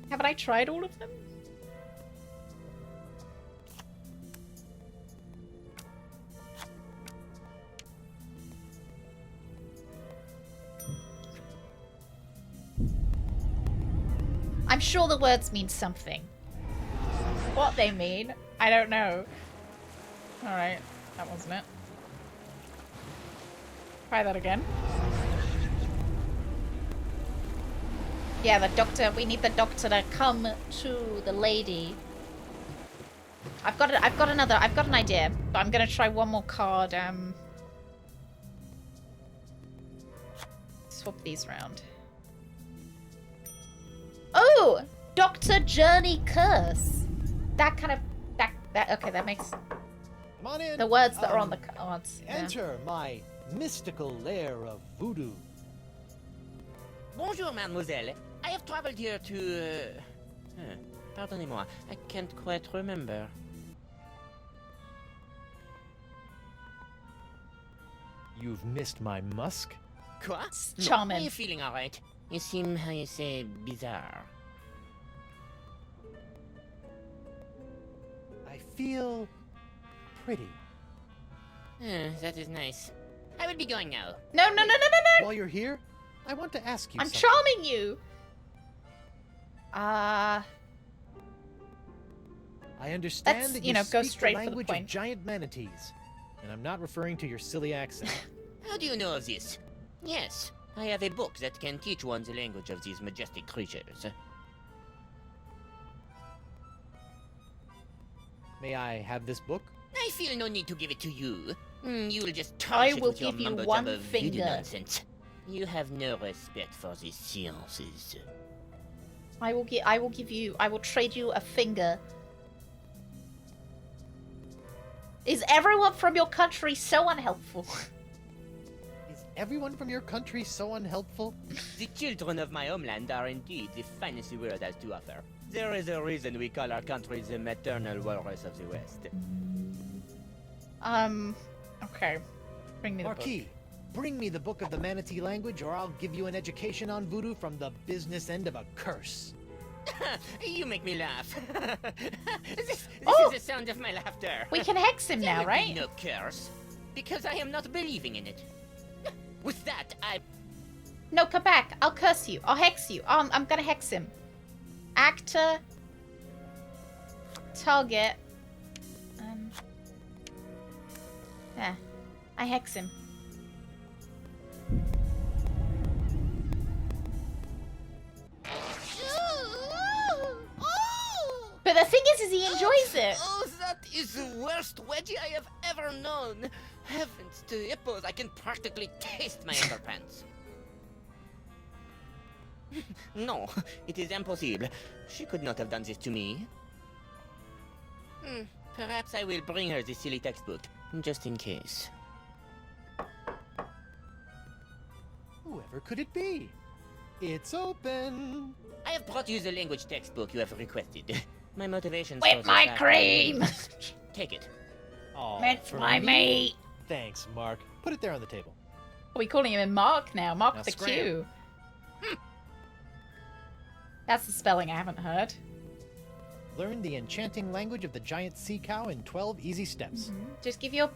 Haven't I tried all of them? I'm sure the words mean something. What they mean, I don't know. Alright, that wasn't it. Try that again. Yeah, the doctor, we need the doctor to come to the lady. I've got an idea, but I'm gonna try one more card, swap these around. Oh! Dr. Journey Curse! That kind of... okay, that makes... Come on in. The words that are on the cards. Enter my mystical lair of voodoo. Bonjour, mademoiselle. I have traveled here to... Pardonnez-moi, I can't quite remember. You've missed my musk? Quoi? Charming. No, are you feeling alright? You seem, how you say, bizarre. I feel pretty. That is nice. I will be going now. No. While you're here, I want to ask you I'm something. charming you! I understand Let's, that you know, speak go the straight for the language point. of giant manatees. And I'm not referring to your silly accent. How do you know of this? Yes, I have a book that can teach one the language of these majestic creatures. May I have this book? I feel no need to give it to you. You will just I touch it will with your give you mumbo one jumbo finger. voodoo nonsense. You have no respect for these sciences. I will trade you a finger. Is everyone from your country so unhelpful? Is everyone from your country so unhelpful? The children of my homeland are indeed the finest the world has to offer. There is a reason we call our country the maternal walrus of the West. Okay. Bring me the Marquis, bring me the book of the manatee language or I'll give you an education on voodoo from the business end of a curse. You make me laugh. this is the sound of my laughter. We can hex him There now, will be right? no curse, because I am not believing in it. With that, No, come back. I'll curse you. I'll hex you. I'm gonna hex him. Actor. Target. Yeah. I hex him. But the thing is he enjoys it. Oh, that is the worst wedgie I have ever known. Heavens to hippos, I can practically taste my underpants. No, it is impossible. She could not have done this to me. Perhaps I will bring her the silly textbook, just in case. Whoever could it be? It's open. I have brought you the language textbook you have requested. My motivations Whip for this my are- cream! Take it. Oh, That's for my me? mate. Thanks, Mark. Put it there on the table. Are we calling him Mark now? Mark Now the scram. Q. That's the spelling I haven't heard. Learn the enchanting language of the giant sea cow in 12 easy steps. Just give your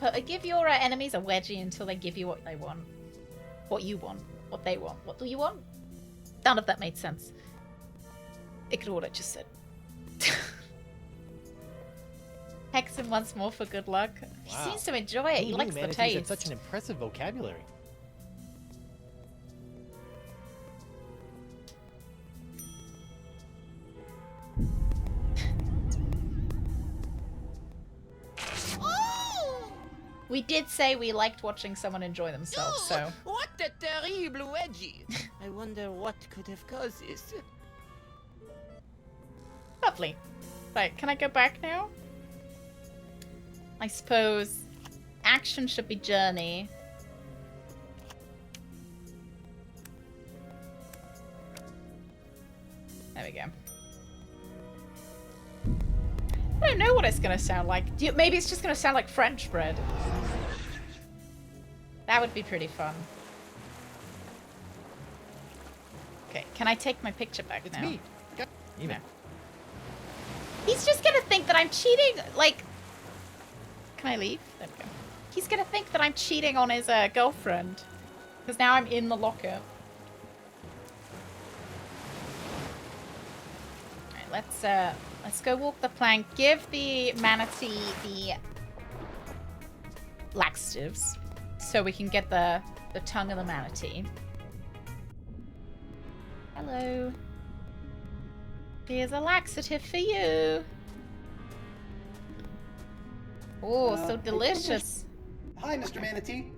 enemies a wedgie until they give you what they want. What you want. What they want. What do you want? None of that made sense. Ignore what I just said. Hex him once more for good luck. He Wow. seems to enjoy it. Who He knew likes the manatees taste. had such an impressive vocabulary. We did say we liked watching someone enjoy themselves, so... What a terrible wedgie! I wonder what could have caused this. Lovely. Right, can I go back now? I suppose action should be journey. There we go. I don't know what it's gonna sound like. Maybe it's just gonna sound like French bread. That would be pretty fun. Okay, can I take my picture back now? It's me. Email. He's just gonna think that I'm cheating. Like, can I leave? There we go. He's gonna think that I'm cheating on his girlfriend because now I'm in the locker. All right, let's go walk the plank. Give the manatee the laxatives so we can get the tongue of the manatee. Hello. Here's a laxative for you. Oh, so delicious. Hi, Mr. Manatee.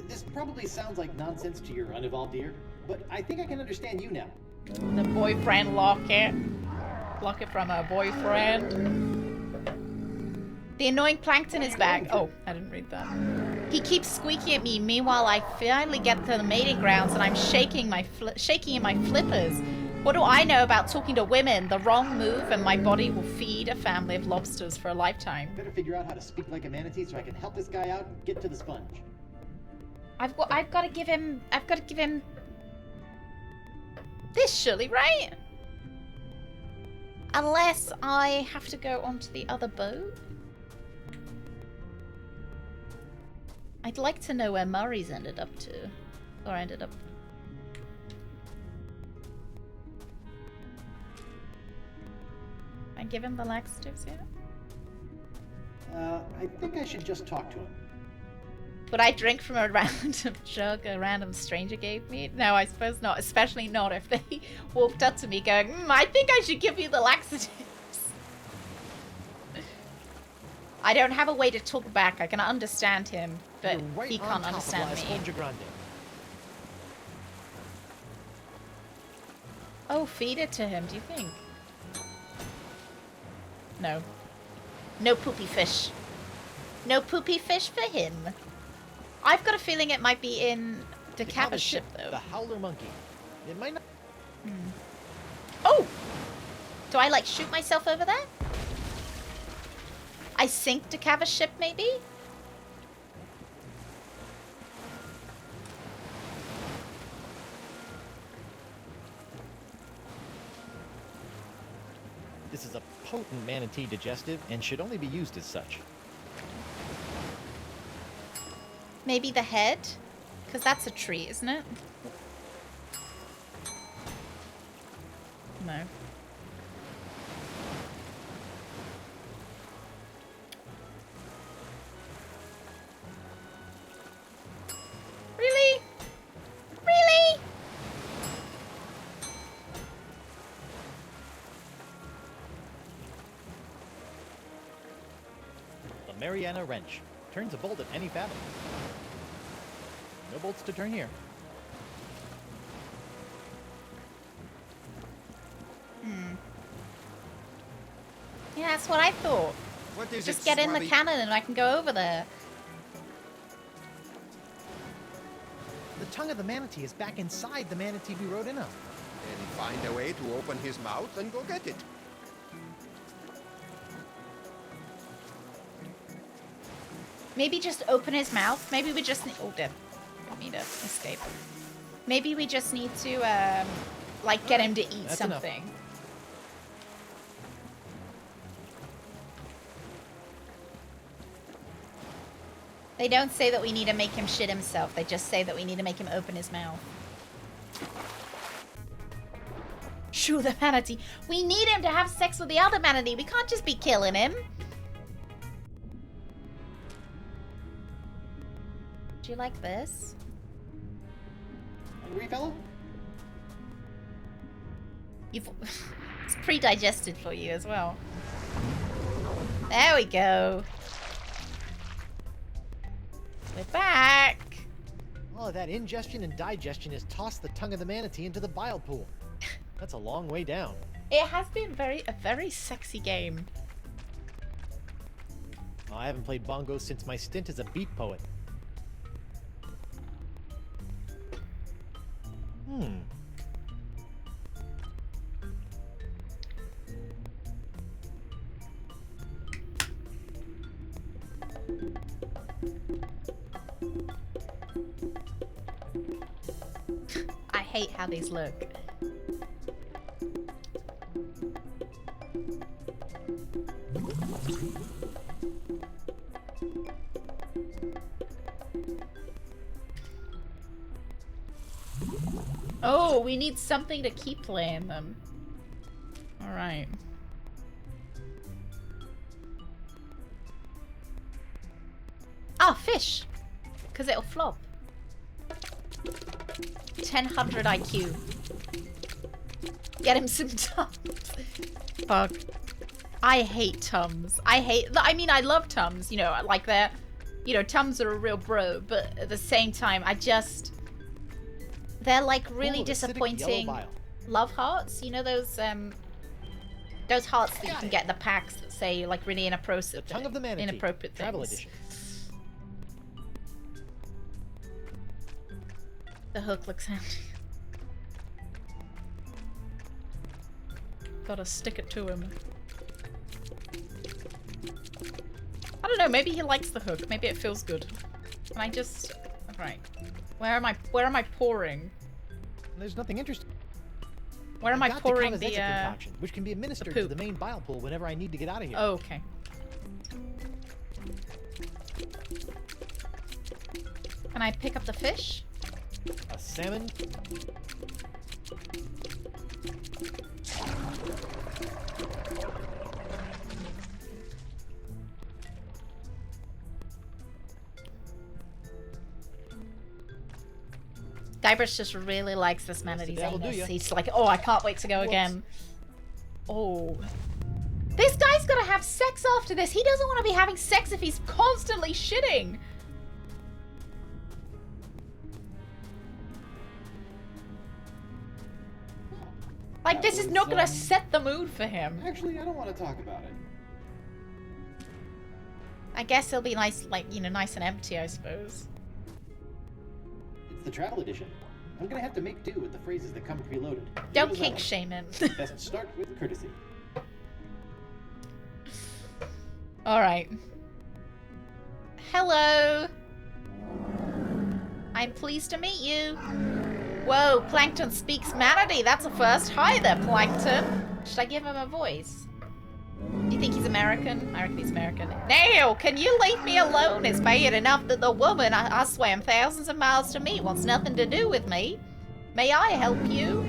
This probably sounds like nonsense to your unevolved ear, but I think I can understand you now. The boyfriend locket. Locket from a boyfriend. The annoying plankton is back. Oh, I didn't read that. He keeps squeaking at me. Meanwhile, I finally get to the mating grounds and I'm shaking in my flippers. What do I know about talking to women? The wrong move and my body will feed a family of lobsters for a lifetime. Better figure out how to speak like a manatee so I can help this guy out and get to the sponge. I've got to give him this, surely, right? Unless I have to go onto the other boat. I'd like to know where Murray's ended up to. Or ended up. I give him the laxatives yet? I think I should just talk to him. Would I drink from a random jug a random stranger gave me? No, I suppose not. Especially not if they walked up to me going, I think I should give you the laxatives. I don't have a way to talk back. I can understand him, but right he can't understand me. Oh, feed it to him, do you think? No. No poopy fish. No poopy fish for him. I've got a feeling it might be in Decava's ship, though. The Howler Monkey. It might not... Oh! Do I, like, shoot myself over there? I sink Decava's ship, maybe? This is a potent manatee digestive and should only be used as such. Maybe the head? Because that's a tree, isn't it? No. Really? Really? The Mariana Wrench. Turns a bolt at any fathom. No bolts to turn here. Yeah, that's what I thought. What is Just it, get in the Swabby? cannon and I can go over there. The tongue of the manatee is back inside the manatee we rode in on. Then find a way to open his mouth and go get it. Maybe just open his mouth. Maybe we just need... Oh, dead. Don't need to escape. Maybe we just need to, like, get him to eat That's something. enough. They don't say that we need to make him shit himself. They just say that we need to make him open his mouth. Shoo the manatee. We need him to have sex with the other manatee. We can't just be killing him. Do you like this? Hungry fellow? You've... It's pre-digested for you as well. There we go. We're back. All of that ingestion and digestion has tossed the tongue of the manatee into the bile pool. That's a long way down. It has been a very sexy game. Oh, I haven't played bongos since my stint as a beat poet. I hate how these look. Oh, we need something to keep playing them. Alright. Ah, fish! Because it'll flop. 1000 IQ. Get him some Tums. Fuck. I hate Tums. I mean, I love Tums, you know, like they're, you know, Tums are a real bro, but at the same time, they're like really disappointing love hearts. You know those hearts that you can get in the packs that say like really inappropriate things. Travel edition. The hook looks handy. Gotta stick it to him. I don't know, maybe he likes the hook. Maybe it feels good. And I just... Right. Where am I pouring? There's nothing interesting. Where am I pouring the concoction, which can be administered to the main bile pool whenever I need to get out of here. Oh, okay. Can I pick up the fish? A salmon. Guybrush just really likes this manatee's anus. He's like, oh, I can't wait to go again. Oh. This guy's gotta have sex after this. He doesn't want to be having sex if he's constantly shitting. Like, this is not gonna set the mood for him. Actually, I don't want to talk about it. I guess it'll be nice, like, you know, nice and empty, I suppose. It's the travel edition. I'm gonna have to make do with the phrases that come preloaded. Don't kink shame him. Best start with courtesy. Alright. Hello. I'm pleased to meet you. Whoa, Plankton speaks manatee. That's a first. Hi there, Plankton. Should I give him a voice? You think he's American? I reckon he's American. Now, can you leave me alone? It's bad enough that the woman I swam thousands of miles to meet wants nothing to do with me. May I help you?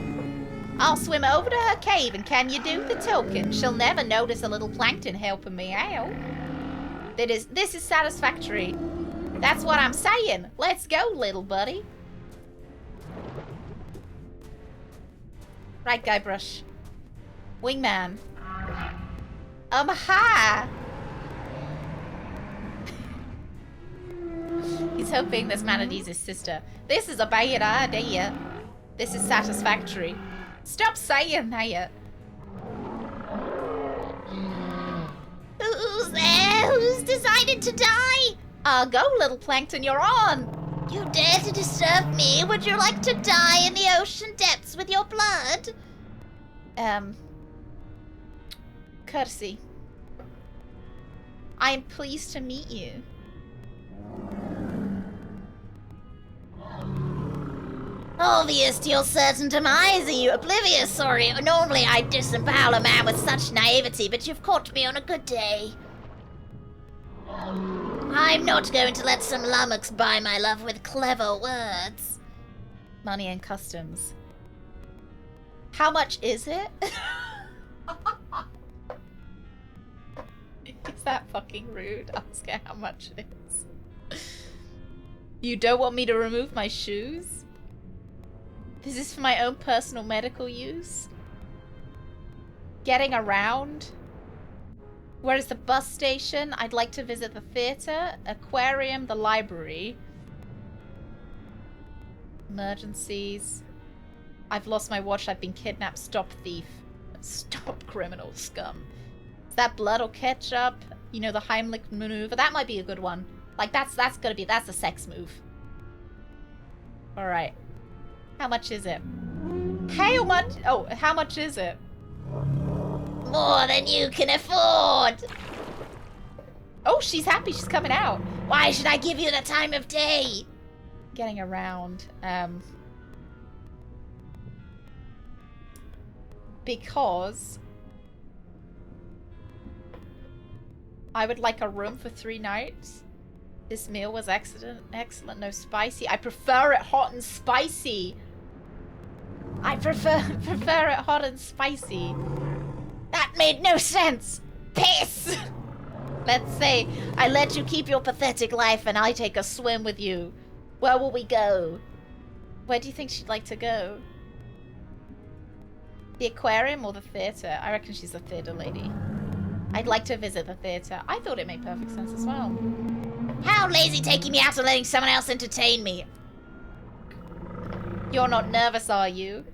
I'll swim over to her cave, and can you do the token? She'll never notice a little plankton helping me out. This is satisfactory. That's what I'm saying. Let's go, little buddy. Right, Guybrush. Wingman. Hi! He's hoping this manatee's his sister. This is a bad idea. This is satisfactory. Stop saying that. Who's there? Who's decided to die? Go, little plankton, you're on. You dare to disturb me? Would you like to die in the ocean depths with your blood? Courtesy. I am pleased to meet you. Obvious to your certain demise, are you oblivious? Sorry, normally I'd disembowel a man with such naivety, but you've caught me on a good day. I'm not going to let some lummox buy my love with clever words. Money and customs. How much is it? Is that fucking rude? Ask her how much it is. You don't want me to remove my shoes? Is this for my own personal medical use? Getting around? Where is the bus station? I'd like to visit the theater, aquarium, the library. Emergencies. I've lost my watch. I've been kidnapped. Stop thief. Stop criminal scum. Is that blood or ketchup? You know, the Heimlich maneuver. That might be a good one. Like, that's a sex move. Alright. How much is it? How much? Oh, how much is it? More than you can afford! Oh, she's happy she's coming out. Why should I give you the time of day? Getting around. Because I would like a room for 3 nights. This meal was excellent, no spicy. I prefer it hot and spicy. I prefer it hot and spicy. That made no sense. Piss! Let's say I let you keep your pathetic life and I take a swim with you. Where will we go? Where do you think she'd like to go? The aquarium or the theater? I reckon she's a theater lady. I'd like to visit the theater. I thought it made perfect sense as well. How lazy taking me out and letting someone else entertain me. You're not nervous, are you?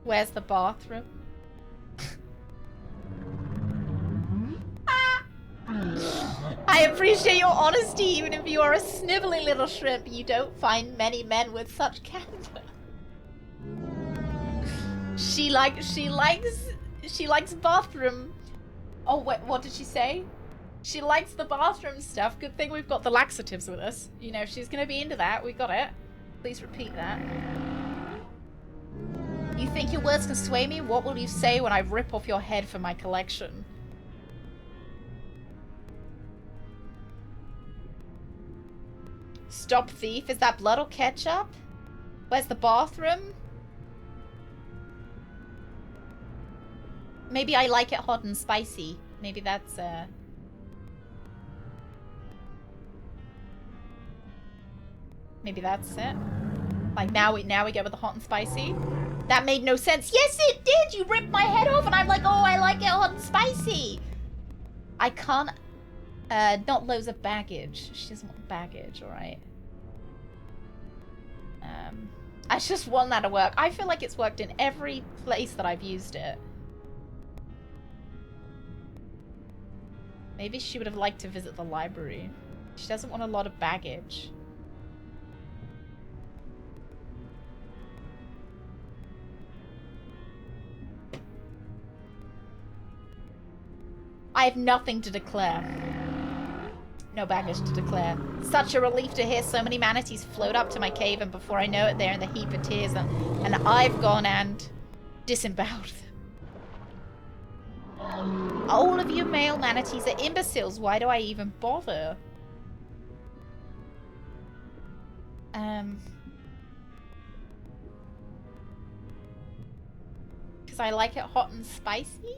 Where's the bathroom? I appreciate your honesty, even if you are a snivelly little shrimp. You don't find many men with such candor. She likes bathroom. Oh, wait, what did she say? She likes the bathroom stuff. Good thing we've got the laxatives with us. You know, if she's gonna be into that, we got it. Please repeat that. You think your words can sway me? What will you say when I rip off your head for my collection? Stop thief. Is that blood or ketchup? Where's the bathroom? Maybe I like it hot and spicy. Maybe that's maybe that's it. Like now we go with the hot and spicy. That made no sense. Yes, it did. You ripped my head off, and I'm like, oh, I like it hot and spicy. I can't. Not loads of baggage. She doesn't want baggage, all right. I just want that to work. I feel like it's worked in every place that I've used it. Maybe she would have liked to visit the library. She doesn't want a lot of baggage. I have nothing to declare. No baggage to declare. Such a relief to hear so many manatees float up to my cave, and before I know it, they're in the heap of tears, and I've gone and disemboweled them. All of you male manatees are imbeciles. Why do I even bother? Because I like it hot and spicy?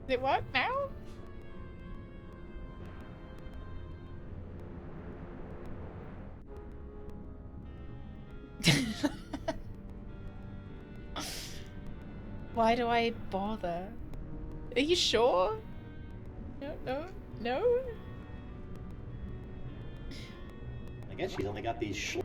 Does it work now? Why do I bother? Are you sure? No? I guess she's only got these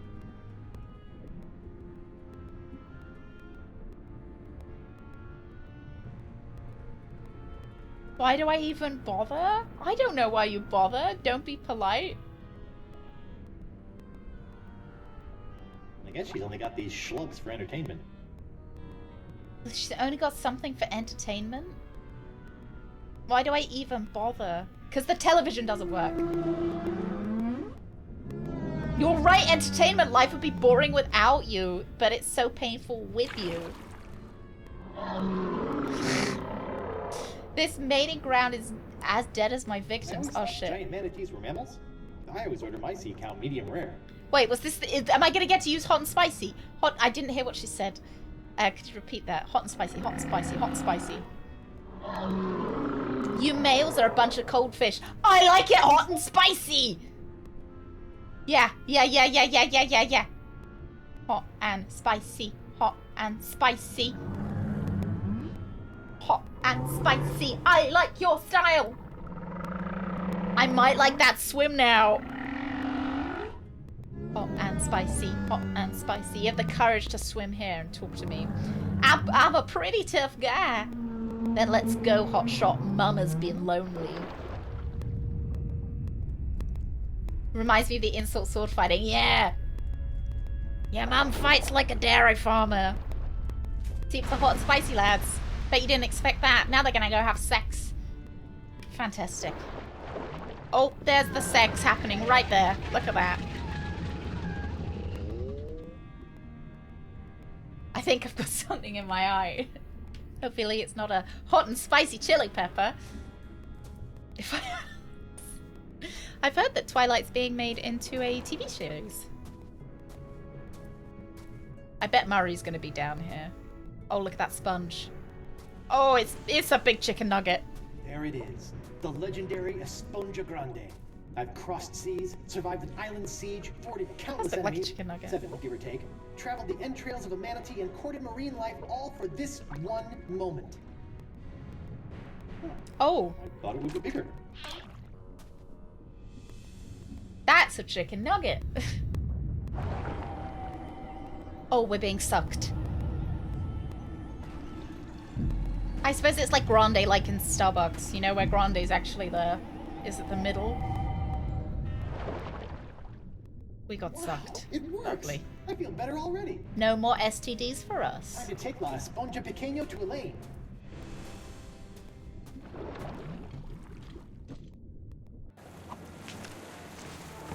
Why do I even bother? I don't know why you bother. Don't be polite. I guess she's only got these schlubs for entertainment. She's only got something for entertainment? Why do I even bother? Because the television doesn't work. You're right, entertainment life would be boring without you, but it's so painful with you. This mating ground is as dead as my victims. Oh shit. Giant manatees were mammals? I always order my sea cow medium rare. Wait, was this... am I gonna get to use hot and spicy? Hot... I didn't hear what she said. Could you repeat that? Hot and spicy, hot and spicy, hot and spicy. You males are a bunch of cold fish. I like it hot and spicy! Yeah. Hot and spicy. Hot Hot and spicy. Hot and spicy. I like your style. I might like that swim now. Hot and spicy. Hot and spicy. You have the courage to swim here and talk to me. I'm a pretty tough guy. Then let's go, hotshot. Mama's been lonely. Reminds me of the insult sword fighting. Yeah. Yeah, Mum fights like a dairy farmer. See, it's the hot and spicy lads. Bet you didn't expect that. Now they're gonna go have sex. Fantastic. Oh, there's the sex happening right there. Look at that. I think I've got something in my eye. Hopefully it's not a hot and spicy chili pepper. If I've heard that Twilight's being made into a TV series. I bet Murray's gonna be down here. Oh, look at that sponge. Oh, it's a big chicken nugget. There it is. The legendary Esponja Grande. I've crossed seas, survived an island siege, thwarted countless That's like a enemies, chicken nugget. 7 give or take, traveled the entrails of a manatee and courted marine life, all for this one moment. Oh. I thought it would be bigger. That's a chicken nugget. Oh, we're being sucked. I suppose it's like Grande, like in Starbucks, you know, where Grande is actually is it the middle? We got sucked. It works. Lovely. I feel better already. No more STDs for us. Time to take La Esponja Pequeño to Elaine.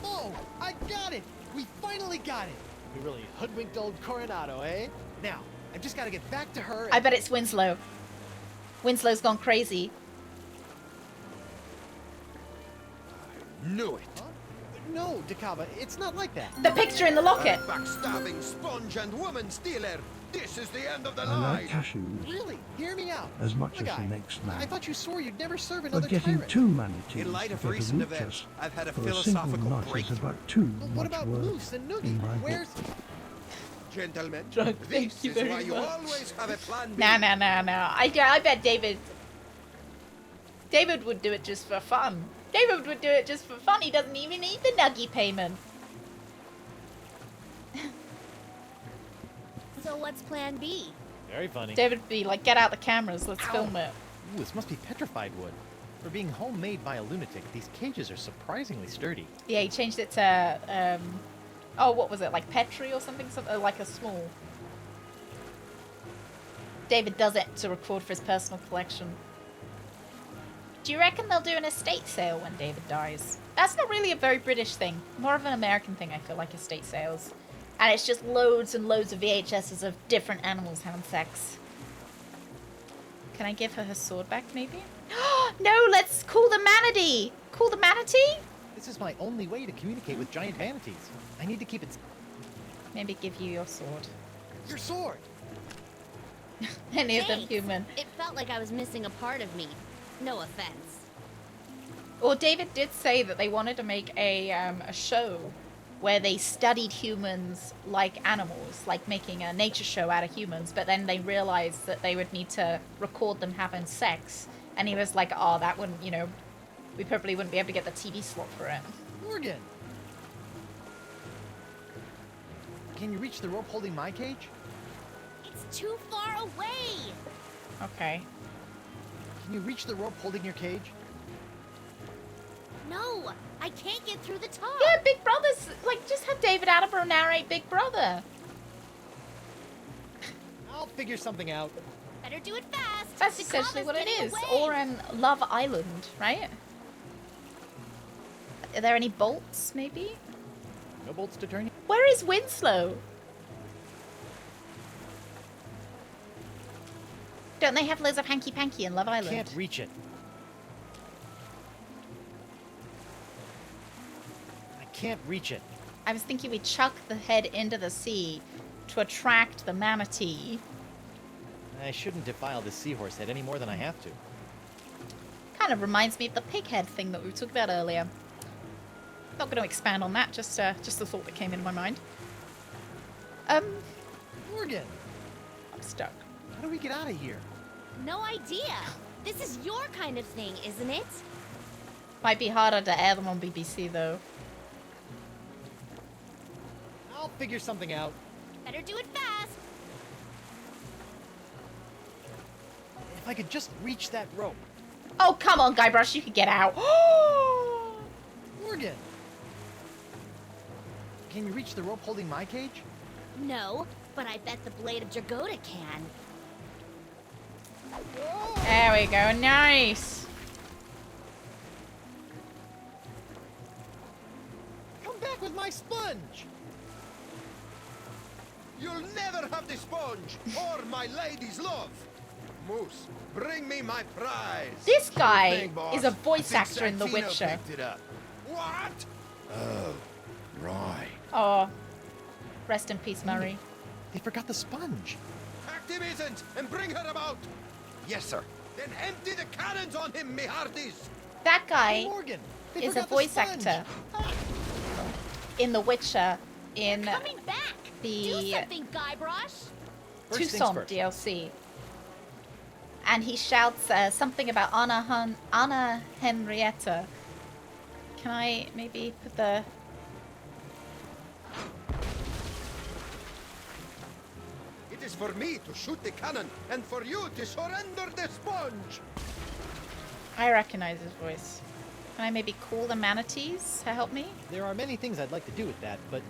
Oh, I got it! We finally got it! We really hoodwinked old Coronado, eh? Now, I've just got to get back to her. I bet it's Winslow. Winslow's gone crazy. Knew it. Huh? No, Dakava, it's not like that. The picture in the locket. Backstabbing sponge and woman stealer. This is the end of the I line. like cashews Really? Hear me out. as much Look, as the next man. I thought you swore you'd never serve But another getting tyrant. 2 manatees In light to of get a recent root events, just I've had a for a single philosophical night is breakthrough. about too Well, much what about work Moose and Noogie? in my book. Where's... Gentlemen, Thank this you is very why you much. always have a plan B. Nah. I bet David would do it just for fun. David would do it just for fun. He doesn't even need the nuggy payment. So what's plan B? Very funny. David would be like, get out the cameras, let's film it. Ooh, this must be petrified wood. For being homemade by a lunatic, these cages are surprisingly sturdy. Yeah, he changed it to, oh, what was it, like Petri or something? Something like a small. David does it to record for his personal collection. Do you reckon they'll do an estate sale when David dies? That's not really a very British thing. More of an American thing, I feel like, estate sales. And it's just loads and loads of VHSs of different animals having sex. Can I give her sword back, maybe? No, let's call the manatee! Call the manatee? This is my only way to communicate with giant manatees. I need to keep it... Maybe give you your sword. Your sword! Any of them Thanks. human. It felt like I was missing a part of me. No offense. Well, David did say that they wanted to make a show where they studied humans like animals, like making a nature show out of humans, but then they realized that they would need to record them having sex. And he was like, oh, that wouldn't, you know, we probably wouldn't be able to get the TV slot for it. Morgan! Can you reach the rope holding my cage? It's too far away! Okay. Can you reach the rope holding your cage? No, I can't get through the top. Yeah, Big Brother's, like, just have David Attenborough narrate Big Brother. I'll figure something out. Better do it fast. That's The essentially Kava's what it getting is. away. Or in Love Island, right? Are there any bolts, maybe? No bolts to turn you. Where is Winslow? Don't they have loads of hanky-panky in Love Island? Can't reach it. I can't reach it. I was thinking we chuck the head into the sea to attract the manatee. I shouldn't defile this seahorse head any more than I have to. Kind of reminds me of the pig head thing that we talked about earlier. Not going to expand on that, just a thought that came into my mind. Morgan! I'm stuck. How do we get out of here? No idea. This is your kind of thing, isn't it? Might be harder to air them on BBC though. I'll figure something out. Better do it fast. If I could just reach that rope. Oh, come on, Guybrush, you could get out. Morgan! Can you reach the rope holding my cage? No, but I bet the blade of Dragoda can. There we go, nice. Come back with my sponge! You'll never have the sponge or my lady's love. Moose, bring me my prize. This guy Sure thing, boss. is a I voice think actor in The Santino Witcher. picked it up. What? Oh, right. Oh, rest in peace, Murray. They forgot the sponge. Activism and bring her about. Yes, sir. Then empty the cannons on him, me hearties. That guy Hey, Morgan, they is a forgot the voice sponge. actor in The Witcher in Coming back. Do the something, Guybrush. First things Tucson first. DLC. And he shouts something about Anna Henrietta. Can I maybe put the... It is for me to shoot the cannon and for you to surrender the sponge. I recognize his voice. Can I maybe call the manatees to help me? There are many things I'd like to do with that, but...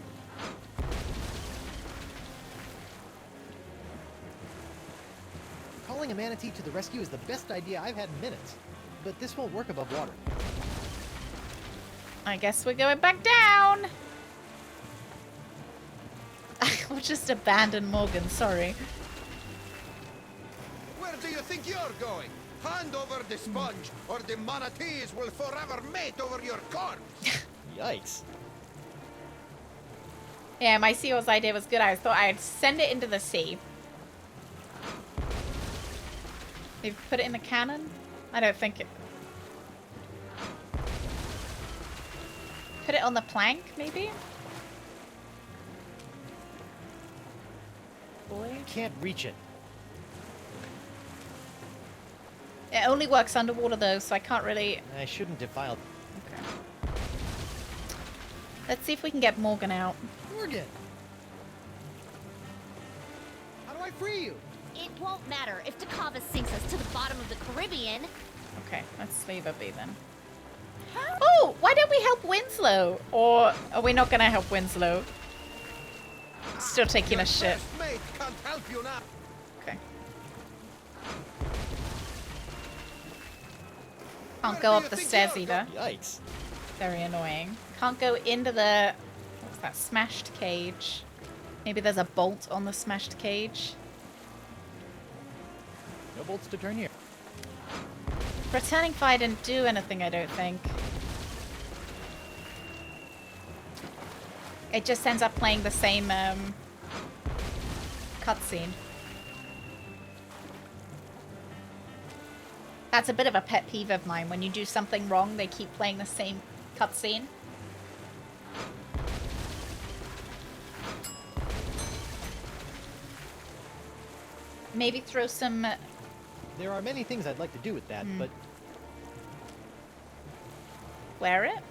Calling a manatee to the rescue is the best idea I've had in minutes. But this won't work above water. I guess we're going back down. We'll just abandon Morgan, sorry. Where do you think you're going? Hand over the sponge, or the manatees will forever mate over your corpse. Yikes. Yeah, my CEO's idea was good. I thought I'd send it into the sea. Maybe put it in the cannon? I don't think it... Put it on the plank, maybe? Boy. Can't reach it. It only works underwater though, so I can't really... I shouldn't have filed. Okay. Let's see if we can get Morgan out. Morgan! How do I free you? It won't matter if Takava sinks us to the bottom of the Caribbean. Okay, let's leave her be then. Oh, why don't we help Winslow? Or are we not gonna help Winslow? Still taking Your a shit. best mate can't help you now. Okay. Can't go up the stairs either. Yikes. Very annoying. Can't go into the... What's that? Smashed cage. Maybe there's a bolt on the smashed cage. No bolts to turn here. Returning fire didn't do anything, I don't think. It just ends up playing the same cutscene. That's a bit of a pet peeve of mine. When you do something wrong, they keep playing the same cutscene. Maybe throw some... There are many things I'd like to do with that, but... Wear it?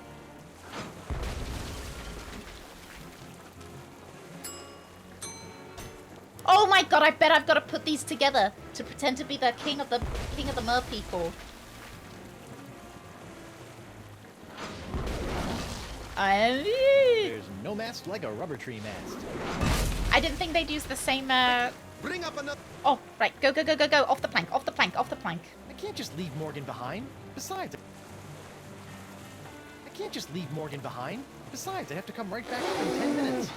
Oh my god, I bet I've got to put these together to pretend to be the king of the mer people. There's no mast like a rubber tree mast. I didn't think they'd use the same Bring up another... Oh, right. Go, go, go, go, go. Off the plank, off the plank, off the plank. I can't just leave Morgan behind. Besides, I can't just leave Morgan behind. Besides, I have to come right back in 10 minutes.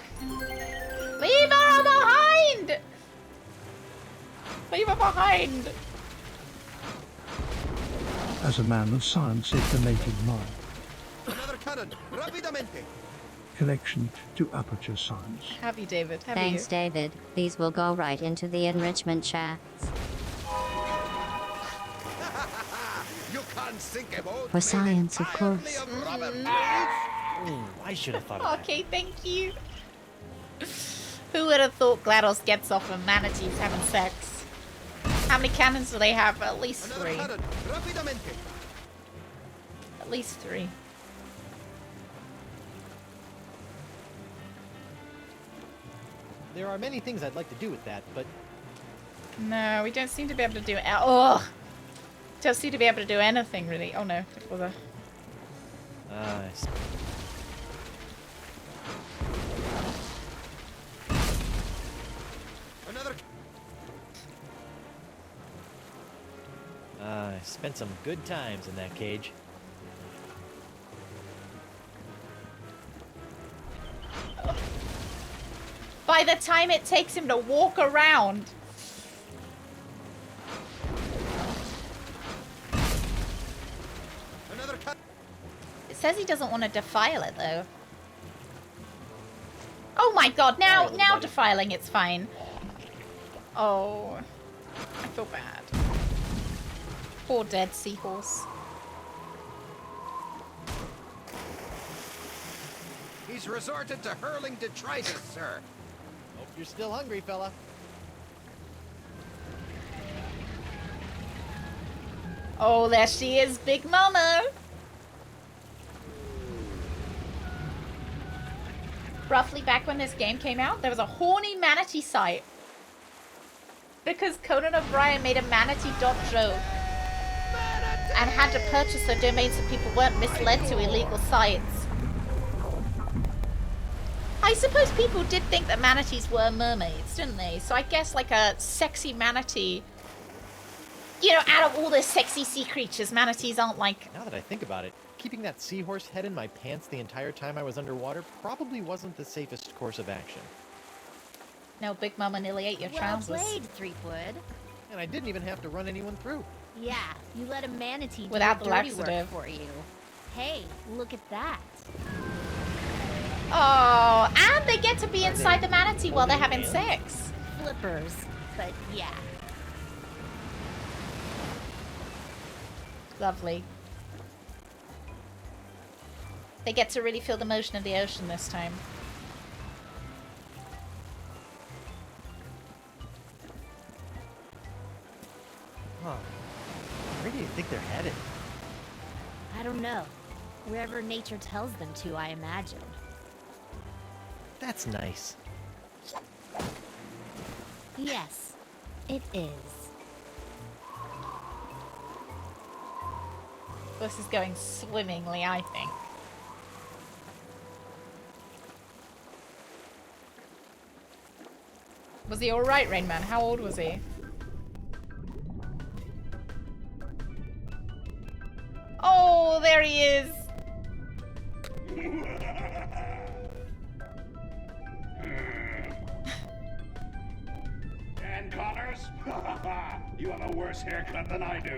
Leave her behind! Leave her behind! As a man of science, it's the native mind. Another cannon. Rapidamente. Connection to aperture science. Have you, David? Have Thanks, you? David. These will go right into the enrichment chats. You can't sink a boat. For science, of course. I should have thought of that. Okay, thank you. Who would have thought GLaDOS gets off of manatees having sex? How many cannons do they have? At least 3. At least 3. There are many things I'd like to do with that, but... No, we don't seem to be able to do it. Oh! Don't seem to be able to do anything, really. Oh no, it was a... Another. I spent some good times in that cage. By the time it takes him to walk around. Another cut. It says he doesn't want to defile it though. Oh my god, now defiling it's fine. Oh, I feel bad. Poor dead seahorse. He's resorted to hurling detritus, sir. Hope you're still hungry, fella. Oh, there she is, Big Mama. Roughly back when this game came out, there was a horny manatee site. Because Conan O'Brien made a manatee.joke and had to purchase their domain so people weren't misled to illegal sites. I suppose people did think that manatees were mermaids, didn't they? So I guess like a sexy manatee. You know, out of all the sexy sea creatures, manatees aren't like... Now that I think about it, keeping that seahorse head in my pants the entire time I was underwater probably wasn't the safest course of action. No, Big Mama nearly ate your trousers. Well played, Threepwood. And I didn't even have to run anyone through. Yeah, you let a manatee do without the dirty work laxative for you. Hey, look at that. Oh, and they get to be inside the manatee while they're having sex. Flippers, but yeah. Lovely. They get to really feel the motion of the ocean this time. Huh. Where do you think they're headed? I don't know. Wherever nature tells them to, I imagine. That's nice. Yes, it is. This is going swimmingly, I think. Was he alright, Rain Man? How old was he? Oh, there he is! Dan Connors? You have a worse haircut than I do.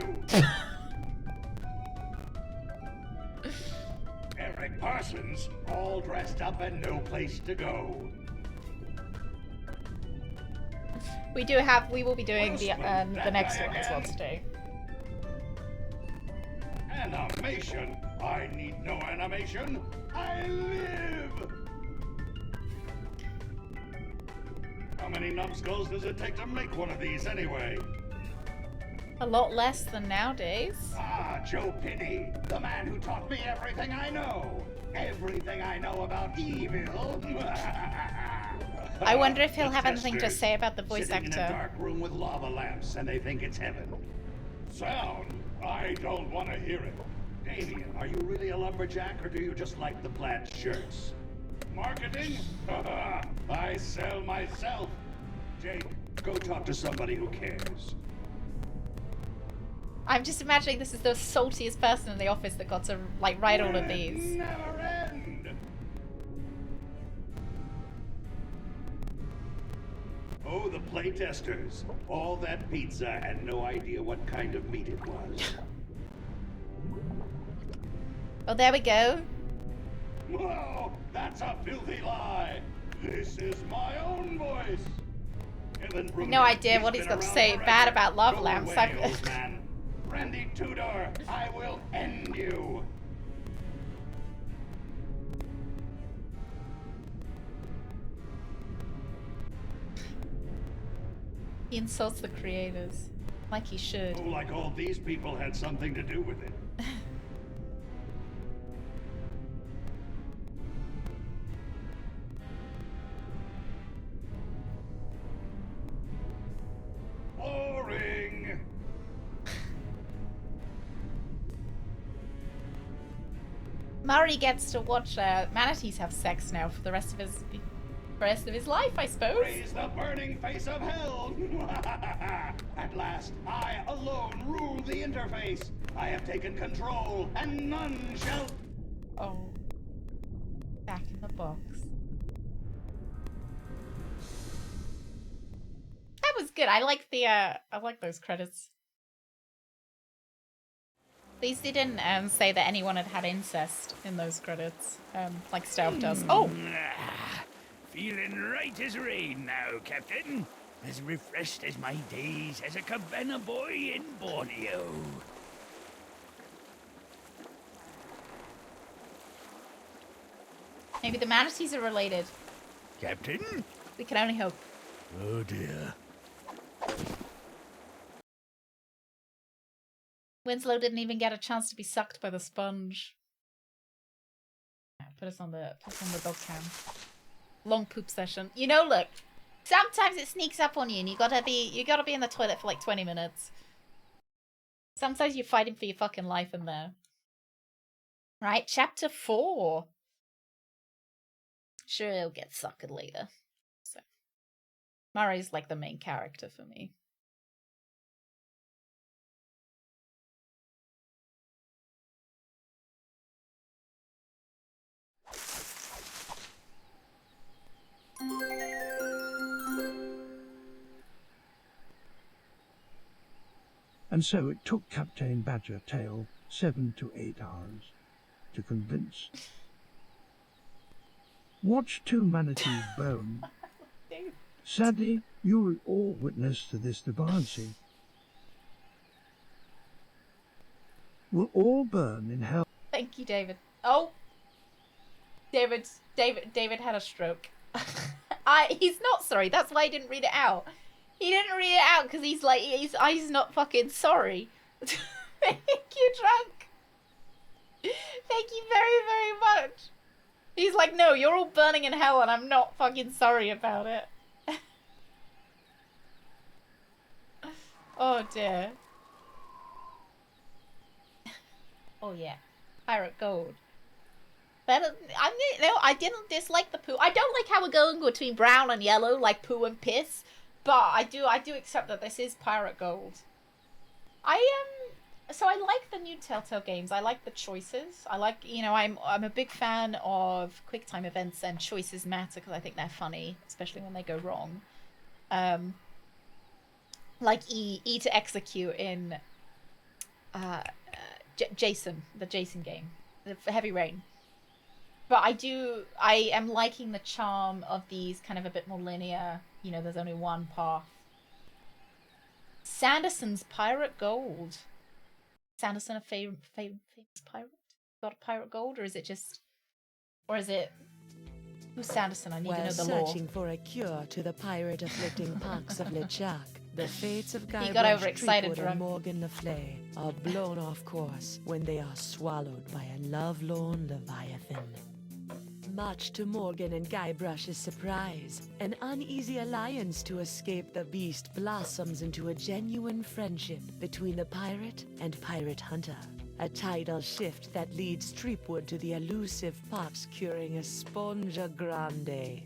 Eric Parsons, all dressed up and no place to go. We will be doing the next one as well today. Animation? I need no animation. I live! How many numbskulls does it take to make one of these anyway? A lot less than nowadays. Ah, Joe Pitty, the man who taught me everything I know. Everything I know about evil. I wonder if he'll The have anything to testers, say about the voice sitting actor. in a dark room with lava lamps, and they think it's heaven. Sound? I don't want to hear it. Damien, are you really a lumberjack, or do you just like the plaid shirts? Marketing? I sell myself. Jake, go talk to somebody who cares. I'm just imagining this is the saltiest person in the office that got to like write all of these. Never end. Oh, the playtesters. All that pizza and no idea what kind of meat it was. Oh, there we go. Whoa, that's a filthy lie. This is my own voice. Kevin Bruner, No idea what he's been got to around say forever. bad about lava Go lamps. away, old man. Randy Tudor, I will end you. He insults the creators. Like he should. Oh, like all these people had something to do with it. Boring! Murray gets to watch manatees have sex now for the rest of his life, I suppose. Raise the burning face of hell! At last, I alone rule the interface. I have taken control, and none shall... Oh. Back in the box. That was good. I like the I like those credits. At least they didn't say that anyone had had incest in those credits, like Stealth does. Oh! Feeling right as rain now, Captain. As refreshed as my days as a cabana boy in Borneo. Maybe the manatees are related. Captain? We can only hope. Oh dear. Winslow didn't even get a chance to be sucked by the sponge. Put us on the dog cam. Long poop session. You know, look. Sometimes it sneaks up on you and you gotta be in the toilet for like 20 minutes. Sometimes you're fighting for your fucking life in there. Right, chapter 4. Sure, he'll get suckered later. So Murray's like the main character for me. And so it took Captain Badgertail 7 to 8 hours to convince. Watch two manatees bone. Sadly, you will all witness to this deviancy. Will all burn in hell. Thank you, David. Oh, David had a stroke. He's not sorry. That's why I didn't read it out. He didn't read it out because he's not fucking sorry. Thank you, Drunk. Thank you very, very much. He's like, no, you're all burning in hell and I'm not fucking sorry about it. Oh dear. Oh yeah. Pirate gold. I didn't dislike the poo. I don't like how we're going between brown and yellow, like poo and piss. But I do accept that this is pirate gold. So I like the new Telltale games. I like the choices. I like, I'm a big fan of quick time events and choices matter because I think they're funny, especially when they go wrong. Like E to execute in Jason, the Jason game, the Heavy Rain. But I am liking the charm of these kind of a bit more linear, there's only one path. Sanderson's Pirate Gold. Sanderson a famous pirate? Got a pirate gold, or is it who's Sanderson? I need to know the lore. Searching for a cure to the pirate afflicting pox of LeChuck, the fates of He got overexcited, and Morgan Le Fay are blown off course when they are swallowed by a lovelorn Leviathan. Much to Morgan and Guybrush's surprise, an uneasy alliance to escape the beast blossoms into a genuine friendship between the pirate and pirate hunter. A tidal shift that leads Treepwood to the elusive pox-curing Esponja Grande.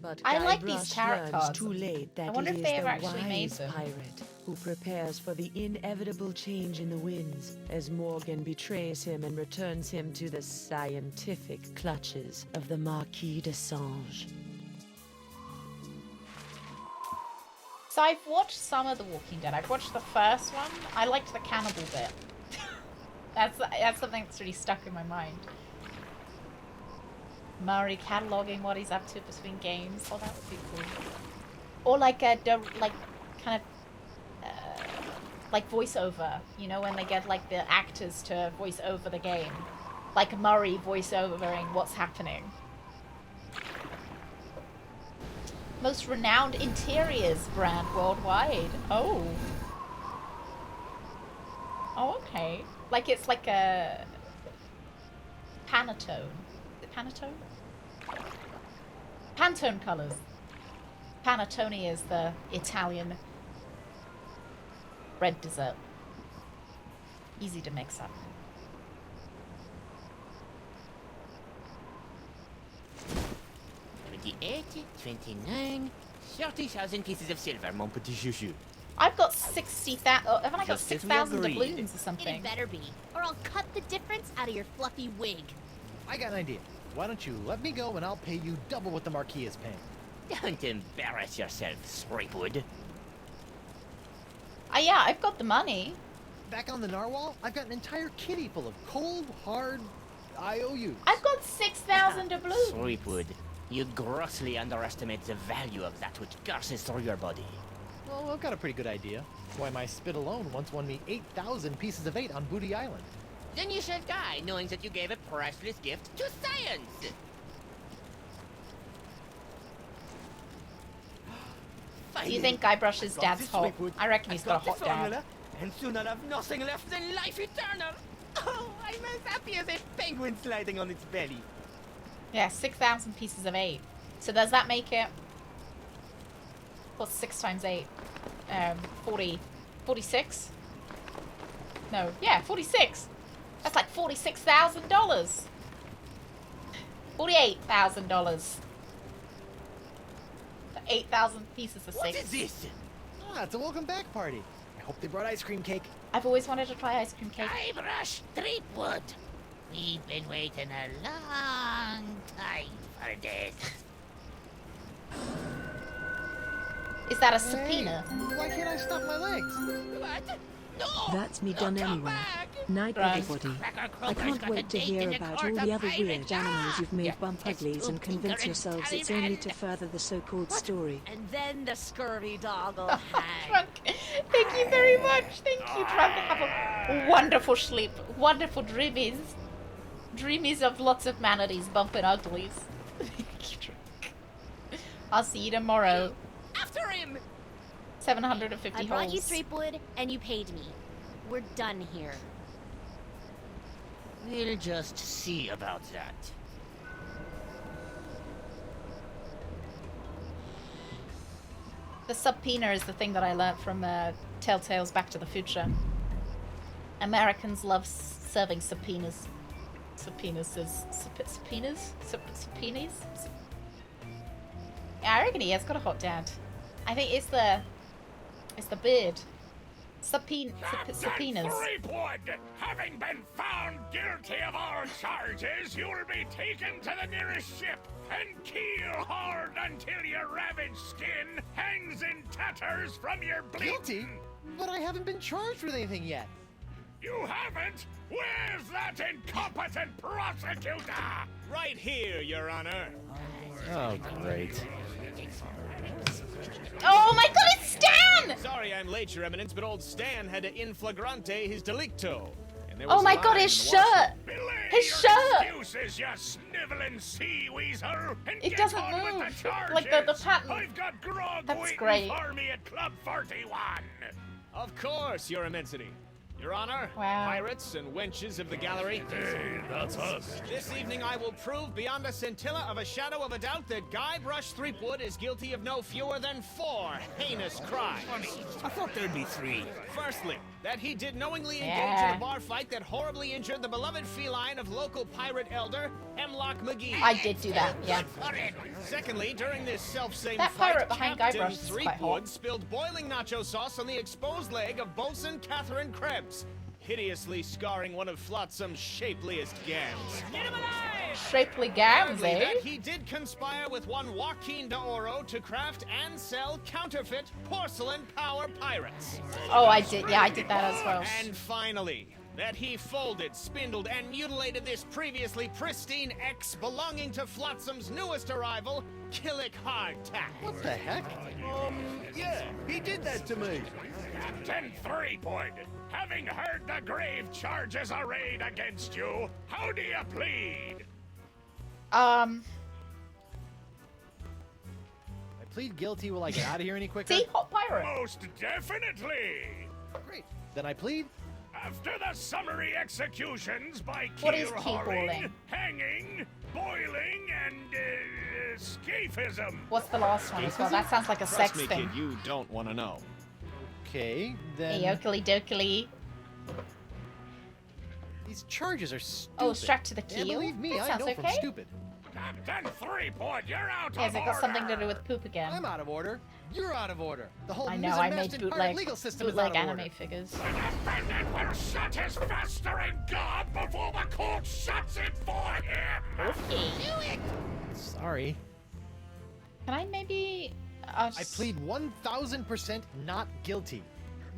But I like these Guybrush tarot learns cards. too late that I wonder it if is they ever the actually made wise them. pirate who prepares for the inevitable change in the winds as Morgan betrays him and returns him to the scientific clutches of the Marquis de Sange. So I've watched some of The Walking Dead. I've watched the first one. I liked the cannibal bit. That's something that's really stuck in my mind. Murray cataloging what he's up to between games. Oh, that would be cool. Or like like voiceover. When they get like the actors to voice over the game, like Murray voiceovering what's happening. Most renowned interiors brand worldwide. Oh. Oh, okay. Like it's like a Panettone. Is it Panettone? Pantone colors. Panettone is the Italian bread dessert. Easy to mix up. $28, $29, 30,000 pieces of silver, mon petit chouchou. I've got 60,000. Oh, haven't I got Just as we 6,000 agreed. doubloons or something? It better be, or I'll cut the difference out of your fluffy wig. I got an idea. Why don't you let me go and I'll pay you double what the Marquis is paying? Don't embarrass yourself, Threepwood. Yeah, I've got the money. Back on the narwhal, I've got an entire kitty full of cold, hard IOUs. I've got 6,000 doubloons. Threepwood, you grossly underestimate the value of that which courses through your body. Well, I've got a pretty good idea. Why, my spit alone once won me 8,000 pieces of 8 on Booty Island. Then you shall die, knowing that you gave a priceless gift to science! Do you think Guybrush's dad's hot? I reckon he's got a hot dad. And soon I'll have nothing left than life eternal! Oh, I'm as happy as a penguin sliding on its belly. Yeah, 6,000 pieces of 8. So does that make it... What's 6 times 8? 40... 46? No, yeah, 46! That's like $46,000! $48,000. 8,000 pieces of 6. What is this? Ah, it's a welcome back party. I hope they brought ice cream cake. I've always wanted to try ice cream cake. Guybrush Threepwood. We've been waiting a long time for this. Is that a subpoena? Why can't I stop my legs? What? No! That's me done anyway. Night, everybody. I can't wait to hear about all the other weird animals you've made bump uglies and convince yourselves it's only to further the so-called story. And then the scurvy dog will hang. Trunk, thank you very much. Thank you, Trunk. Have a wonderful sleep. Wonderful dreamies. Dreamies of lots of manatees bumping uglies. Thank you, Trunk. I'll see you tomorrow. After him! 750 I brought you holes. Threepwood, and you paid me. We're done here. We'll just see about that. The subpoena is the thing that I learned from Telltale's Back to the Future. Americans love serving subpoenas. Subpoenas is... Subpoenas? Subpoenas? Yeah, I reckon he has got a hot dad. I think it's the beard. Subpoenas. Threepwood, having been found guilty of all charges, you'll be taken to the nearest ship and keel hard until your ravaged skin hangs in tatters from your bleeding. Guilty? But I haven't been charged with anything yet. You haven't? Where's that incompetent prosecutor? Right here, Your Honor. Oh, great. Oh my god, it's Stan! Sorry I'm late, Your Eminence, but old Stan had to in flagrante his delicto. And there Oh was my a god, line his in the shirt! Belay His your shirt! excuses, you sniveling sea weasel, and It get doesn't on with move. the charges. Like the pattern. I've got grog That's waiting great. for me at Club 41. Of course, Your Immensity. Your Honor, Wow. pirates and wenches of the gallery. Hey, that's us. This evening I will prove beyond a scintilla of a shadow of a doubt that Guybrush Threepwood is guilty of no fewer than 4 heinous crimes. I thought there'd be 3. Firstly, that he did knowingly engage Yeah. in a bar fight that horribly injured the beloved feline of local pirate elder, Hemlock McGee. I did do that, yeah. Secondly, during this self-same That fight, pirate behind Captain Guybrush is quite hot. Threepwood spilled boiling nacho sauce on the exposed leg of Bosun Catherine Krebs, hideously scarring one of Flotsam's shapeliest gams. Shapely gams, Thirdly, eh? that he did conspire with one Joaquin de Oro to craft and sell counterfeit porcelain power pirates. Oh, I did. Yeah, I did that as well. And finally, that he folded, spindled, and mutilated this previously pristine ex belonging to Flotsam's newest arrival, Killick Hardtack. What the heck? Yeah, he did that to me. Captain Threepwood, having heard the grave charges arrayed against you, how do you plead? I plead guilty, will I get out of here any quicker? See? Hot pirate. Most definitely! Great. Then I plead. After the summary executions by What is keel keel-hauling? hauling, hanging, boiling, and scaphism. What's the last one as well? That sounds like a sex Trust me, thing. kid, you don't want to know. Okay, then... Hey, okily dokily. These charges are stupid. Oh, strapped to the Yeah, keel? believe me, That I sounds know from okay. stupid. Captain Threepwood, you're out Has of it order! got something to do with poop again? I'm out of order. You're out of order. The whole I know, I made mizzen-masted pirate bootleg, legal system is out bootleg of anime order. figures. The defendant will shut his festering gob before the court shuts it for him! Okay. Sorry. Can I maybe... I plead 1000% not guilty.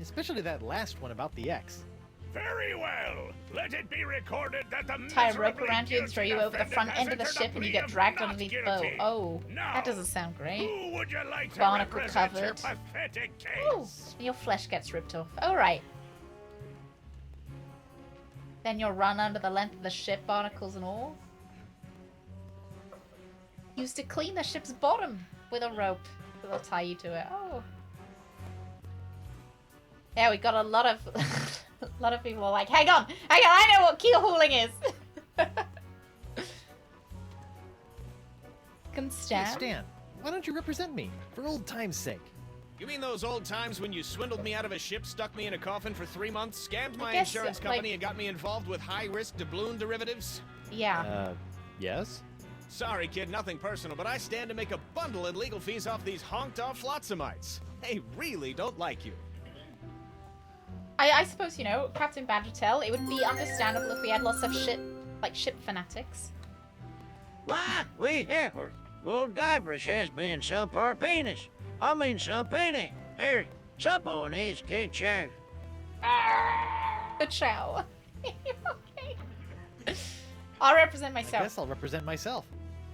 Especially that last one about the X. Very well. Let it be recorded that the tie a rope miserably around you and throw you guilty over the front defendant end of the has ship and you entered a get plea dragged of underneath the not boat. guilty. Oh, Now, that doesn't sound great. Who would you like to Barnacle represent your covered. pathetic case? Ooh, your flesh gets ripped off. Alright. Then you'll run under the length of the ship, barnacles and all. Used to clean the ship's bottom with a rope. They'll tie you to it. Oh. Yeah, we got a lot of a lot of people are like, hang on, I know what keel hauling is. Can Hey, Stan? Stan, why don't you represent me? For old time's sake. You mean those old times when you swindled me out of a ship, stuck me in a coffin for 3 months, scammed my guess, insurance like- company, and got me involved with high-risk doubloon derivatives? Yeah. Yes? Sorry, kid, nothing personal, but I stand to make a bundle in legal fees off these honked-off flotsamites. They really don't like you. I suppose, you know, Captain Badgertail, it would be understandable if we had lots of ship fanatics. What? We here. Old Guybrush has been some poor penis. I mean some penny. Here, sup on his good chow. The chow. Okay. I'll represent I myself. guess I'll represent myself.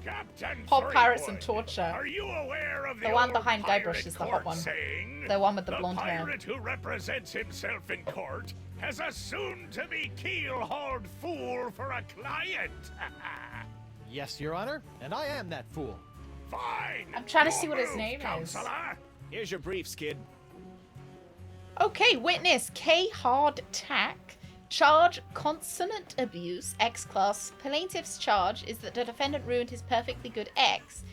Captain Hot pirates and Threepwood, torture. Are you aware of The the one old behind pirate Guybrush is the hot court one. saying, The one with the blonde hair. The pirate who represents himself in court has a soon-to-be keel-hauled fool for a client. Yes, Your Honor, and I am that fool. Fine. I'm trying to Your see what his move, name is. Counselor. Here's your briefs, kid. Okay, witness K. Hard Tack. Charge consonant abuse, X-class. Plaintiff's charge is that the defendant ruined his perfectly good ex.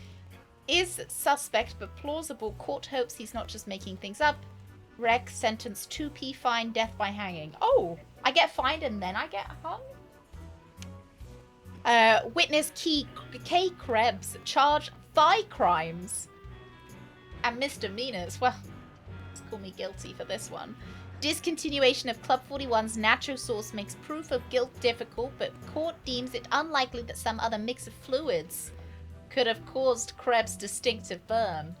Is suspect but plausible. Court hopes he's not just making things up. Rec sentence 2p fine, death by hanging. Oh, I get fined and then I get hung? Witness K. Krebs. Charge thigh crimes and misdemeanors. Well, just call me guilty for this one. Discontinuation of Club 41's nacho sauce makes proof of guilt difficult, but court deems it unlikely that some other mix of fluids could have caused Krebs' distinctive burn.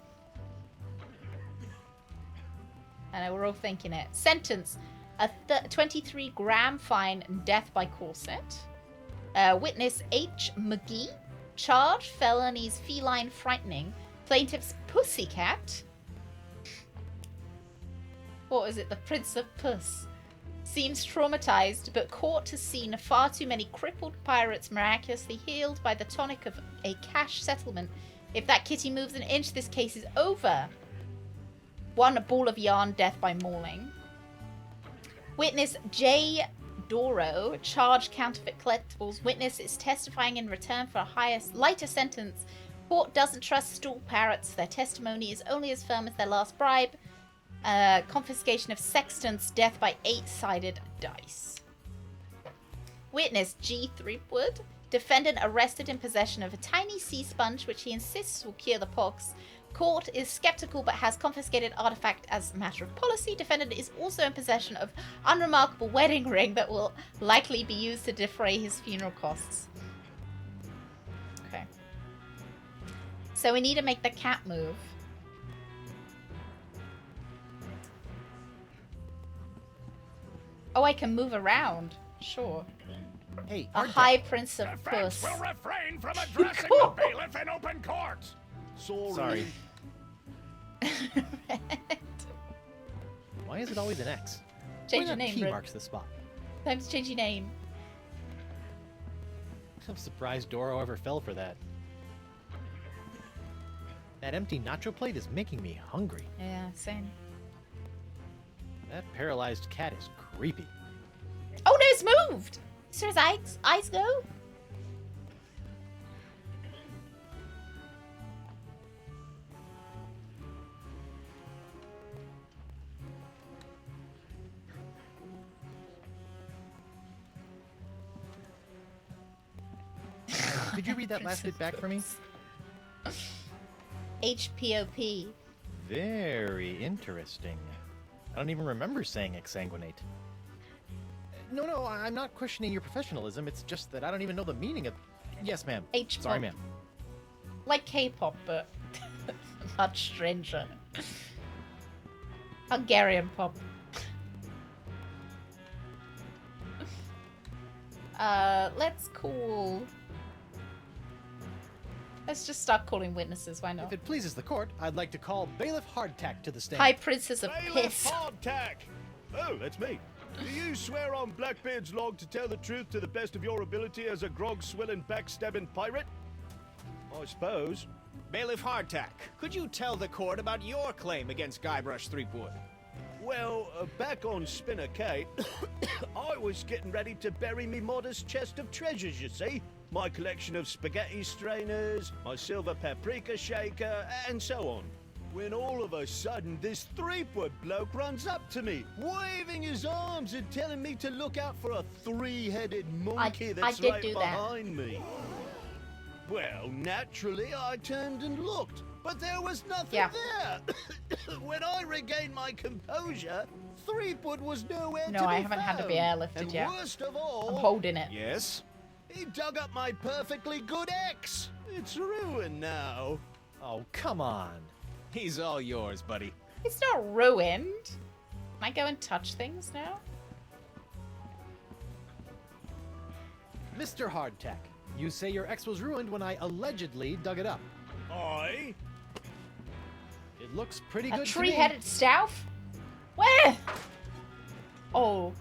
I know, we're all thinking it. Sentence: a 23-gram fine and death by corset. Witness H. McGee. Charge felonies feline frightening. Plaintiff's pussycat. What is it? The Prince of Puss. Seems traumatized, but court has seen far too many crippled pirates miraculously healed by the tonic of a cash settlement. If that kitty moves an inch, this case is over. One ball of yarn, death by mauling. Witness J. Doro, charge counterfeit collectibles. Witness is testifying in return for a lighter sentence. Court doesn't trust stool parrots. Their testimony is only as firm as their last bribe. Confiscation of sextants, death by 8-sided dice. Witness G. Threepwood. Defendant arrested in possession of a tiny sea sponge which he insists will cure the pox. Court is skeptical but has confiscated artifact as a matter of policy. Defendant is also in possession of unremarkable wedding ring that will likely be used to defray his funeral costs. Okay. So we need to make the cat move. Oh, I can move around. Sure. Hey, a high prince of Defense puss. will refrain from addressing the bailiff in open court. Sorry. Why is it always an X? Change Why your not name, P Red. marks the spot. Time to change your name. I'm surprised Doro ever fell for that. That empty nacho plate is making me hungry. Yeah, same. That paralyzed cat is creepy. Oh no, it's moved! So his eyes go? Could you read that last bit back for me? HPOP. Very interesting. I don't even remember saying exsanguinate. No, I'm not questioning your professionalism. It's just that I don't even know the meaning of... Yes, ma'am. H-pop. Sorry, ma'am. Like K-pop, but much stranger. Hungarian pop. Let's call... Let's just start calling witnesses, why not? If it pleases the court, I'd like to call Bailiff Hardtack to the stand. High Princess of Bailiff Piss. Hardtack! Oh, that's me. Do you swear on Blackbeard's log to tell the truth to the best of your ability as a grog-swilling, backstabbing pirate? I suppose. Bailiff Hardtack, could you tell the court about your claim against Guybrush Threepwood? Well, back on Spinner Cay, I was getting ready to bury me modest chest of treasures, you see. My collection of spaghetti strainers, my silver paprika shaker, and so on. When all of a sudden, this Threepwood bloke runs up to me, waving his arms and telling me to look out for a three-headed monkey that's did right do that. behind me. Well, naturally, I turned and looked, but there was nothing there. When I regained my composure, Threepwood was nowhere to be No, I haven't had to be found. airlifted And yet. worst of all, I'm holding it. Yes? He dug up my perfectly good ex. It's ruined now. Oh, come on. He's all yours, buddy. It's not ruined. Can I go and touch things now? Mr. Hardtack, you say your ex was ruined when I allegedly dug it up. Aye? It looks pretty A good to me. tree-headed staff? Where? Oh.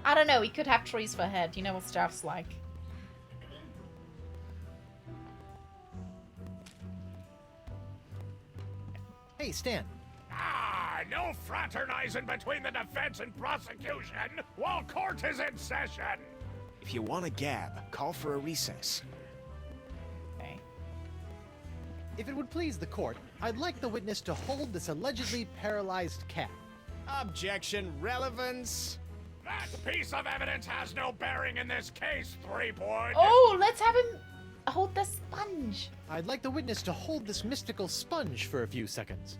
I don't know, he could have trees for head. You know what staff's like. Hey, Stan. Ah, no fraternizing between the defense and prosecution while court is in session. If you want a gab, call for a recess. Okay. If it would please the court, I'd like the witness to hold this allegedly paralyzed cat. Objection, relevance. That piece of evidence has no bearing in this case, Threepwood. Oh, let's have him hold the sponge. I'd like the witness to hold this mystical sponge for a few seconds.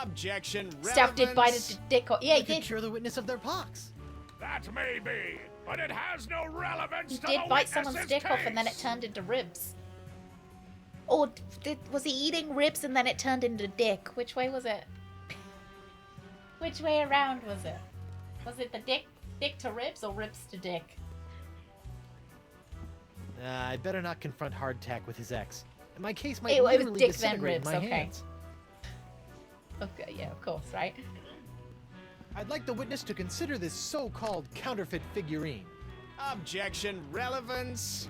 Objection, relevance. Staff did bite it to dick. Yeah, he I could did. cure the witness of their pox. That may be, but it has no relevance He to did the bite witness's someone's dick off and then it case. turned into ribs. Or was he eating ribs and then it turned into dick? Which way was it? Which way around was it? Was it the dick to ribs or ribs to dick? I'd better not confront Hardtack with his ex. My case might It was literally dick then disintegrate in ribs, my okay. hands. Okay, yeah, of course, right? I'd like the witness to consider this so-called counterfeit figurine. Objection, relevance.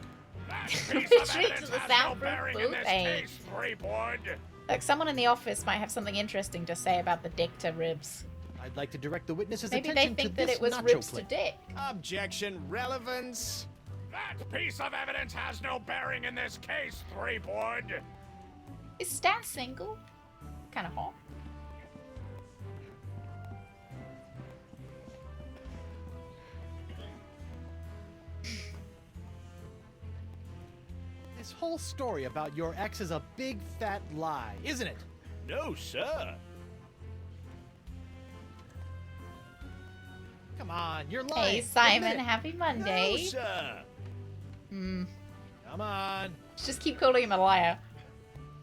That Retreat piece of to evidence the has no soundproof bearing in booth. this Hey. case, Threepwood. Like someone in the office might have something interesting to say about the dick to ribs. I'd like to direct the witness's Maybe they attention think to that this it was nacho ribs plate. to dick. Objection, relevance. That piece of evidence has no bearing in this case, Threepwood. Is Stan single? Kind of hot. This whole story about your ex is a big fat lie, isn't it? No, sir. Come on, you're lying. Hey, Simon, Admit it. happy Monday. No, sir. Come on. Just keep calling him a liar.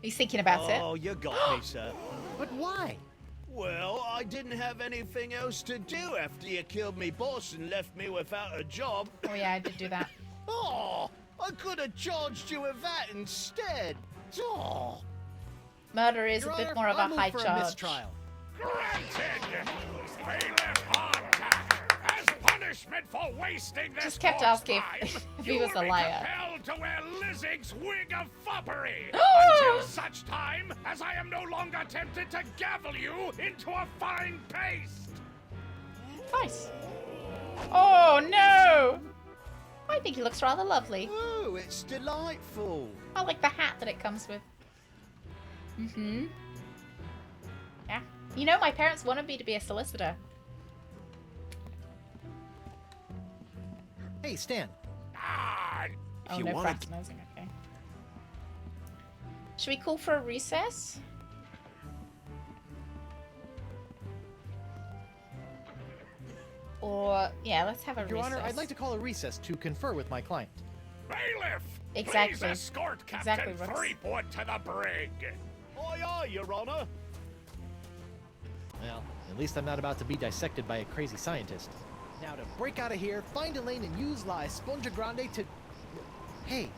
He's thinking about it. Oh, you got me, sir. But why? Well, I didn't have anything else to do after you killed me boss and left me without a job. Oh yeah, I did do that. Oh, I could have charged you with that instead. Oh. Murder is Your a bit Honor, more of I a move high for a charge. mistrial. Granted. Bailiff Hardtack has punishment for wasting this Just kept corpse asking time, if he was a liar. compelled to wear Lizzig's wig of foppery until such time as I am no longer tempted to gavel you into a fine paste. Nice. Oh no! I think he looks rather lovely. Oh, it's delightful. I like the hat that it comes with. Yeah. You know, my parents wanted me to be a solicitor. Hey, Stan. Oh, no fraternizing, okay. Should we call for a recess? Or, yeah, let's have a Your recess. Honor, I'd like to call a recess to confer with my client. Bailiff! Exactly. Please escort Captain Exactly, Rex. Threepwood to the brig. Aye, aye, Your Honor. Well, at least I'm not about to be dissected by a crazy scientist. Now to break out of here, find a lane and use La Esponja Grande to... Hey,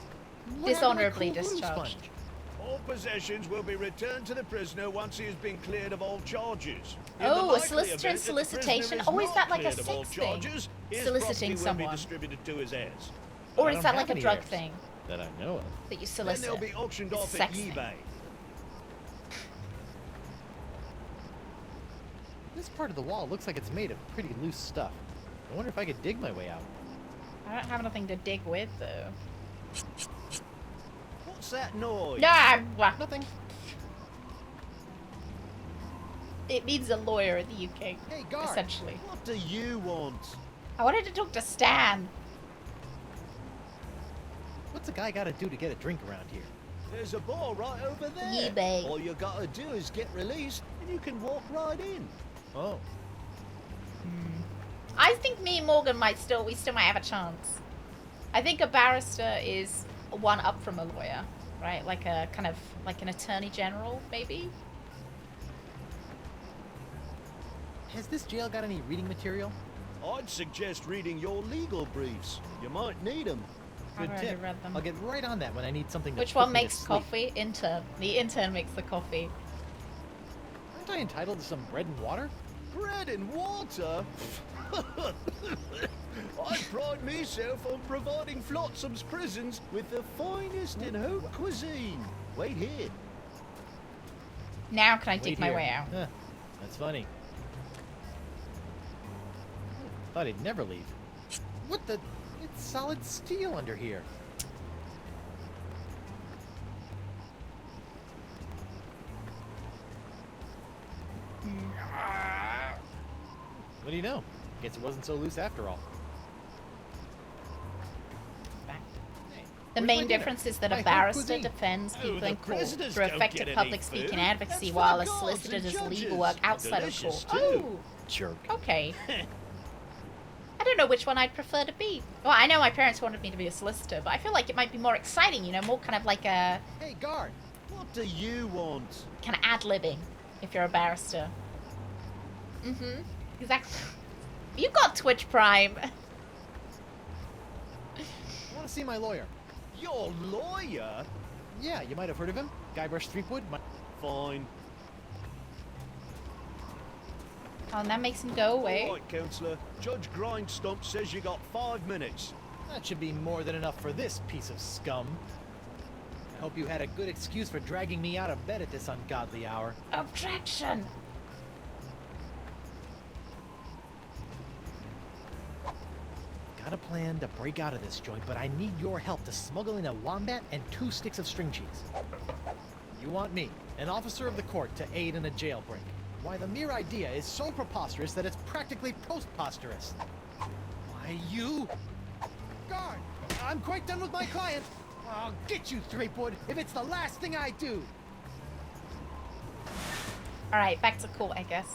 what Dishonorably happened to my cool voodoo discharged. sponge? All possessions will be returned to the prisoner once he has been cleared of all charges. In Oh, the a likely solicitor and event that the prisoner solicitation? is Oh, is not that like a cleared of all sex thing? charges, his Soliciting property will someone. be distributed to his heirs. Or I is don't that have like a any drug heirs thing that I know of. that you Then solicit? they'll be auctioned It's a off at sex thing. eBay. This part of the wall looks like it's made of pretty loose stuff. I wonder if I could dig my way out. I don't have anything to dig with, though. What's that noise? Nothing. It needs a lawyer in the UK, Hey, guard. essentially. What do you want? I wanted to talk to Stan. What's a guy got to do to get a drink around here? There's a bar right over there. eBay. All you gotta do is get released, and you can walk right in. Oh. I think me and Morgan we still might have a chance. I think a barrister is one up from a lawyer, right? Like a kind of like an attorney general, maybe. Has this jail got any reading material? I'd suggest reading your legal briefs. You might need them. I've Good already tip. read them. I'll get right on that when I need something to Which put one me to makes sleep. coffee? Intern. The intern makes the coffee. Aren't I entitled to some bread and water? Bread and water? I pride myself on providing Flotsam's prisons with the finest in haute cuisine. Wait here. Now can I dig Wait my here. way out? Huh, that's funny. Thought he'd never leave. What the? It's solid steel under here. What do you know? Guess it wasn't so loose after all. The Where's main my dinner? difference is that My a haute barrister cuisine. defends Oh, people the in court prisoners through don't effective get public any speaking food. advocacy, That's for while the a guards solicitor and does legal judges. work outside Delicious, of court. too. Oh, Jerk. okay. I don't know which one I'd prefer to be. Well, I know my parents wanted me to be a solicitor, but I feel like it might be more exciting, you know, more kind of like a Hey, guard. What do you want? kind of ad-libbing if you're a barrister. Mm-hmm. Exactly. You got Twitch Prime. I want to see my lawyer. Your lawyer? Yeah, you might have heard of him. Guybrush Threepwood. Fine. Oh, and that makes him go away. All right, Counselor. Judge Grindstump says you got 5 minutes. That should be more than enough for this piece of scum. I hope you had a good excuse for dragging me out of bed at this ungodly hour. Objection. Got a plan to break out of this joint, but I need your help to smuggle in a wombat and 2 sticks of string cheese. You want me, an officer of the court, to aid in a jailbreak. Why, the mere idea is so preposterous that it's practically postposterous. Why, you... Guard! I'm quite done with my client. I'll get you, Threepwood, if it's the last thing I do. Alright, back to court, I guess.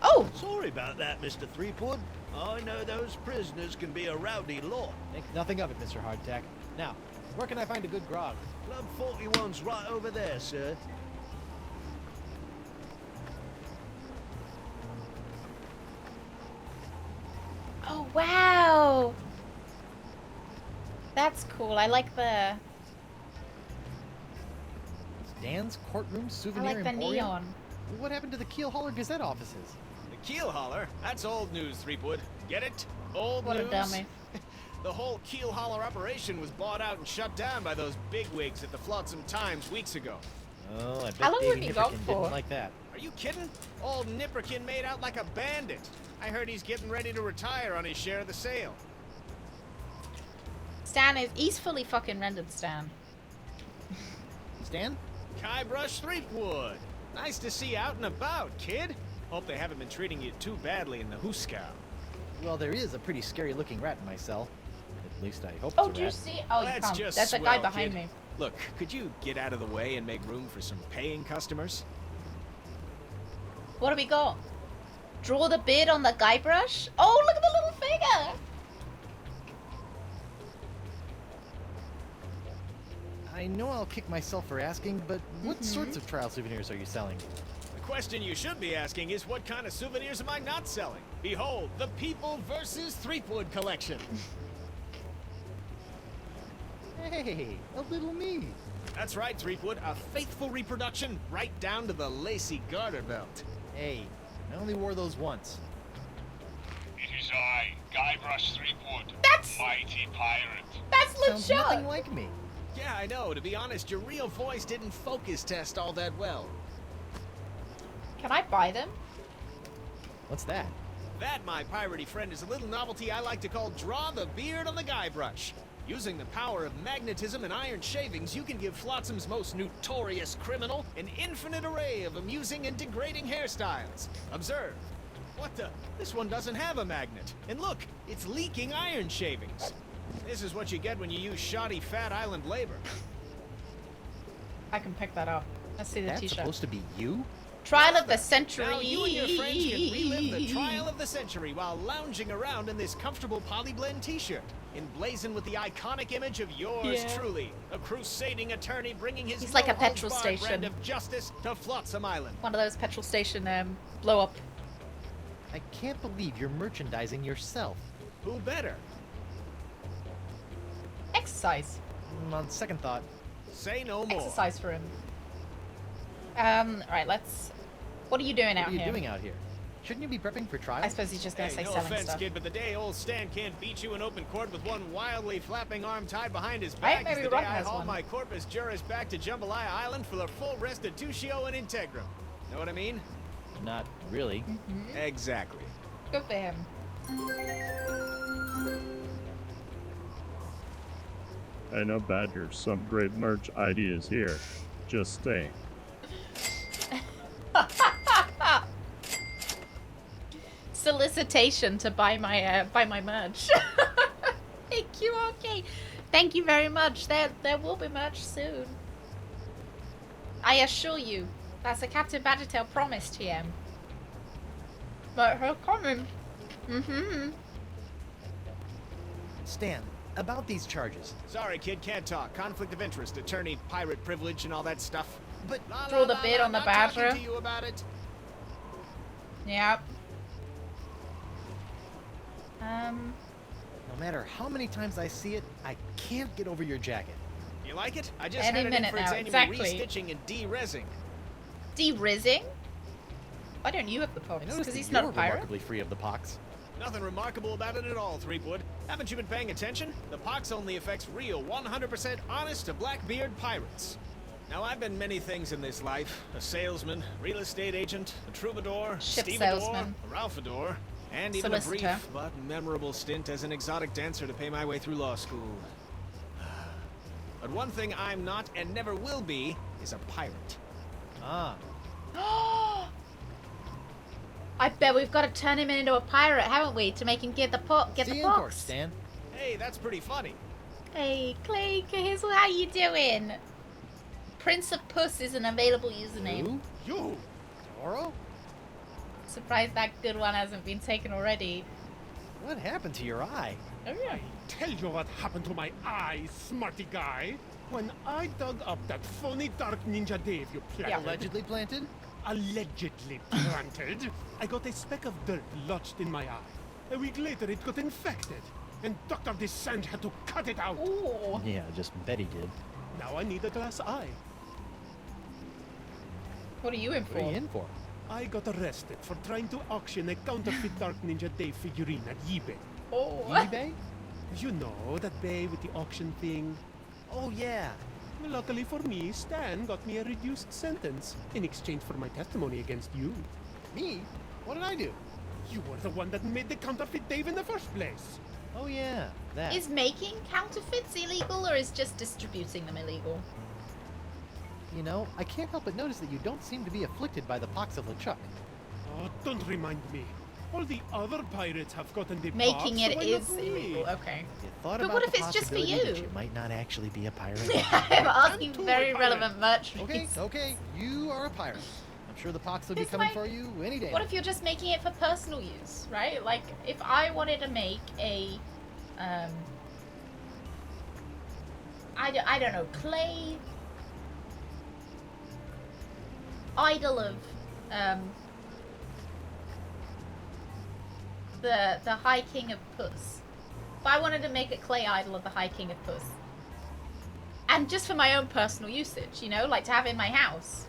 Oh! Sorry about that, Mr. Threepwood. I know those prisoners can be a rowdy lot. Think nothing of it, Mr. Hardtack. Now, where can I find a good grog? Club 41's right over there, sir. Oh, wow! That's cool. I like the... Dan's Courtroom I Souvenir like the Emporium? neon. What happened to the Keel Holler Gazette offices? The Keel hauler? That's old news, Threepwood. Get it? Old What news? a dummy. The whole keel hauler operation was bought out and shut down by those bigwigs at the Flotsam Times weeks ago. Oh, I bet How long would Davy he go Nipperkin for? didn't like that. Are you kidding? Old Nipperkin made out like a bandit. I heard he's getting ready to retire on his share of the sale. He's fully fucking rendered Stan. Stan? Guybrush Threepwood. Nice to see you out and about, kid. Hope they haven't been treating you too badly in the Hooskow. Well, there is a pretty scary looking rat in my cell. At least I hope Oh, it's a do you rat. see? Oh, you That's can't. just That's the guy swell, behind kid. me. Look, could you get out of the way and make room for some paying customers? What do we got? Draw the beard on the Guybrush? Oh, look at the little figure! I know I'll kick myself for asking, but what sorts of trial souvenirs are you selling? The question you should be asking is what kind of souvenirs am I not selling? Behold, the People vs. Threepwood collection. Hey, a little me. That's right, Threepwood. A faithful reproduction right down to the lacy garter belt. Hey, I only wore those once. It is I, Guybrush Threepwood, That's- mighty pirate. That's Sounds legit! nothing like me. Yeah, I know. To be honest, your real voice didn't focus test all that well. Can I buy them? What's that? That, my piratey friend, is a little novelty I like to call Draw the Beard on the Guybrush. Using the power of magnetism and iron shavings, you can give Flotsam's most notorious criminal an infinite array of amusing and degrading hairstyles. Observe. What the? This one doesn't have a magnet. And look, it's leaking iron shavings. This is what you get when you use shoddy Fat Island labor. I can pick that up. Let's see the That's t-shirt. supposed to be you? Trial of the century. Now you and your friends can relive the trial of the century while lounging around in this comfortable polyblend t-shirt, emblazoned with the iconic image of yours Yeah. truly, a crusading attorney bringing his He's like a no-holds petrol barred station. brand of justice to Flotsam Island. One of those petrol station blow up. I can't believe you're merchandising yourself. Who better? Exercise. On second thought, Say no more. Exercise for him. Alright, let's... What are you doing out what are you here? doing out here? Shouldn't you be prepping for trial? I suppose he's just gonna Hey, say no selling offense, stuff. kid, but the day old Stan can't beat you in open court with one wildly flapping arm tied behind his Right, back is maybe the day Rock I has haul one. my corpus juris back to Jambalaya Island for the full restitutio and integrum. Know what I mean? Not really. Exactly. Good for him. I know Badger, some great merch ideas here. Just stay. Solicitation to buy my merch. Thank you, okay. Thank you very much. There will be merch soon. I assure you. That's a Captain Badgertail promise, TM. But her coming. Stan, about these charges. Sorry, kid, can't talk. Conflict of interest, attorney, pirate privilege, and all that stuff. But Draw the bid on the not talking badger. to you about it. Yep. No matter how many times I see it, I can't get over your jacket. You like it? I just Any had it in minute for its now, annual exactly. restitching and de-rezzing. De-rizzing? Why don't you have the I pox? noticed Because that he's you're not a pirate. remarkably free of the pox. Nothing remarkable about it at all, Threepwood. Haven't you been paying attention? The pox only affects real, 100% honest to Blackbeard pirates. Now, I've been many things in this life. A salesman, real estate agent, a troubadour, Ship stevedore, salesman. a Ralphador, and even Solicitor. a brief but memorable stint as an exotic dancer to pay my way through law school. But one thing I'm not and never will be is a pirate. Ah, I bet we've got to turn him into a pirate, haven't we? To make him get the see the you in court, pox. Stan. Hey, that's pretty funny. Hey, Clink, here's how you doing. Prince of Puss is an available username. Who? You? Zoro? Surprised that good one hasn't been taken already. What happened to your eye? Oh yeah. Tell you what happened to my eye, smarty guy. When I dug up that phony Dark Ninja Dave you planted. Allegedly planted? Allegedly planted. I got a speck of dirt lodged in my eye. A week later, it got infected, and Dr. Descent had to cut it out. Ooh. Yeah, just Betty did. Now I need a glass eye. What are you in What are for? you in for? I got arrested for trying to auction a counterfeit Dark Ninja Dave figurine at eBay. Oh. eBay? You know, that bay with the auction thing. Oh, yeah. Luckily for me, Stan got me a reduced sentence in exchange for my testimony against you. Me? What did I do? You were the one that made the counterfeit Dave in the first place. Oh, yeah, that. Is making counterfeits illegal, or is just distributing them illegal? You know, I can't help but notice that you don't seem to be afflicted by the pox of LeChuck. Oh, don't remind me. All the other pirates have gotten the Making pox, it so why is not me? illegal, okay. You thought But about what if the it's just for possibility that you? you might not actually be a pirate? I'm asking very relevant merch. Okay, you are a pirate. I'm sure the pox will be This coming might- for you any day. What if you're just making it for personal use, right? Like, if I wanted to make a, I don't know, clay idol of, the High King of Puss. If I wanted to make a clay idol of the High King of Puss, and just for my own personal usage, you know, like to have in my house.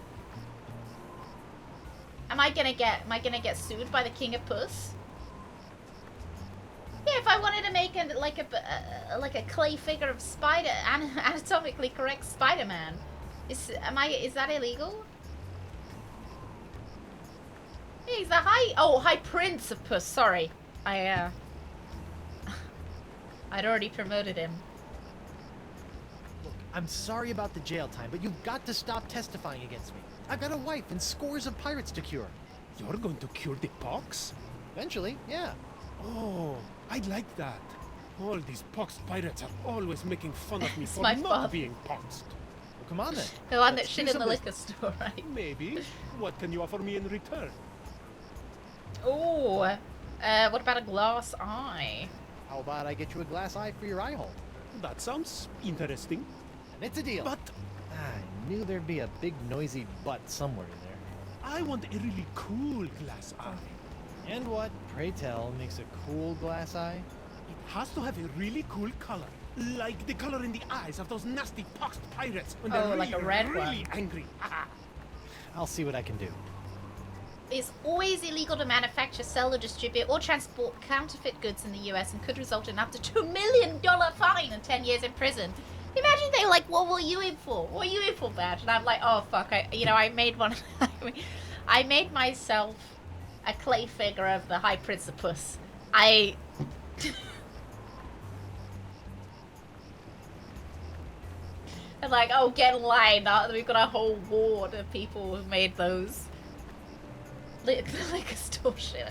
Am I gonna get sued by the King of Puss? Yeah, if I wanted to make a clay figure of anatomically correct Spider-Man, is that illegal? Yeah, he's the High Prince of Puss. Sorry, I'd already promoted him. Look, I'm sorry about the jail time, but you've got to stop testifying against me. I've got a wife and scores of pirates to cure. You're going to cure the pox? Eventually, yeah. Oh, I'd like that. All these poxed pirates are always making fun of me It's for my not father. being poxed. Well, come on then. The one that Let's shit do in the some liquor store, right? Maybe. What can you offer me in return? Oh, what about a glass eye? How about I get you a glass eye for your eye hole? That sounds interesting. And it's a deal. But I knew there'd be a big noisy butt somewhere in there. I want a really cool glass eye. And what, pray tell, makes a cool glass eye? It has to have a really cool color. Like the color in the eyes of those nasty poxed pirates when they're Oh, really, like a red really one. angry. I'll see what I can do. It's always illegal to manufacture, sell, or distribute or transport counterfeit goods in the US and could result in up to $2 million fine and 10 years in prison. Imagine they were like, what were you in for? What were you in for, Badge? And I'm like, oh fuck, I made one. I made myself a clay figure of the High Prince of Puss. And like, oh, get in line. We've got a whole ward of people who made those. Liquor store shit.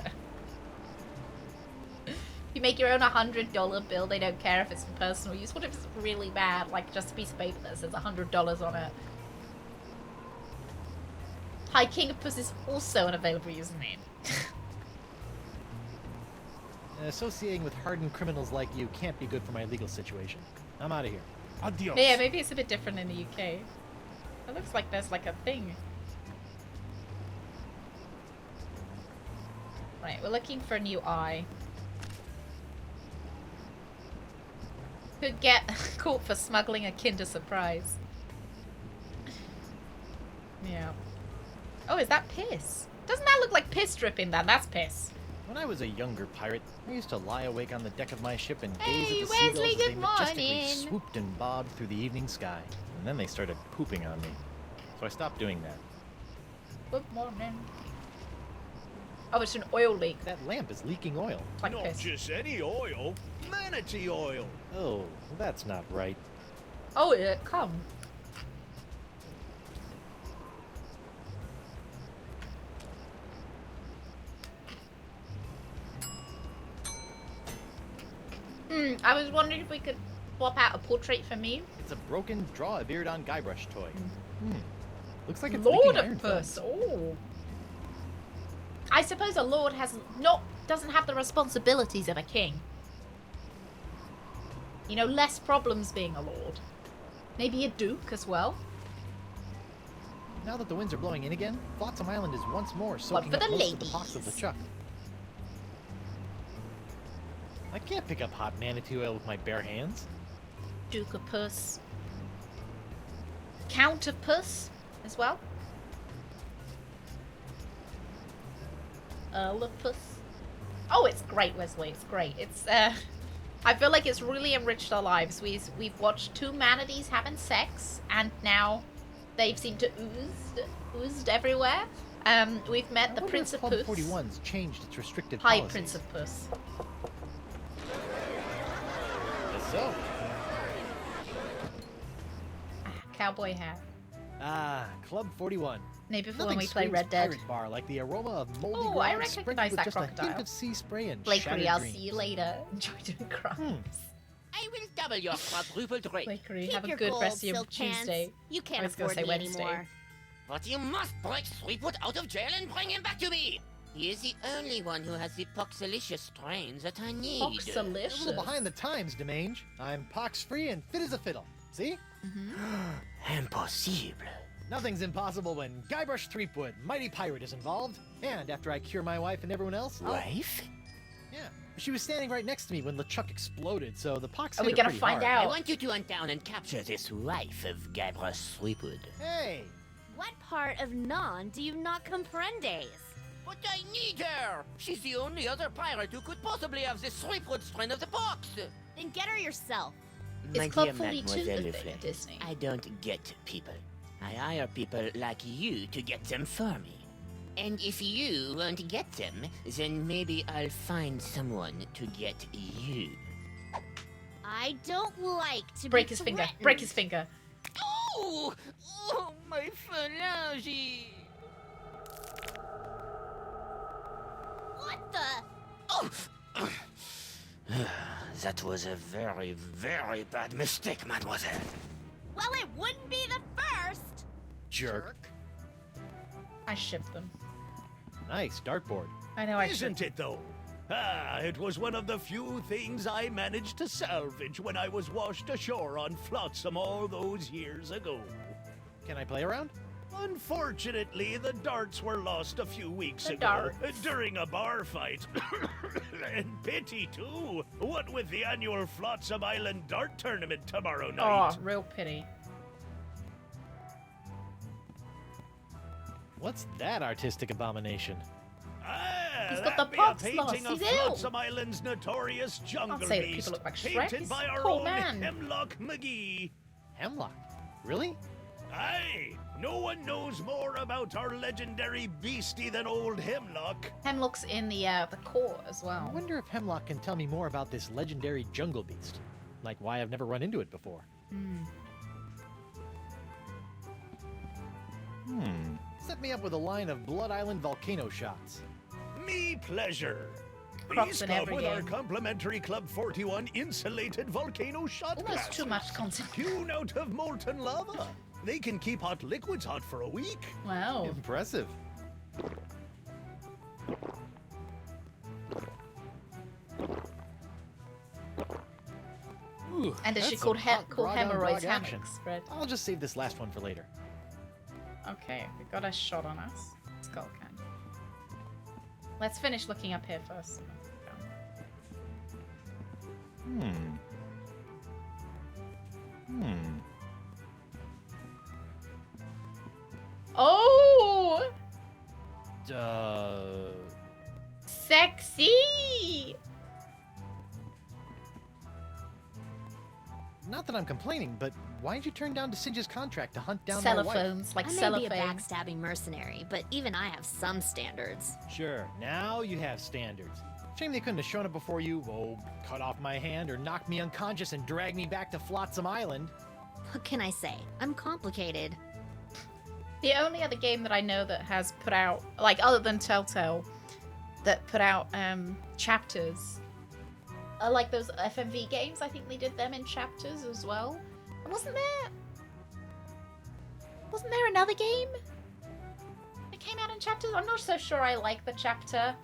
You make your own $100 bill, they don't care if it's for personal use. What if it's really bad, like just a piece of paper that says $100 on it? High King of Puss is also an available username. Associating with hardened criminals like you can't be good for my legal situation. I'm out of here. Adios. Yeah, maybe it's a bit different in the UK. It looks like there's like a thing. Right, we're looking for a new eye. Could get caught for smuggling a Kinder Surprise. Yeah. Oh, is that piss? Doesn't that look like piss dripping then? That's piss. When I was a younger pirate, I used to lie awake on the deck of my ship and Hey, gaze at the Wesley, seagulls as they good majestically morning. swooped and bobbed through the evening sky. And then they started pooping on me. So I stopped doing that. Good morning. Oh, it's an oil leak. That lamp is leaking oil. Like Not piss. just any oil, manatee oil. Oh, that's not right. Oh, yeah, come. I was wondering if we could swap out a portrait for me. It's a broken draw-a-beard-on Guybrush toy. Looks like it's Lord leaking of iron Puss. films. Oh. I suppose a lord doesn't have the responsibilities of a king. You know, less problems being a lord. Maybe a duke as well. Now that the winds are blowing in again, Flotsam Island is once more soaking for up the most of the pox of the ladies. chuck. I can't pick up hot manatee oil with my bare hands. Duke of Puss. Count of Puss as well. Earlopus. Oh, it's great, Wesley. It's great. It's I feel like it's really enriched our lives. We've watched two manatees having sex, and now they've seemed to oozed everywhere. We've met the Prince of Club Puss. 41's changed its restrictive Hi, policies. Prince of Puss. Guess so. Cowboy hat. Ah, Club 41. Maybe before Nothing when we play screams Red Dead. pirate bar like the aroma of moldy Oh, I ground sprinkled recognize with that just a crocodile. hint of sea spray and Blakery, shattered I'll dreams. see you later. Enjoy doing crimes. I will double your quadrupled rate. Blakery, Keep have a your good gold, rest of your Silk Pants. Tuesday. You can't I was gonna afford say me Wednesday. anymore. But you must break Sweetwood out of jail and bring him back to me. He is the only one who has the poxalicious strains that I need. A little behind the times, Demange. I'm pox-free and fit as a fiddle. See? Impossible. Nothing's impossible when Guybrush Threepwood, mighty pirate, is involved. And after I cure my wife and everyone else... Wife? Yeah. She was standing right next to me when LeChuck exploded, so the pox Are hit we her gonna pretty find hard. out? I want you to hunt down and capture this wife of Guybrush Threepwood. Hey! What part of non do you not comprendes? But I need her! She's the only other pirate who could possibly have the Threepwood strain of the pox! Then get her yourself. My Club dear 42 Mademoiselle the thing Lefleur, at Disney? I don't get people. I hire people like you to get them for me. And if you won't get them, then maybe I'll find someone to get you. I don't like to Break be his finger. threatened. Break his finger. Oh! Oh, my phalange! What the? Oh! That was a very, very bad mistake, mademoiselle. Well, it wouldn't be the first. Jerk. I ship them. Nice, dartboard. I know I Isn't it, though? Ah, it was one of the few things I managed to salvage when I was washed ashore on Flotsam all those years ago. Can I play around? Unfortunately, the darts were lost a few weeks The ago darts. during a bar fight. And pity, too. What with the annual Flotsam Island Dart Tournament tomorrow night. Oh, real pity. What's that artistic abomination? Ah, He's got that the be pox a painting loss, of he's ill. Flotsam Island's notorious jungle Can't say that beast, people look like Shrek, painted he's by a our cool own man. Hemlock McGee. Hemlock? Really? Aye, no one knows more about our legendary beastie than old Hemlock. Hemlock's in the court as well. I wonder if Hemlock can tell me more about this legendary jungle beast. Like why I've never run into it before. Set me up with a line of Blood Island volcano shots. Me pleasure. Crops These in come every with our game. complimentary Club 41 insulated volcano shot Almost glasses. too much content. Hewn out of molten lava. They can keep hot liquids hot for a week. Wow. Impressive. Ooh, And is she that's called some hot grog on hemorrhoids grog action. hammock spread? I'll just save this last one for later. Okay, we got a shot on us. Skull candy. Let's finish looking up here first. Oh! Sexy! Not that I'm complaining, but why'd you turn down Decige's contract to hunt down my wife? Cellophones, like I may cellophane. be a backstabbing mercenary, but even I have some standards. Sure, now you have standards. Shame they couldn't have shown up before you, cut off my hand or knock me unconscious and drag me back to Flotsam Island. What can I say? I'm complicated. The only other game that I know that has put out, like other than Telltale, that put out chapters are like those FMV games. I think they did them in chapters as well. And wasn't there another game that came out in chapters? I'm not so sure I like the chapter,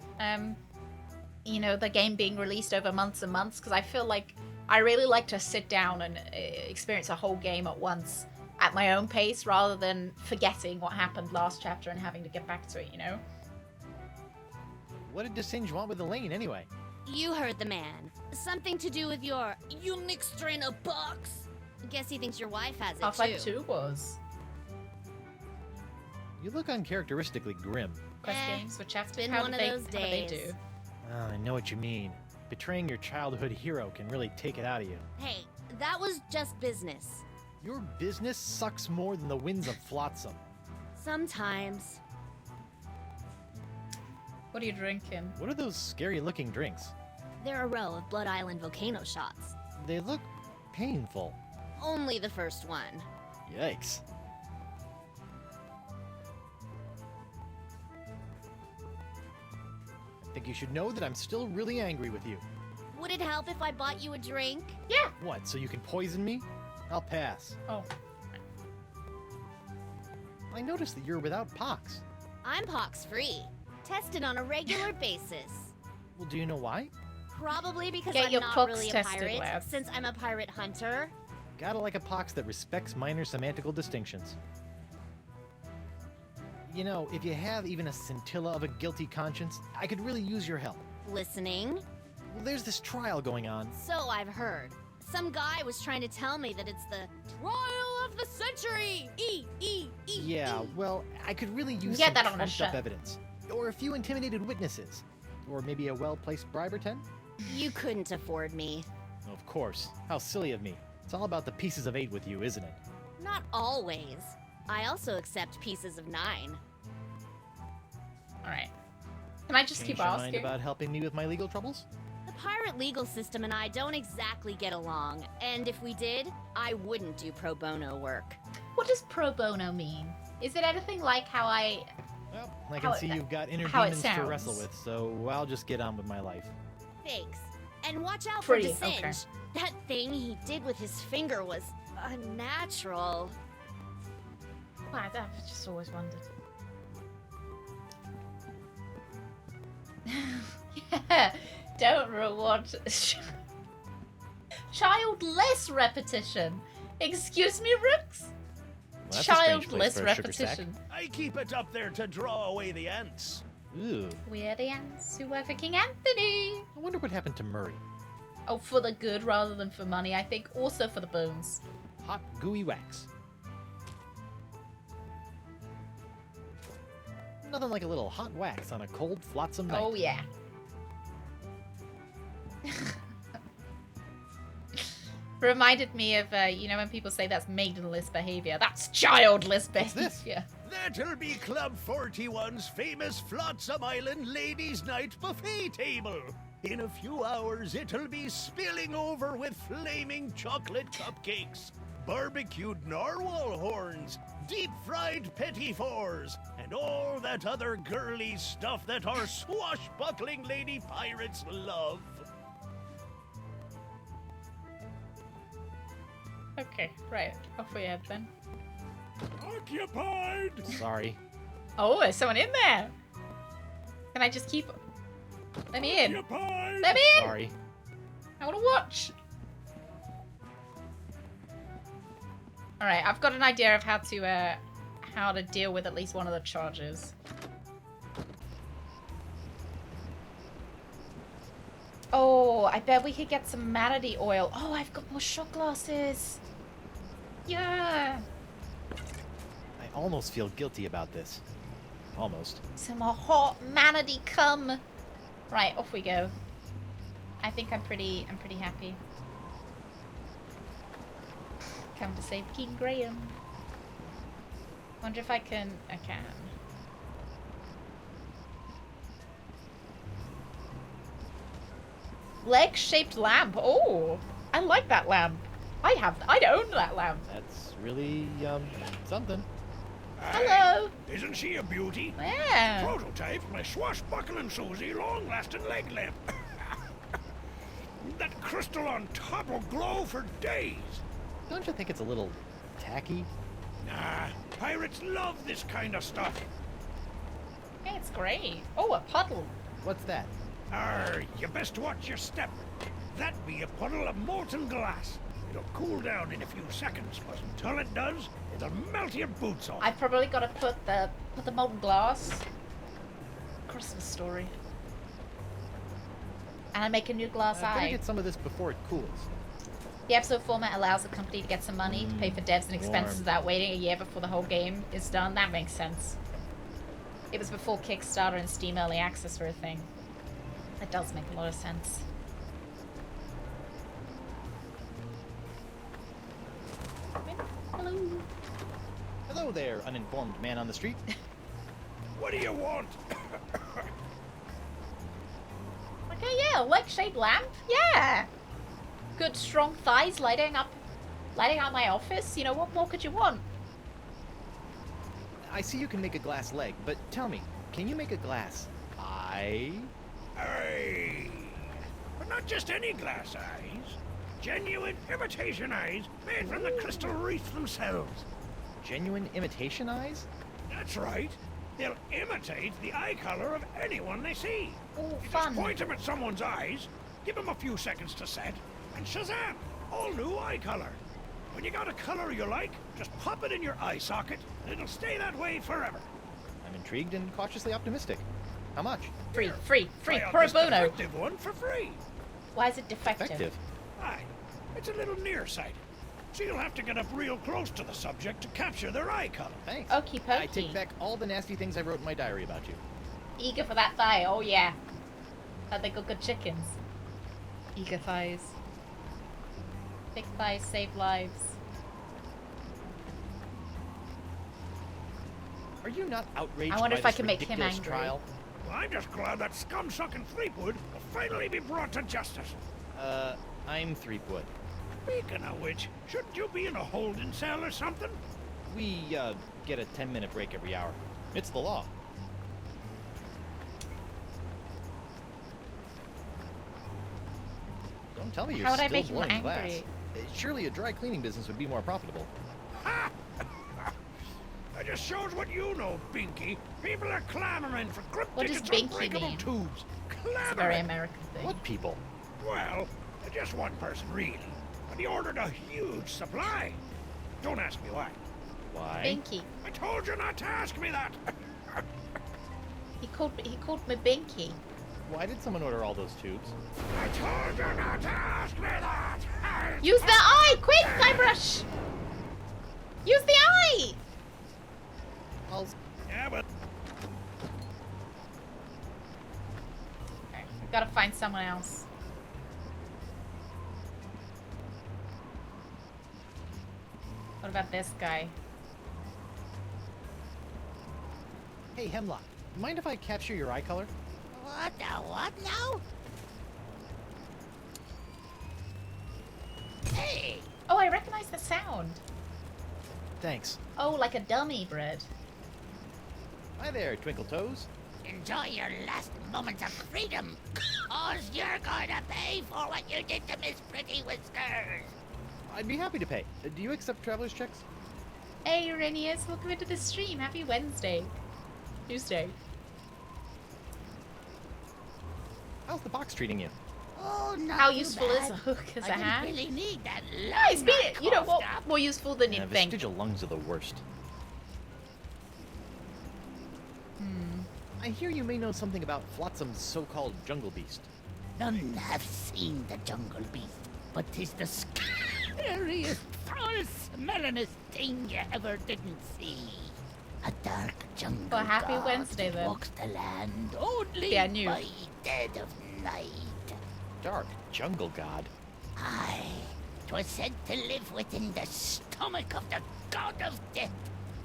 you know, the game being released over months and months, because I feel like I really like to sit down and experience a whole game at once at my own pace rather than forgetting what happened last chapter and having to get back to it, you know? What did Desinge want with Elaine anyway? You heard the man. Something to do with your unique strain of box. Guess he thinks your wife has it Half-Life too. 2 was. You look uncharacteristically grim. Quest games with chapters. been How one do of they, those how do they days. do? Oh, I know what you mean. Betraying your childhood hero can really take it out of you. Hey, that was just business. Your business sucks more than the winds of Flotsam. Sometimes. What are you drinking? What are those scary-looking drinks? They're a row of Blood Island volcano shots. They look painful. Only the first one. Yikes. I think you should know that I'm still really angry with you. Would it help if I bought you a drink? Yeah. What, so you can poison me? I'll pass. Oh. I noticed that you're without pox. I'm pox-free. Tested on a regular basis. Well, do you know why? Probably because Get I'm your not pox really a tested, pirate, lad. since I'm a pirate hunter. Gotta like a pox that respects minor semantical distinctions. You know, if you have even a scintilla of a guilty conscience, I could really use your help. Listening? Well, there's this trial going on. So I've heard. Some guy was trying to tell me that it's the trial of the century! Yeah, well, I could really use Get some that on a trumped up shirt. evidence. Or a few intimidated witnesses. Or maybe a well-placed bribe or 10? You couldn't afford me. Of course. How silly of me. It's all about the pieces of 8 with you, isn't it? Not always. I also accept pieces of 9. Alright. Can I just Change keep your mind asking? about helping me with my legal troubles? The pirate legal system and I don't exactly get along, and if we did, I wouldn't do pro bono work. What does pro bono mean? Is it anything like how I... Well, I How can it- see you've got inner how it demons to wrestle sounds. with, so I'll just get on with my life. Thanks. And watch out Pretty, for Desinge. okay. That thing he did with his finger was unnatural. Wow, I've just always wondered. Yeah, don't reward childless repetition. Excuse me, Rooks? Well, that's a strange place Childless for a sugar sack. repetition. I keep it up there to draw away the ants. Ooh. We're the ants who work for King Anthony. I wonder what happened to Murray. Oh, for the good rather than for money. I think also for the bones. Hot, gooey wax. Nothing like a little hot wax on a cold, flotsam night. Oh, yeah. Reminded me of, you know, when people say that's maidenless behavior. That's childless behavior. That'll be Club 41's famous Flotsam Island Ladies' Night buffet table. In a few hours, it'll be spilling over with flaming chocolate cupcakes, barbecued narwhal horns, deep-fried petit fours, and all that other girly stuff that our swashbuckling lady pirates love. Okay, right. Off we head then. Occupied! Sorry. Oh, there's someone in there. Can I just keep... Let me in. Occupied! Let me in. Sorry. I want to watch. Alright, I've got an idea of how to deal with at least one of the charges. Oh, I bet we could get some manatee oil. Oh, I've got more shot glasses. Yeah. I almost feel guilty about this. Almost. Some more hot manatee cum. Right, off we go. I think I'm pretty happy. Come to save King Graham. Wonder if I can. Leg-shaped lamp. Oh, I like that lamp. I'd own that lamp. That's really, something. Hello. Isn't she a beauty? Yeah. Prototype of my swashbuckling Susie long-lasting leg lamp. That crystal on top will glow for days. Don't you think it's a little tacky? Nah, pirates love this kind of stuff. Hey, it's great. Oh, a puddle. What's that? You best watch your step. That be a puddle of molten glass. It'll cool down in a few seconds, but until it does, it'll melt your boots off. I've probably got to put the molten glass. Christmas story. And I make a new glass I'm gonna eye. get some of this before it cools. The episode format allows the company to get some money to pay for devs and expenses warm. without waiting a year before the whole game is done. That makes sense. It was before Kickstarter and Steam Early Access were a thing. That does make a lot of sense. Hello. Hello there, uninformed man on the street. What do you want? Okay, yeah, leg-shaped lamp. Yeah. Good strong thighs lighting up my office. You know, what more could you want? I see you can make a glass leg, but tell me, can you make a glass eye? Aye. But not just any glass eyes. Genuine imitation eyes made from the crystal wreath themselves. Genuine imitation eyes? That's right. They'll imitate the eye color of anyone they see. Oh, You fun. just point them at someone's eyes, give them a few seconds to set, and shazam! All new eye color. When you got a color you like, just pop it in your eye socket, and it'll stay that way forever. I'm intrigued and cautiously optimistic. How much? Free, Try out pro this bono. defective one for free. Why is it defective? Effective. Aye, it's a little nearsighted. So you'll have to get up real close to the subject to capture their eye color. Thanks. Okie I pokey. take back all the nasty things I wrote in my diary about you. Eager for that thigh. Oh yeah. How they good chickens. Eager thighs. Big thighs save lives. Are you not outraged I wonder by if I this can make him ridiculous angry. trial? Well, I'm just glad that scum-sucking Threepwood will finally be brought to justice. I'm Threepwood. Speaking of which, shouldn't you be in a holding cell or something? We, get a 10-minute break every hour. It's the law. Don't tell me you're How would I still make him blowing glass. angry? Surely a dry cleaning business would be more profitable. Ha! That just shows what you know, Binky. People are clamoring for What cryptic does and Binky unbreakable mean? tubes. It's a very Clamoring. American thing. What people? Well, just one person, really. But he ordered a huge supply. Don't ask me why. Why? Binky. I told you not to ask me that. He called me Binky. Why did someone order all those tubes? I told you not to ask me that. Use the eye! Quick, Guybrush! Use the eye! Yeah, but Okay, we've got to find someone else. What about this guy? Hey, Hemlock, mind if I capture your eye color? What the what now? Hey! Oh, I recognize the sound. Thanks. Oh, like a dummy bread. Hi there, Twinkle Toes. Enjoy your last moments of freedom, cause you're going to pay for what you did to Miss Pretty Whiskers. I'd be happy to pay. Do you accept traveler's checks? Hey, Uranius, welcome into the stream. Happy Wednesday. Tuesday. How's the box treating you? Oh, not How too useful bad. is a hook as I a didn't hand? really need that Nice, beat it. You know what? coughed up. More useful than Yeah, you'd think. vestigial lungs are the worst. I hear you may know something about Flotsam's so-called jungle beast. None have seen the jungle beast, but 'tis the scariest, foul-smellingest thing you ever didn't see. A dark jungle Well, happy god Wednesday, that then. walks the land only Yeah, I knew. by dead of night. Dark jungle god. Aye, 'twas said to live within the stomach of the god of death,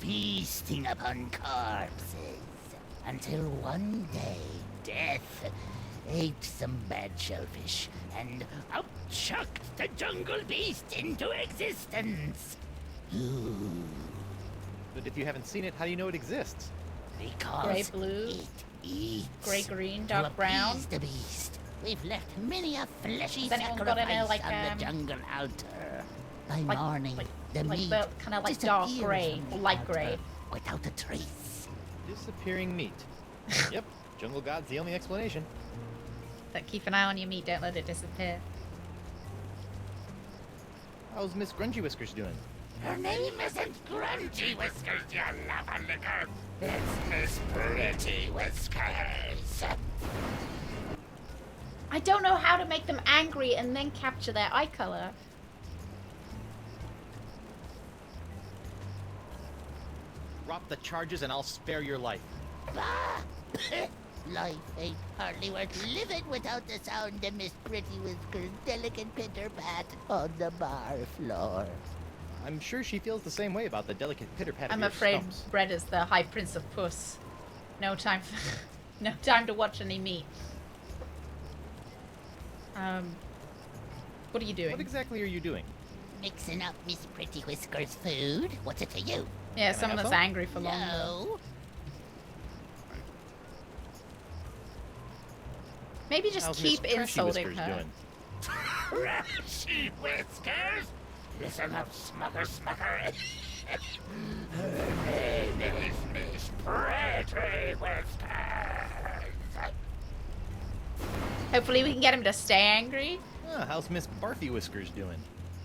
feasting upon corpses. Until one day, death ate some bad shellfish, and out chucked the jungle beast into existence. Ooh, But if you haven't seen it, how do you know it exists? because Gray, blue, it eats. Grey, green, To dark brown. appease the beast, we've left many a fleshy Has anyone got sacrifice any, like, on the jungle altar. By Like- morning, the like meat the kind of like dark disappears grey from or the light altar grey. without a trace. Disappearing meat. Yep, jungle god's the only explanation. But keep an eye on your meat. Don't let it disappear. How's Miss Grungy Whiskers doing? Her name isn't Grungy Whiskers, you lava licker. It's Miss Pretty Whiskers. I don't know how to make them angry and then capture their eye color. Drop the charges and I'll spare your life. Bah! Life ain't hardly worth living without the sound of Miss Pretty Whisker's delicate pitter-pat on the bar floor. I'm sure she feels the same way about the delicate pitter-pat of I'm your afraid stumps. Brett is the High Prince of Puss. No time for, no time to watch any meat. What are you doing? What exactly are you doing? Mixing up Miss Pretty Whisker's food? What's it to you? Yeah, Can I someone have that's some? angry for longer. No. Maybe just How's keep Miss Trashy insulting Whiskers her. doing? Trashy Whiskers? Listen up, Smucker. Her name is Miss Pretty Whiskers. Hopefully we can get him to stay angry. Ah, how's Miss Barfy Whiskers doing?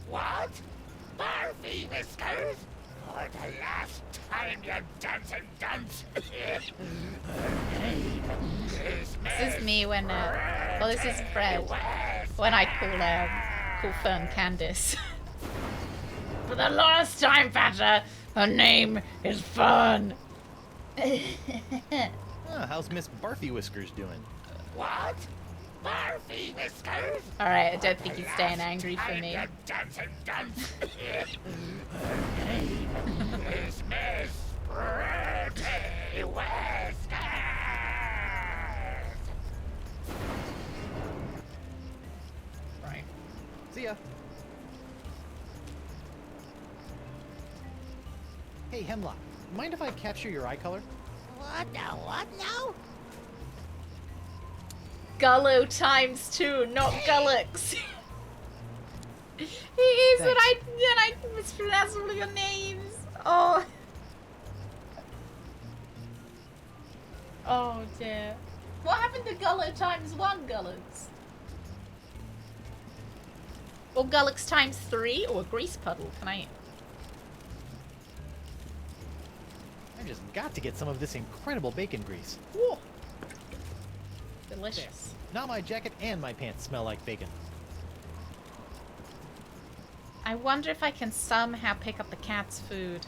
What? Barfy Whiskers? For the last time, you dancing dunce. Her name is This is me when, well, this is Fred. When I call Fern Candace. For the last time, Badger, her name is Fern. Ah, how's Miss Barfy Whiskers doing? What? Barfy Whiskers? Alright, I don't think he's staying angry for me. You dancing dunce. Her name is Miss Pretty Whiskers. Right. See ya. Hey, Hemlock, mind if I capture your eye color? What now? What now? Gullo times 2, not Gullux. He is, and I mispronounced all of your names. Oh. Oh dear. What happened to Gullo times 1 Gullux? Or Gullux times 3, or a grease puddle? Can I? I just got to get some of this incredible bacon grease. Whoa. Delicious. Now my jacket and my pants smell like bacon. I wonder if I can somehow pick up the cat's food.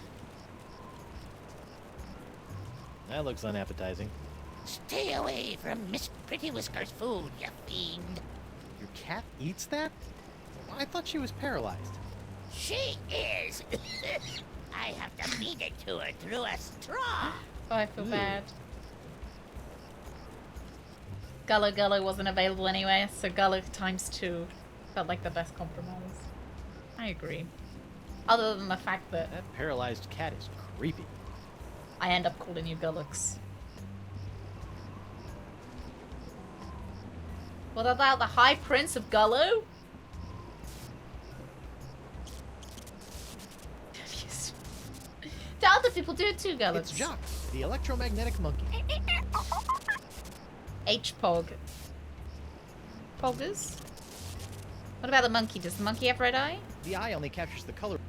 That looks unappetizing. Stay away from Miss Pretty Whisker's food, you fiend. Your cat eats that? I thought she was paralyzed. She is. I have to feed it to her through a straw. Oh, I feel bad. Gullo Gullo wasn't available anyway, so Gullo times 2 felt like the best compromise. I agree. Other than the fact that That paralyzed cat is creepy. I end up calling you Gullux. What about the High Prince of Gullo? Do other people do it too, Gullux? It's Jock, the electromagnetic monkey. H-Pog. Poggers? What about the monkey? Does the monkey have red eye? The eye only captures the color.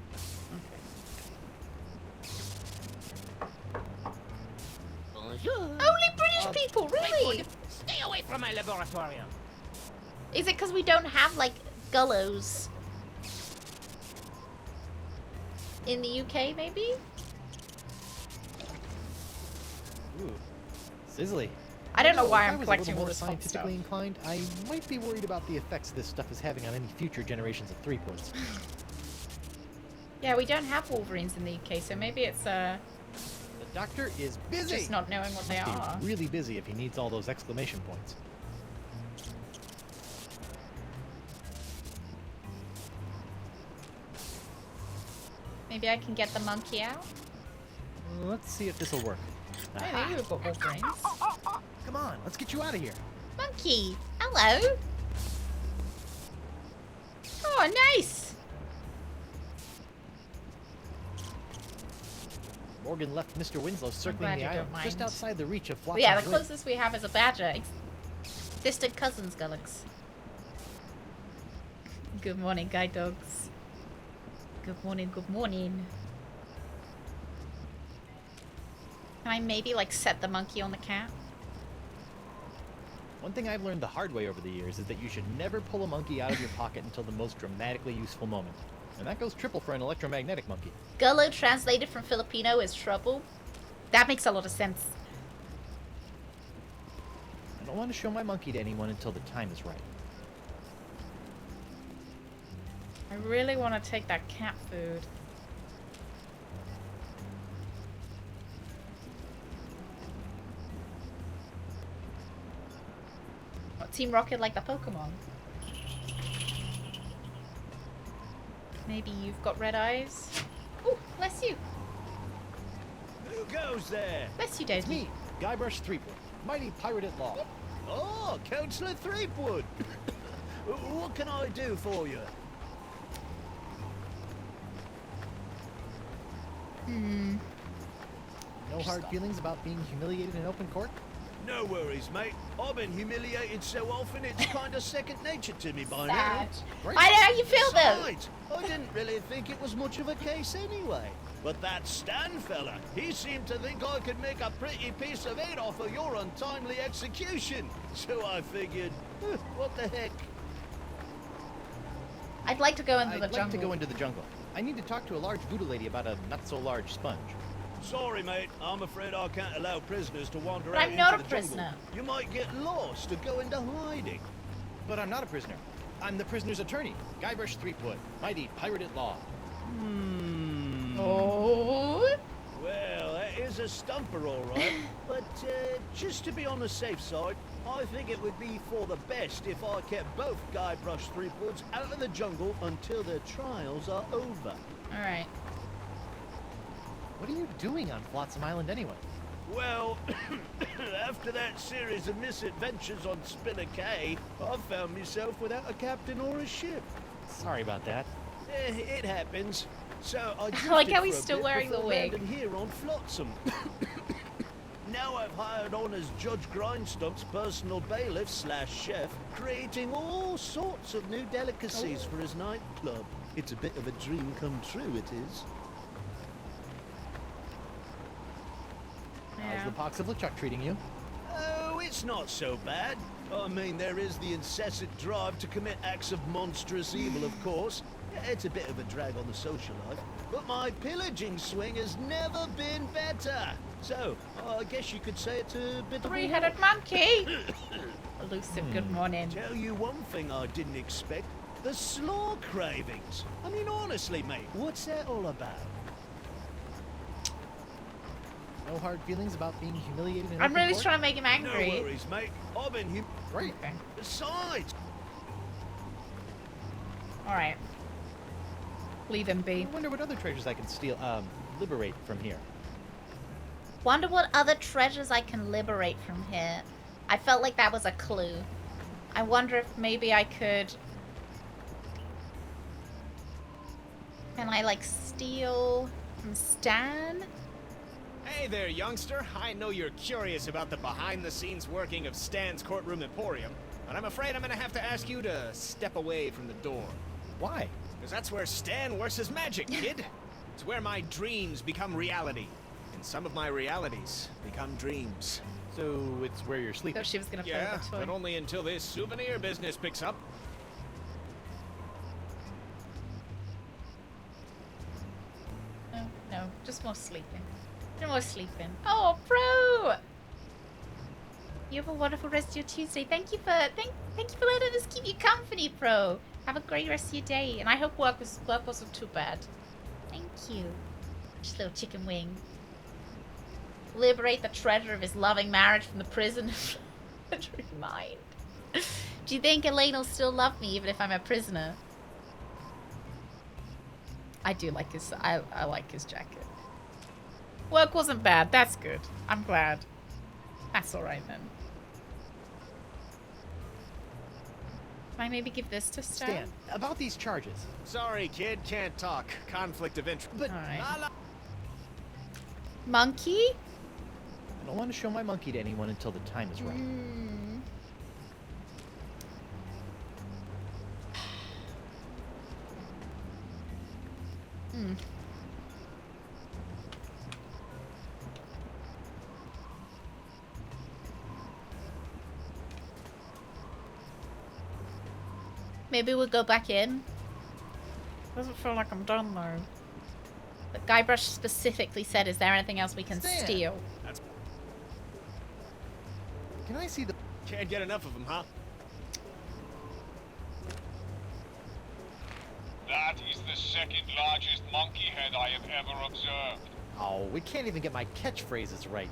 Only British people, really? Stay away from my laboratorium. Is it because we don't have, like, Gullos in the UK, maybe? Ooh, sizzly. I don't know why If I'm I was collecting a all little more this hot stuff. scientifically inclined, I might be worried about the effects this stuff is having on any future generations of three-points. Yeah, we don't have Wolverines in the UK, so maybe it's, The doctor is busy! just not knowing what they Must are. be really busy if he needs all those exclamation points. Maybe I can get the monkey out? Let's see if this'll work. Hey, maybe we've got Wolverines. Come on, let's get you out of here. Monkey! Hello! Oh, nice! Morgan left Mr. Winslow circling glad the you island don't just mind. outside the reach of Well, Flotsam. yeah, the closest we have is a badger. Distant cousins, Gullux. Good morning, guide dogs. Good morning, good morning. Can I maybe, like, set the monkey on the cat? One thing I've learned the hard way over the years is that you should never pull a monkey out of your pocket until the most dramatically useful moment. And that goes triple for an electromagnetic monkey. Gullo translated from Filipino is trouble. That makes a lot of sense. I don't want to show my monkey to anyone until the time is right. I really want to take that cat food. What, Team Rocket like the Pokemon? Maybe you've got red eyes? Oh, bless you. Who goes there? Bless you, Daisy. Me, Guybrush Threepwood, mighty pirate at law. Oh, Councillor Threepwood. What can I do for you? No hard feelings about being humiliated in open court? No worries, mate. I've been humiliated so often it's kind of second nature to me by Sad. now. I know how you feel, though. Besides, I didn't really think it was much of a case anyway. But that Stan fella, he seemed to think I could make a pretty piece of it off of your untimely execution. So I figured, what the heck? I'd like to go into the I'd like to go into the jungle. I need to talk to a large voodoo lady about a not-so-large sponge. Sorry, mate. I'm afraid I can't allow prisoners to wander But out I'm not into a the jungle. prisoner. You might get lost or go into hiding. But I'm not a prisoner. I'm the prisoner's attorney, Guybrush Threepwood, mighty pirate at law. Oh. Well, that is a stumper, all right. But just to be on the safe side, I think it would be for the best if I kept both Guybrush Threepwoods out of the jungle until their trials are over. All right. What are you doing on Flotsam Island anyway? Well, after that series of misadventures on Spinner Cay, I found myself without a captain or a ship. Sorry about that. It happens. So I I like drifted how he's for a still bit wearing the before wig. landing here on Flotsam. Now I've hired on as Judge Grindstump's personal bailiff / chef, creating all sorts of new delicacies for his nightclub. It's a bit of a dream come true, it is. How's the pox of LeChuck treating you? Oh, it's not so bad. I mean, there is the incessant drive to commit acts of monstrous evil, of course. It's a bit of a drag on the social life. But my pillaging swing has never been better. So, I guess you could say it's a bit of a Three-headed monkey. Elusive, good morning. Tell you one thing I didn't expect. The slaw cravings. I mean, honestly, mate, what's that all about? No hard feelings about being humiliated in I'm open really court? trying to make him angry. No worries, mate. I've been Great. Okay. Besides, All right. Leave him be. I wonder what other treasures I can steal, liberate from here. Wonder what other treasures I can liberate from here. I felt like that was a clue. I wonder if maybe I could... Can I, like, steal from Stan? Hey there, youngster. I know you're curious about the behind-the-scenes working of Stan's Courtroom Emporium, but I'm afraid I'm gonna have to ask you to step away from the door. Why? Because that's where Stan works his magic, kid. It's where my dreams become reality, and some of my realities become dreams. So it's where you're sleeping? Thought she was gonna play Yeah, with the toy. but only until this souvenir business picks up. No, no, just more sleeping. No more sleeping. Oh, Pro! You have a wonderful rest of your Tuesday. Thank you for letting us keep you company, Pro. Have a great rest of your day, and I hope work wasn't too bad. Thank you. Just a little chicken wing. Liberate the treasure of his loving marriage from the prison of mind. Do you think Elaine will still love me even if I'm a prisoner? I do like his. I like his jacket. Work wasn't bad. That's good. I'm glad. That's all right then. Can I maybe give this to Stan? Stan, about these charges. Sorry, kid, can't talk. Conflict of interest. But Alright. Monkey? I don't want to show my monkey to anyone until the time is right. Maybe we'll go back in. Doesn't feel like I'm done though. But Guybrush specifically said, is there anything else we can Stan! steal? Can I see the... Can't get enough of them, huh? That is the second largest monkey head I have ever observed. Oh, we can't even get my catchphrases right.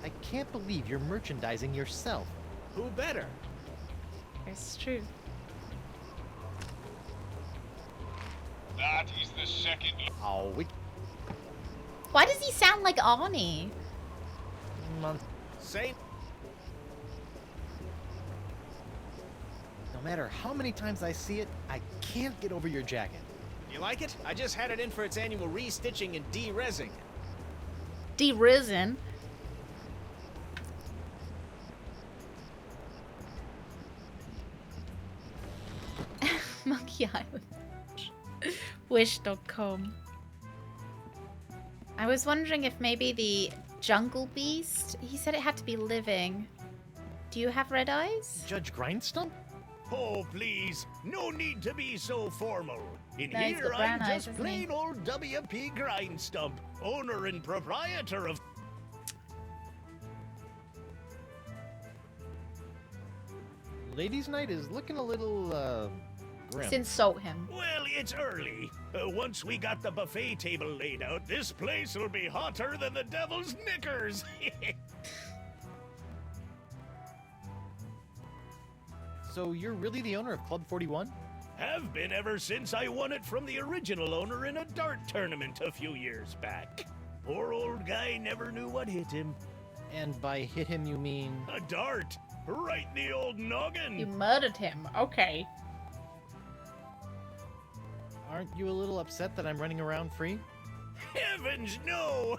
I can't believe you're merchandising yourself. Who better? It's true. That is the second. Oh, we. Why does he sound like Arnie? Say. No matter how many times I see it, I can't get over your jacket. You like it? I just had it in for its annual re-stitching and de-rezzing. De-risen? Monkey Island. Wish.com. I was wondering if maybe the jungle beast, he said it had to be living. Do you have red eyes? Judge Grindstump? Oh, please. No need to be so formal. In No, he's here, got brown I'm eyes, just doesn't he? plain old W.P. Grindstump, owner and proprietor of... Ladies' night is looking a little, grim. Just insult him. Well, it's early. Once we got the buffet table laid out, this place will be hotter than the devil's knickers. So you're really the owner of Club 41? Have been ever since I won it from the original owner in a dart tournament a few years back. Poor old guy never knew what hit him. And by hit him, you mean? A dart! Right in the old noggin! You murdered him. Okay. Aren't you a little upset that I'm running around free? Heavens, no!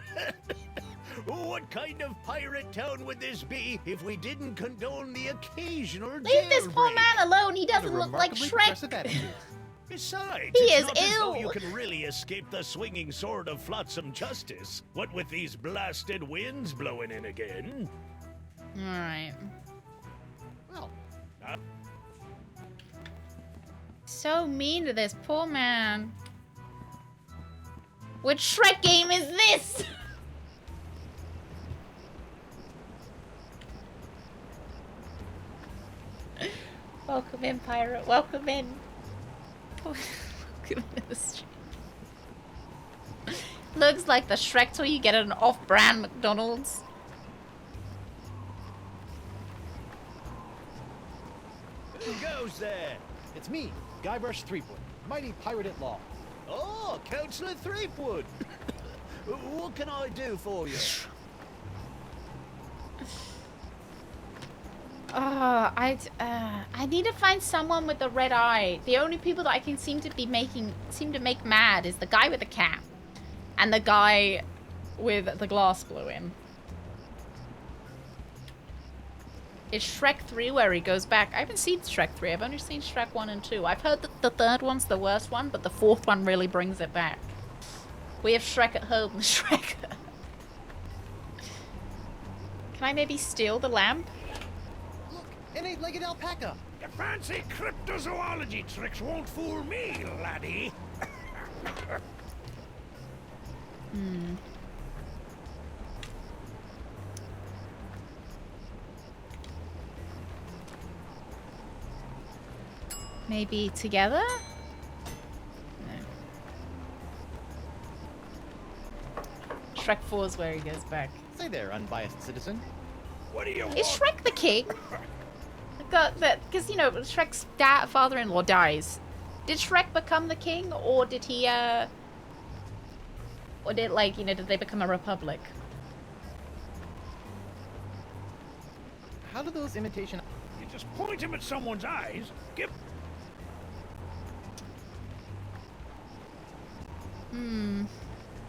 What kind of pirate town would this be if we didn't condone the occasional Leave this poor jailbreak? man alone. He doesn't look like Shrek. Besides, He it's is not as though ill. you can really escape the swinging sword of flotsam justice. What with these blasted winds blowing in again? Alright. Well. So mean to this poor man. What Shrek game is this? Welcome in, pirate. Welcome in. Welcome into the street. Looks like the Shrek toy you get at an off-brand McDonald's. Who goes there? It's me, Guybrush Threepwood, mighty pirate at law. Oh, Councillor Threepwood. What can I do for you? I need to find someone with a red eye. The only people that I can seem to make mad is the guy with the cap and the guy with the glass blew in. It's Shrek 3 where he goes back. I haven't seen Shrek 3. I've only seen Shrek 1 and 2. I've heard that the third one's the worst one, but the fourth one really brings it back. We have Shrek at home. Shrek. Can I maybe steal the lamp? An eight-legged alpaca. Your fancy cryptozoology tricks won't fool me, laddie. Maybe together? No. Shrek 4 is where he goes back. Say there, unbiased citizen. What do you Is Shrek the king? Because, you know, Shrek's father-in-law dies. Did Shrek become the king, or did he, or did, like, you know, did they become a republic? How do those imitation... You just point him at someone's eyes.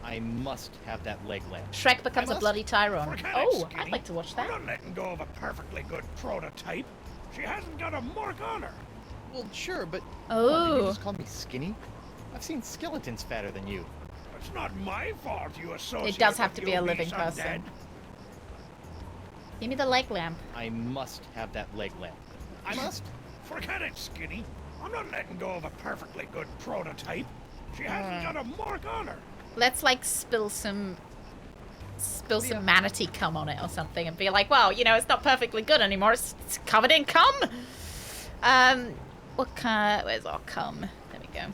I must have that leg lamp. Shrek becomes a bloody Tyrone. Forget it, Oh, Skinny. I'd like to watch that. I'm not letting go of a perfectly good prototype. She hasn't got a mark on her. Well, sure, but... Oh. Did you just call me skinny? I've seen skeletons fatter than you. It's not my fault you associate It does have with to be a you living being person. undead. Give me the leg lamp. I must have that leg lamp. I must. Forget it, Skinny. I'm not letting go of a perfectly good prototype. She hasn't got a mark on her. Let's, like, spill some spill some manatee cum on it or something and be like, well, you know, it's not perfectly good anymore. It's covered in cum. Where's our cum? There we go.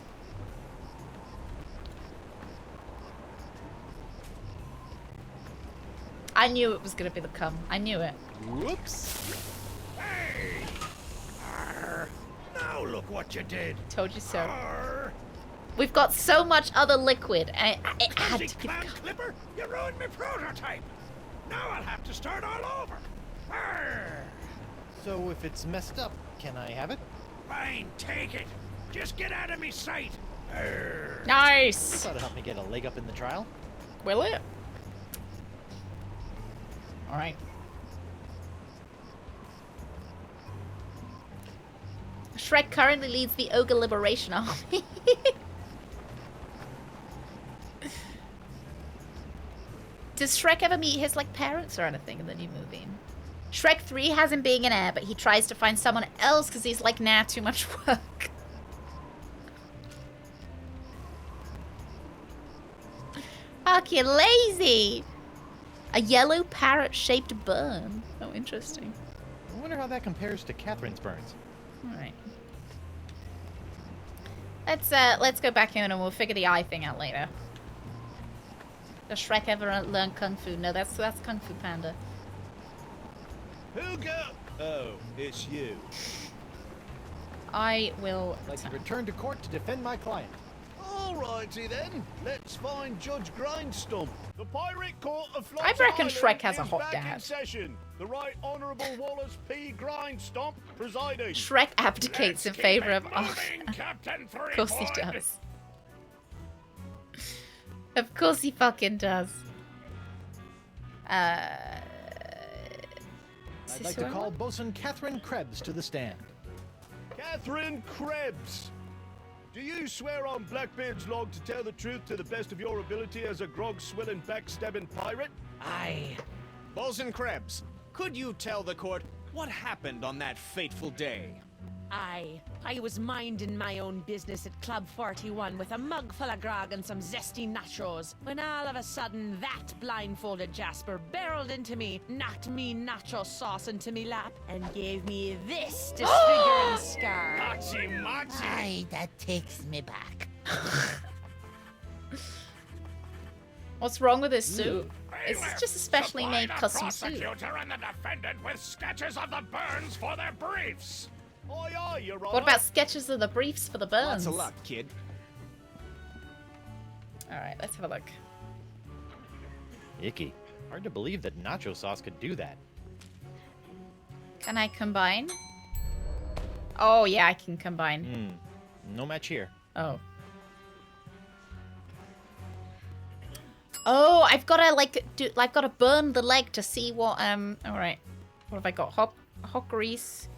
I knew it was gonna be the cum. I knew it. Whoops. Hey! Arr. Now look what you did. Told you so. Arr. We've got so much other liquid, and it had to be Clan Clipper, you ruined my prototype. Now I'll have to start all over. Arr. So if it's messed up, can I have it? Fine, take it. Just get out of me sight. Arr. Nice. That'll help me get a leg up in the trial. Will it? All right. Shrek currently leads the Ogre Liberation Army. Does Shrek ever meet his like parents or anything in the new movie? Shrek 3 has him being an heir, but he tries to find someone else because he's like, nah, too much work. Fuck, you're lazy. A yellow parrot-shaped burn. Oh, interesting. I wonder how that compares to Catherine's burns. All right. Let's go back in and we'll figure the eye thing out later. Does Shrek ever learn Kung Fu? No, that's Kung Fu Panda. Who go? Oh, it's you. I will return to court to defend my client. Alrighty then, let's find Judge Grindstump. The Pirate Court of I reckon Island Shrek has a is hot back in dad. session. The Right Honourable Wallace P. Grindstump presiding. Shrek abdicates in favor of moving, Captain Of course he Threepwood. does. Of course he fucking does. I'd like to call Bosun Catherine Krebs to the stand. Catherine Krebs. Do you swear on Blackbeard's log to tell the truth to the best of your ability as a grog-swilling, backstabbing pirate? Aye. Bosun Krebs, could you tell the court what happened on that fateful day? I was minding my own business at Club 41 with a mug full of grog and some zesty nachos, when all of a sudden that blindfolded Jasper barreled into me, knocked me nacho sauce into me lap, and gave me this disfiguring scar. Machi-machi! Aye, that takes me back. What's wrong with this suit? It's just a specially Supply made the custom suit. prosecutor and the defendant with sketches of the burns for their briefs. Aye, aye, Your Honor. What about sketches of the briefs for the burns? Lots of luck, kid. Alright, let's have a look. Icky. Hard to believe that nacho sauce could do that. Can I combine? Oh, yeah, I can combine. No match here. Oh. Oh, I've gotta I've gotta burn the leg to see what alright. What have I got? Hot grease.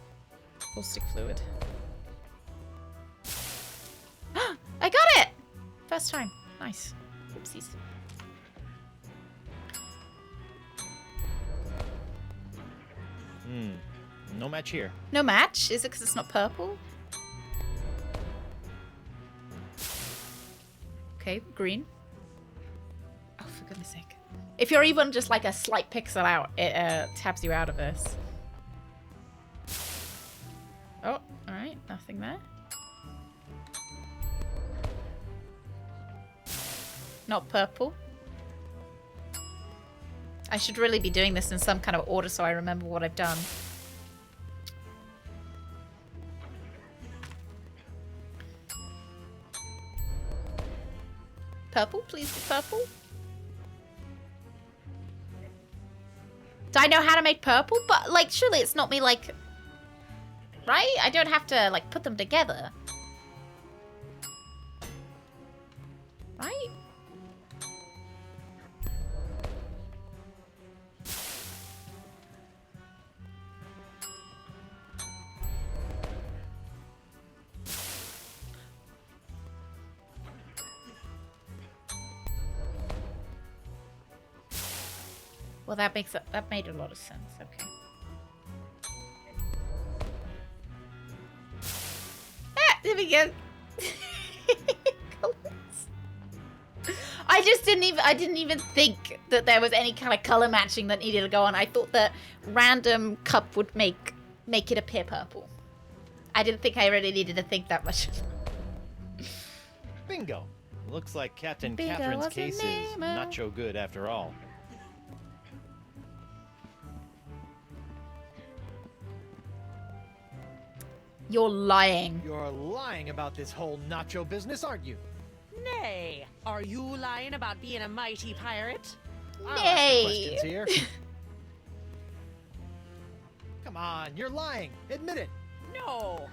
Caustic fluid. I got it! First time. Nice. Oopsies. No match here. No match? Is it because it's not purple? Okay, green. Oh, for goodness sake. If you're even just like a slight pixel out, it tabs you out of this. Oh, alright, nothing there. Not purple. I should really be doing this in some kind of order so I remember what I've done. Purple, please be purple. Do I know how to make purple? But, like, surely it's not me, like... Right? I don't have to, like, put them together. Right? Well, that made a lot of sense. Okay. Ah, there we go. I didn't even think that there was any kind of color matching that needed to go on. I thought that random cup would make it appear purple. I didn't think I really needed to think that much. Bingo. Looks like Captain Bingo Catherine's was her case is name. not so good after all. You're lying. You're lying about this whole nacho business, aren't you? Nay, are you lying about being a mighty pirate? I'll ask the questions here. Come on, you're lying. Admit it. No.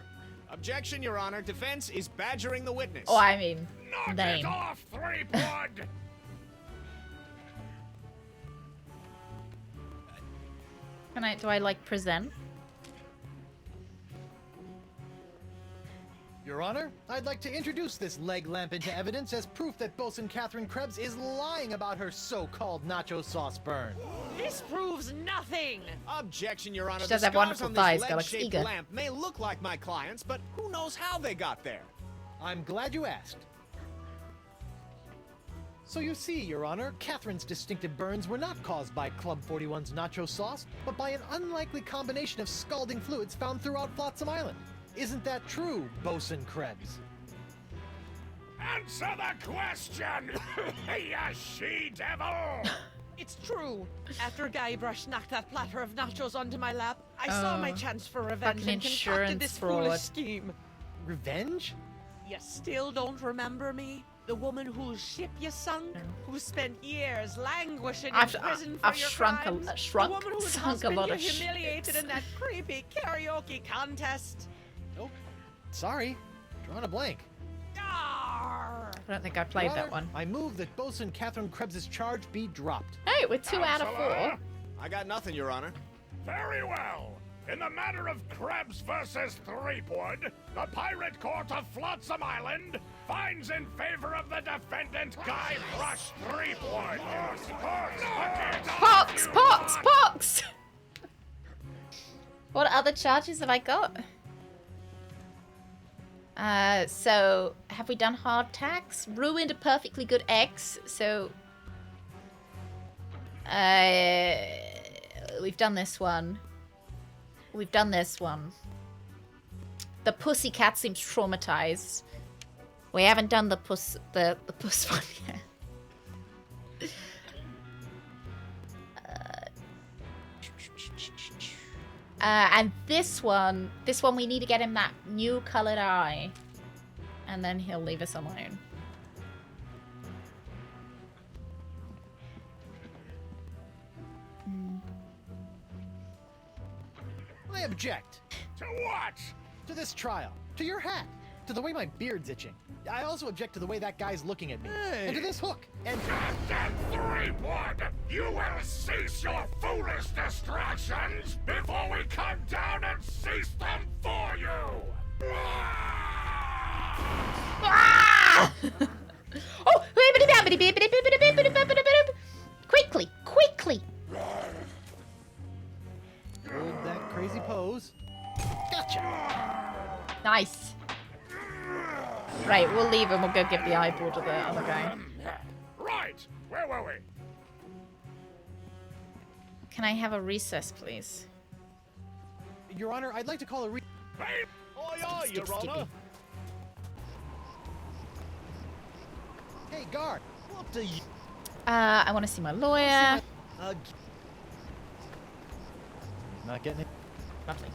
Objection, Your Honor. Defense is badgering the witness. Oh, I mean, Knock name. it off, Three-Blood! Do I like present? Your Honor, I'd like to introduce this leg lamp into evidence as proof that Bosun Catherine Krebs is lying about her so-called nacho sauce burn. This proves nothing. Objection, Your Honor. She does The have scars wonderful on thighs, this Galaxy leg-shaped Eager. lamp may look like my client's, but who knows how they got there? I'm glad you asked. So you see, Your Honor, Catherine's distinctive burns were not caused by Club 41's nacho sauce, but by an unlikely combination of scalding fluids found throughout Flotsam Island. Isn't that true, Bosun Krebs? Answer the question, you she-devil! It's true. After Guybrush knocked that platter of nachos onto my lap, I saw my chance for revenge fucking and concocted insurance this fraud. foolish scheme. Revenge? You still don't remember me? The woman whose ship you sunk, who spent years languishing in prison for I've your shrunk crimes, shrunk, the woman whose sunk a husband lot you of humiliated in that creepy karaoke contest. Nope. Sorry. Drawing a blank. I don't think I played Your that Honor, one. I move that Bosun Catherine Krebs' charge be dropped. Hey, we're 2 out of 4. I got nothing, Your Honor. Very well. In the matter of Krebs versus Threepwood, the Pirate Court of Flotsam Island finds in favor of the defendant Guybrush Threepwood. Pox! What other charges have I got? So, have we done hard tax? Ruined a perfectly good X, so... we've done this one. We've done this one. The pussycat seems traumatized. We haven't done the puss one yet. And this one we need to get him that new colored eye. And then he'll leave us alone. I object. To what? To this trial. To your hat. To the way my beard's itching. I also object to the way that guy's looking at me. And to this hook. And... Captain Threepwood, you will cease your foolish distractions before we come down and cease them for you! Ah! Oh! Quickly! Hold that crazy pose. Gotcha! Nice. Right, we'll leave and we'll go give the eyeball to the other guy. Right! Where were we? Can I have a recess, please? Your Honor, I'd like to call a Hey! Oi, Your Honor! Hey, guard! What do you... I want to see my lawyer. Not getting it? Lovely.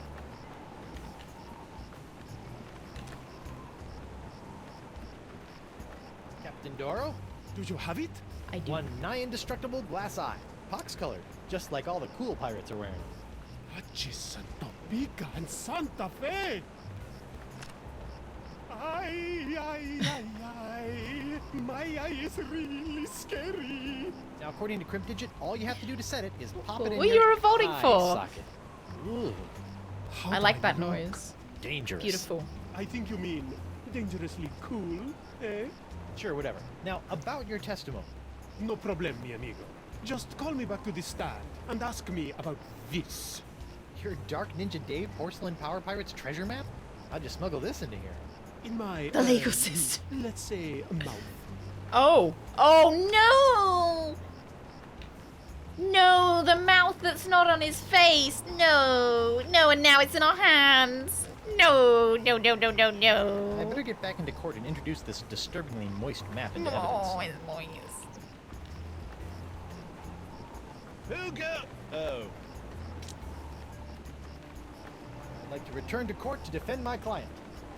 Captain Doro? Do you have it? I do. One nigh indestructible glass eye. Pox-colored, just like all the cool pirates are wearing. Santo Pica and Santa Fe! Ay. My eye is really scary. Now, according to Crypt Digit, all you have to do to set it is pop it in What your you were voting eye for? socket. Ooh. I like that noise. Dangerous. Beautiful. I think you mean dangerously cool, eh? Sure, whatever. Now, about your testimony. No problem, mi amigo. Just call me back to the stand and ask me about this. Your Dark Ninja Dave Porcelain Power Pirates treasure map? How'd you smuggle this into here? In my... The legal system. Let's say, mouth. Oh. Oh, no! No, the mouth that's not on his face. No. No, and now it's in our hands. No, no, no, no, no, no. I better get back into court and introduce this disturbingly moist map into Oh, evidence. it's moist. Who go? Oh. I'd like to return to court to defend my client.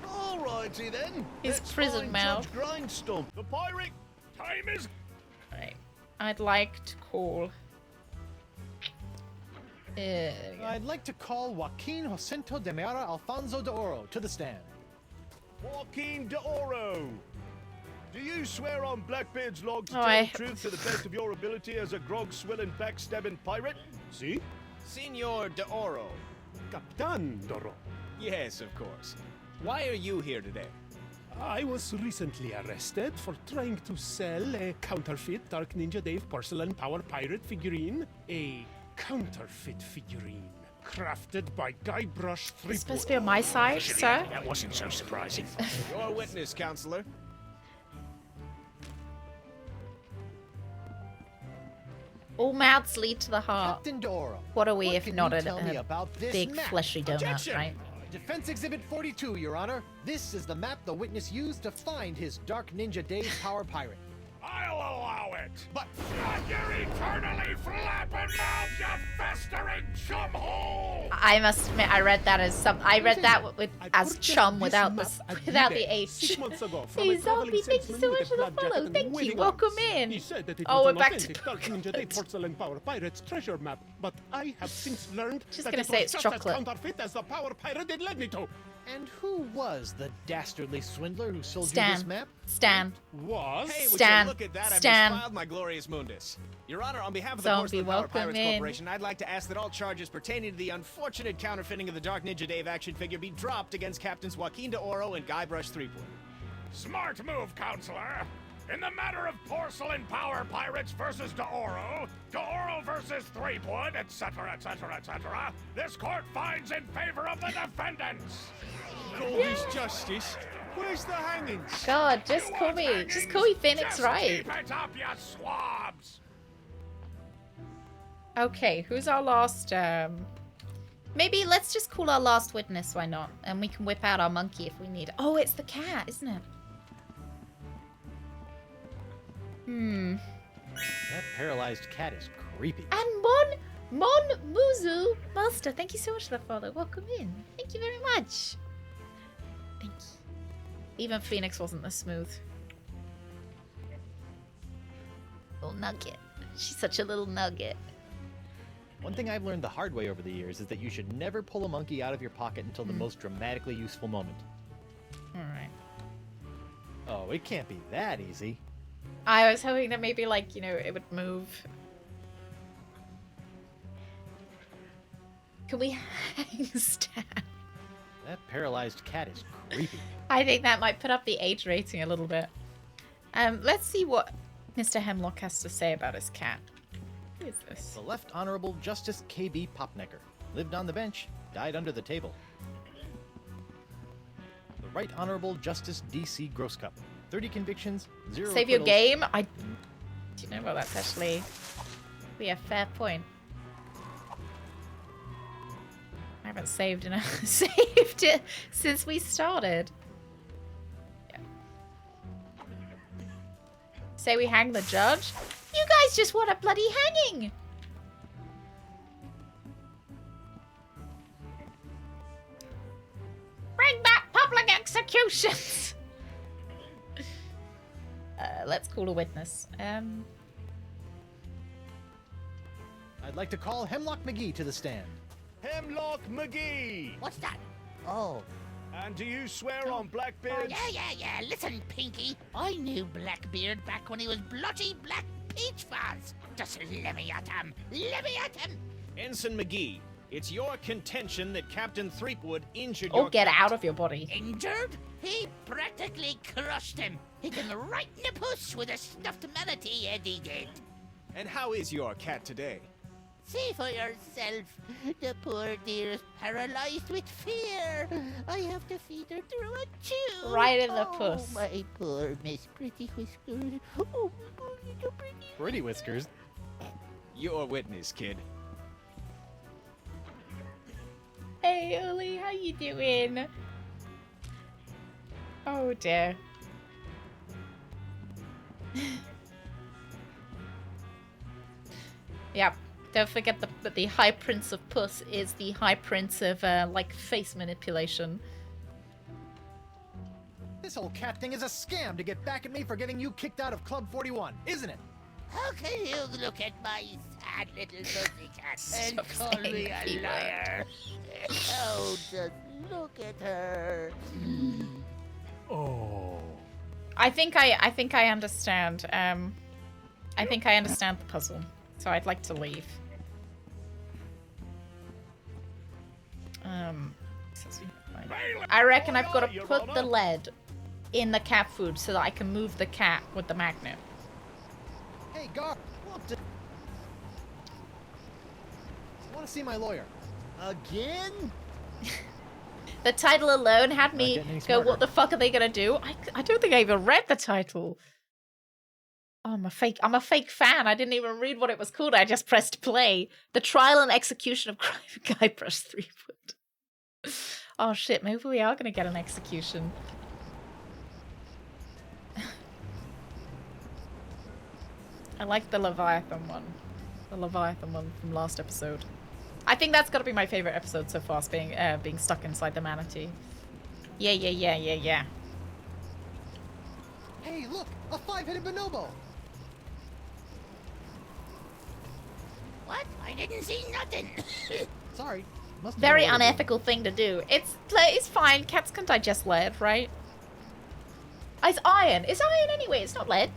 Alrighty then. His Let's prison find mouth. Judge Grindstone. The pirate time is. Right. I'd like to call. I'd like to call Joaquin Jacinto de Meara Alfonso de Oro to the stand. Joaquin de Oro. Do you swear on Blackbeard's log to Oh, tell the truth to the best of your ability as a grog-swilling, backstabbing pirate? See? Senor de Oro. Captain Doro. Yes, of course. Why are you here today? I was recently arrested for trying to sell a counterfeit Dark Ninja Dave porcelain power pirate figurine. A counterfeit figurine crafted by Guybrush Threepwood. It's supposed to be on my side, sir. That wasn't so surprising. Your witness, counselor. All mouths lead to the heart. Captain Doro. What are we if can not you a tell me about this big map? fleshy donut, Objection! right? Defense Exhibit 42, Your Honor. This is the map the witness used to find his Dark Ninja Dave Power Pirate. I'll allow it. But shut your eternally flapping mouth, you festering chumhole! I must admit, I read that as as chum without the H. 6 months ago from Hey, a traveling Zombie, thank you salesman so with much a for the blood jacket follow. and Thank you. waving Welcome arms. in. He said that it Oh, was we're an back to authentic Dark Ninja Day porcelain power pirate's treasure map, but I have since learned Just that gonna it say was it's just chocolate. as counterfeit as the power pirate it led me to. And who was the dastardly swindler who sold you Stan. this map? Stan. Was? Hey, would Stan. you look at that? Stan. I misfiled my glorious mundus. Your Honor, on behalf of the Zombie, Porcelain Power welcome Pirates in. Corporation, I'd like to ask that all charges pertaining to the unfortunate counterfeiting of the Dark Ninja Dave action figure be dropped against Captains Joaquin de Oro and Guybrush Threepwood. Smart move, counselor. In the matter of porcelain power pirates versus de Oro versus Threepwood, etc., etc., etc., this court finds in favor of the defendants. All this justice. Where's the hangings? God, just call me Phoenix Wright. Keep it up, you swabs. Okay, who's our last? Maybe let's just call our last witness. Why not? And we can whip out our monkey if we need. Oh, it's the cat, isn't it? That paralyzed cat is creepy. And Mon Muzu Master, thank you so much for the follow. Welcome in. Thank you very much. Thank you. Even Phoenix wasn't this smooth. Little nugget. She's such a little nugget. One thing I've learned the hard way over the years is that you should never pull a monkey out of your pocket until the most dramatically useful moment. Alright. Oh, it can't be that easy. I was hoping that maybe, like, you know, it would move. Can we hang Stan? That paralyzed cat is creepy. I think that might put up the age rating a little bit. Let's see what Mr. Hemlock has to say about his cat. Who is this? The Left Honorable Justice K.B. Popnecker. Lived on the bench, died under the table. The Right Honorable Justice D.C. Grosscup. 30 convictions, 0 Save your acquittals. game? Do you know what? That's actually be a fair point. I haven't saved it since we started. Yeah. Say we hang the judge? You guys just want a bloody hanging! Bring back public executions! Let's call a witness. I'd like to call Hemlock McGee to the stand. Hemlock McGee. What's that? Oh. And do you swear on Blackbeard? Yeah. Listen, Pinky. I knew Blackbeard back when he was bloody Black Peach Fuzz. Just let me at him. Ensign McGee, it's your contention that Captain Threepwood injured Or your... get out of your body. Injured? He practically crushed him. Hit him right in the puss with a stuffed manatee, Eddie did. And how is your cat today? See for yourself. The poor dear is paralyzed with fear. I have to feed her through a tube. Right in the Oh, puss. my poor Miss Pretty Whiskers. Oh, little pretty. Pretty Whiskers? You're witness, kid. Hey, Uli, how you doing? Oh dear. Yep. Don't forget that the High Prince of Puss is the High Prince of, like, face manipulation. This whole cat thing is a scam to get back at me for getting you kicked out of Club 41, isn't it? How can you look at my sad little pussycat and Stop call saying me the a P liar? Oh, just look at her. Oh. I think I understand. I think I understand the puzzle. So I'd like to leave. I reckon I've got to put the lead in the cat food so that I can move the cat with the magnet. Hey, Gar. Look, I want to see my lawyer. Again? The title alone had me getting any go, smarter. what the fuck are they gonna do? I don't think I even read the title. Oh, I'm a fake fan. I didn't even read what it was called. I just pressed play. The Trial and Execution of Guybrush Threepwood. Oh shit, maybe we are gonna get an execution. I like the Leviathan one. The Leviathan one from last episode. I think that's gotta be my favorite episode so far, being stuck inside the manatee. Yeah. Hey, look! A 5-headed bonobo! What? I didn't see nothing. Sorry. Must have Very been a little unethical thing to do. It's fine. Cats can digest lead, right? It's iron. It's iron anyway. It's not lead.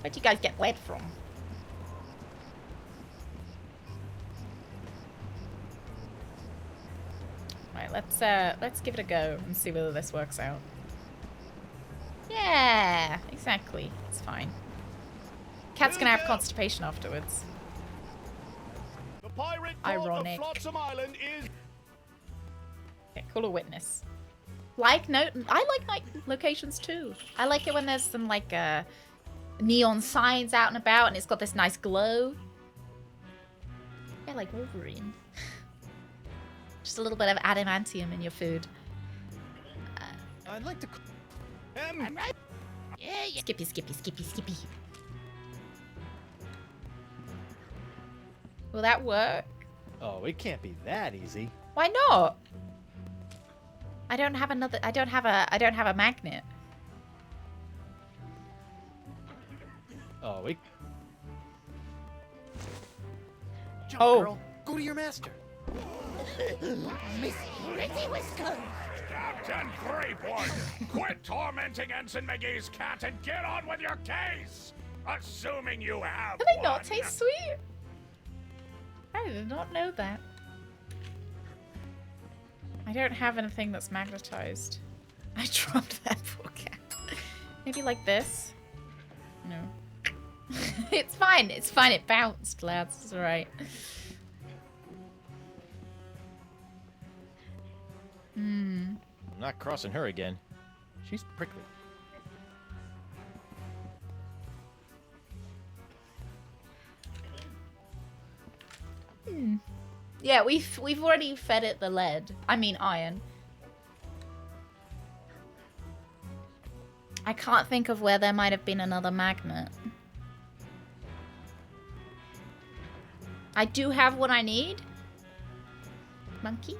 Where'd you guys get lead from? Right, let's give it a go and see whether this works out. Yeah, exactly. It's fine. Cat's gonna have constipation afterwards. The pirate Ironic. of Flotsam Island is... Okay, call a witness. I like night locations too. I like it when there's some like neon signs out and about and it's got this nice glow. Yeah, like Wolverine. Just a little bit of adamantium in your food. I'd like to... I'm right. Yeah. Skippy. Will that work? Oh, it can't be that easy. Why not? I don't have a magnet. Oh, it... Jump, Oh. girl. Go to your master. Miss Pretty Whiskers. Captain Threepwood, quit tormenting Ensign McGee's cat and get on with your case! Assuming you have Do they one. not taste sweet? I did not know that. I don't have anything that's magnetized. I dropped that poor cat. Maybe like this? No. It's fine. It's fine. It bounced, lads. It's alright. I'm not crossing her again. She's prickly. Yeah, we've already fed it the lead. I mean iron. I can't think of where there might have been another magnet. I do have what I need. Monkey?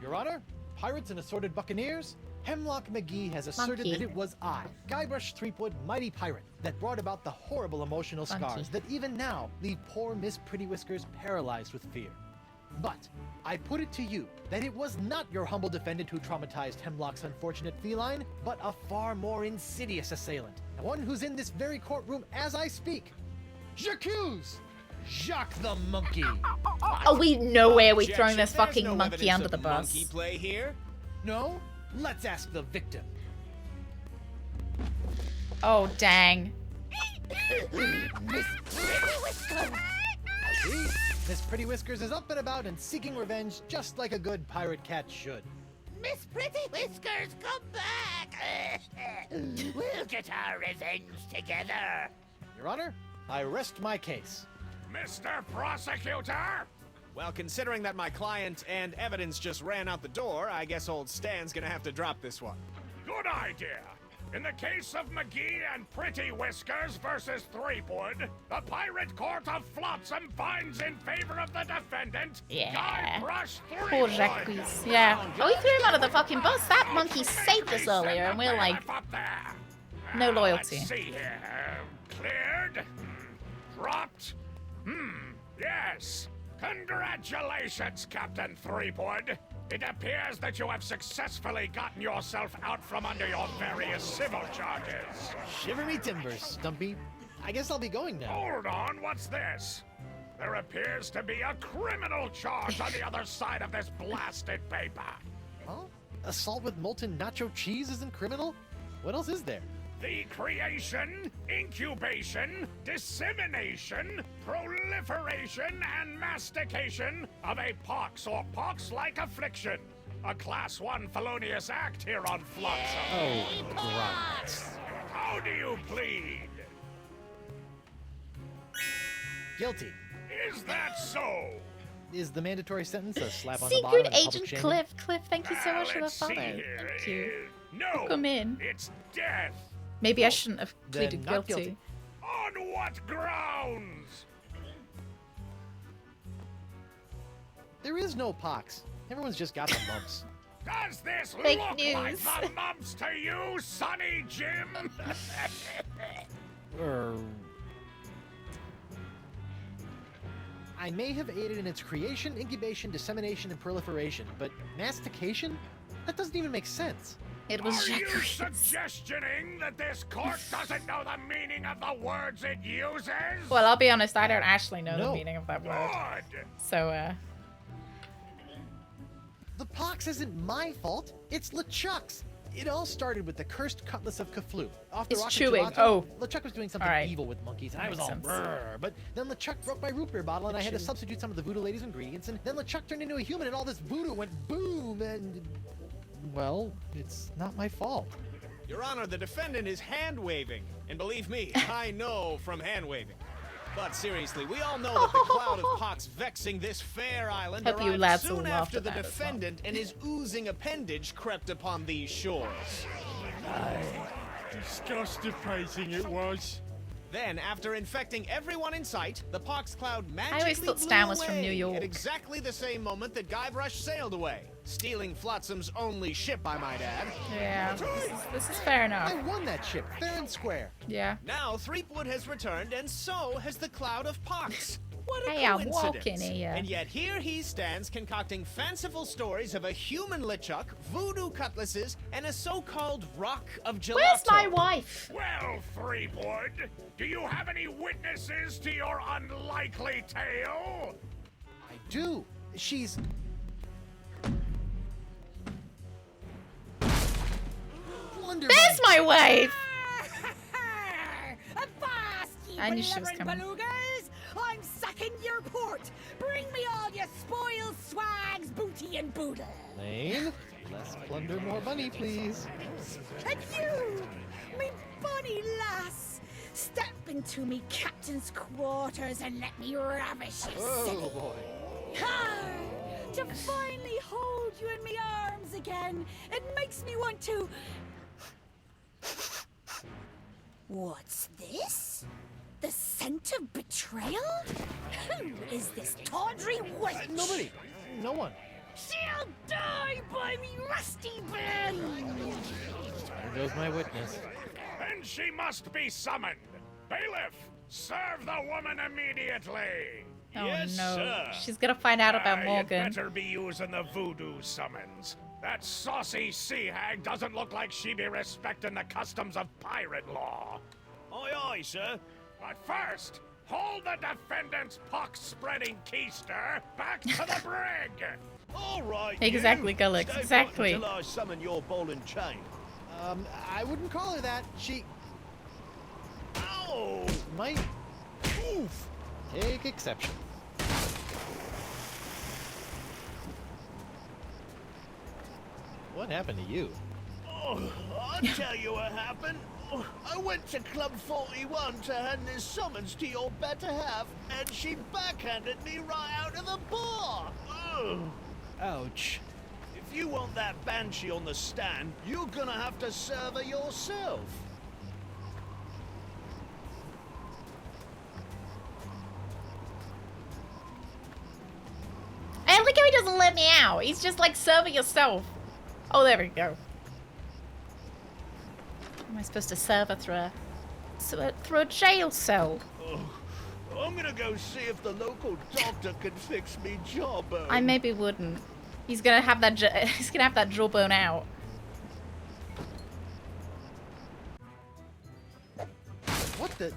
Your Honor, pirates and assorted buccaneers, Hemlock McGee has asserted Monkey. that it was I, Guybrush Threepwood, mighty pirate, that brought about the horrible emotional Monkey. scars that even now leave poor Miss Pretty Whiskers paralyzed with fear. But I put it to you that it was not your humble defendant who traumatized Hemlock's unfortunate feline, but a far more insidious assailant, and one who's in this very courtroom as I speak. J'accuse Jacques the Monkey. Oh, we know where we're throwing this There's fucking no monkey evidence under of the bus. monkey play here. No? Let's ask the victim. Oh, dang. Miss Pretty Whiskers! See? Miss Pretty Whiskers is up and about and seeking revenge just like a good pirate cat should. Miss Pretty Whiskers, come back! We'll get our revenge together. Your Honor, I rest my case. Mr. Prosecutor! Well, considering that my client and evidence just ran out the door, I guess old Stan's gonna have to drop this one. Good idea. In the case of McGee and Pretty Whiskers versus Threepwood, the Pirate Court of Flotsam finds in favor of the defendant, Yeah. Guybrush Poor Threepwood. Jacques. Yeah. Oh, we threw him out of the fucking bus. That monkey saved us earlier, and we're like, no loyalty. Let's see here. Cleared. Dropped. Yes. Congratulations, Captain Threepwood. It appears that you have successfully gotten yourself out from under your various civil charges. Shiver me timbers, Stumpy. I guess I'll be going now. Hold on, what's this? There appears to be a criminal charge on the other side of this blasted paper. Huh? Assault with molten nacho cheese isn't criminal? What else is there? The creation, incubation, dissemination, proliferation, and mastication of a pox or pox-like affliction. A Class 1 felonious act here on Flotsam. Oh, right. How do you plead? Guilty. Is that so? Is the mandatory sentence a slap on the bottom? Secret and public Agent shaming? Cliff. Cliff, thank you so much for the Let's see follow. here. Thank you. No, Come in. it's death. Maybe I shouldn't have Then pleaded not guilty. guilty. On what grounds? There is no pox. Everyone's just got the mumps. Does this Fake look like news. the mumps to you, Sonny Jim? I may have aided in its creation, incubation, dissemination, and proliferation, but mastication? That doesn't even make sense. It was Are you Jacques. suggesting that this court doesn't know the meaning of the words it uses? Well, I'll be honest, I don't actually know the No. meaning of that word. Good. So, The pox isn't my fault. It's LeChuck's. It all started with the cursed cutlass of Kaflu. Off the It's rock of chewing. Gelato, Oh. LeChuck was doing something Alright. evil with monkeys, and That I was makes all sense. brrr. But then LeChuck broke my root beer bottle, and I had to Chew. substitute some of the voodoo lady's ingredients, and then LeChuck turned into a human, and all this voodoo went boom, and... Well, it's not my fault. Your Honor, the defendant is hand-waving. And believe me, I know from hand-waving. But seriously, we all know that the cloud of pox vexing this fair island Hope you arrived lads soon all laughed after at the that as well. defendant and his oozing appendage crept upon these shores. Disgusting it was. Then, after infecting everyone in sight, the pox cloud magically always thought blew Stan was from away New York. at exactly the same moment that Guybrush sailed away, stealing Flotsam's only ship, I might add. yeah, this is fair enough. I won that ship, fair and square. Yeah. Now Threepwood has returned, and so has the cloud of pox. What a Hey, I'm coincidence! walking here. And yet here he stands concocting fanciful stories of a human LeChuck, voodoo cutlasses, and a so-called rock of gelato. Where's my wife? Well, Threepwood, do you have any witnesses to your unlikely tale? I do. She's... There's my wife! Avast, ye I knew she was blubbering coming. belugas! I'm sacking your port! Bring me all your spoils, swags, booty, and boodle! Lane, less plunder, more money, please. And you, me bonny lass, step into me captain's quarters and let me ravish your city. Oh, boy. To finally hold you in me arms again, it makes me want to... What's this? The scent of betrayal? Who is this tawdry wench? Nobody. No one. She'll die by me rusty bend! There goes my witness. Then she must be summoned. Bailiff, serve the woman immediately. Oh yes, no. sir. She's gonna find out about You'd Morgan. better be using the voodoo summons. That saucy sea hag doesn't look like she be respecting the customs of pirate law. Aye, aye, sir. But first, hold the defendant's pox-spreading keister back to the brig. All right. Exactly, Gullix, Stay put exactly. until I summon your ball and chain. I wouldn't call her that. She... Ow! Whoa! Might... Oof! Take exception. What happened to you? Oh, I'll tell you what happened. Oh, I went to Club 41 to hand this summons to your better half, and she backhanded me right out of the bar. Ugh. Ouch. If you want that banshee on the stand, you're gonna have to serve her yourself. I like how he doesn't let me out. He's just like, serve it yourself. Oh, there we go. Am I supposed to serve her through a jail cell? Oh, I'm gonna go see if the local doctor can fix me jawbone. I maybe wouldn't. He's gonna have that. He's gonna have that jawbone out. What the...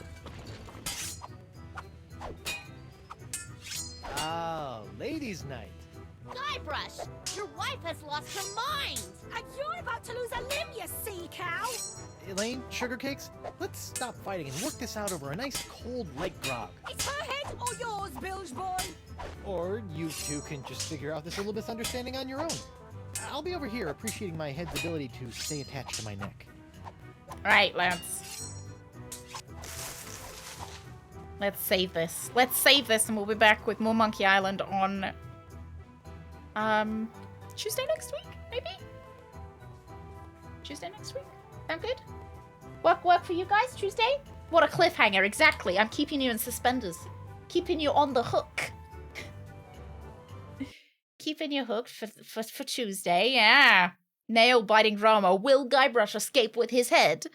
Oh, ladies' night. Guybrush, your wife has lost her mind. And you're about to lose a limb, you sea cow. Elaine, sugar cakes, let's stop fighting and work this out over a nice cold light grog. It's her head or yours, bilge boy. Or you two can just figure out this little misunderstanding on your own. I'll be over here appreciating my head's ability to stay attached to my neck. Alright, lads. Let's save this. Let's save this and we'll be back with more Monkey Island on Tuesday next week, maybe? Tuesday next week? Sound good? Work for you guys, Tuesday? What a cliffhanger, exactly. I'm keeping you in suspenders. Keeping you on the hook. Keeping you hooked for Tuesday, yeah. Nail-biting drama. Will Guybrush escape with his head?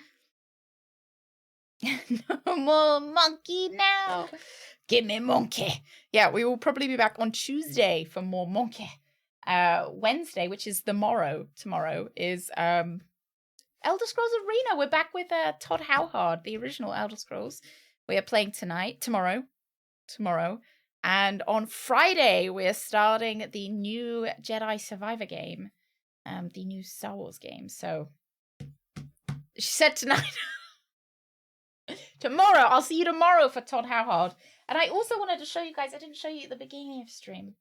No more monkey now. Give me monkey. Yeah, we will probably be back on Tuesday for more monkey. Wednesday, which is tomorrow, is Elder Scrolls Arena. We're back with Todd Howard, the original Elder Scrolls. We are playing tomorrow. And on Friday, we're starting the new Jedi Survivor game, the new Star Wars game. So, she said tonight. Tomorrow, I'll see you tomorrow for Todd Howard. And I also wanted to show you guys, I didn't show you at the beginning of stream.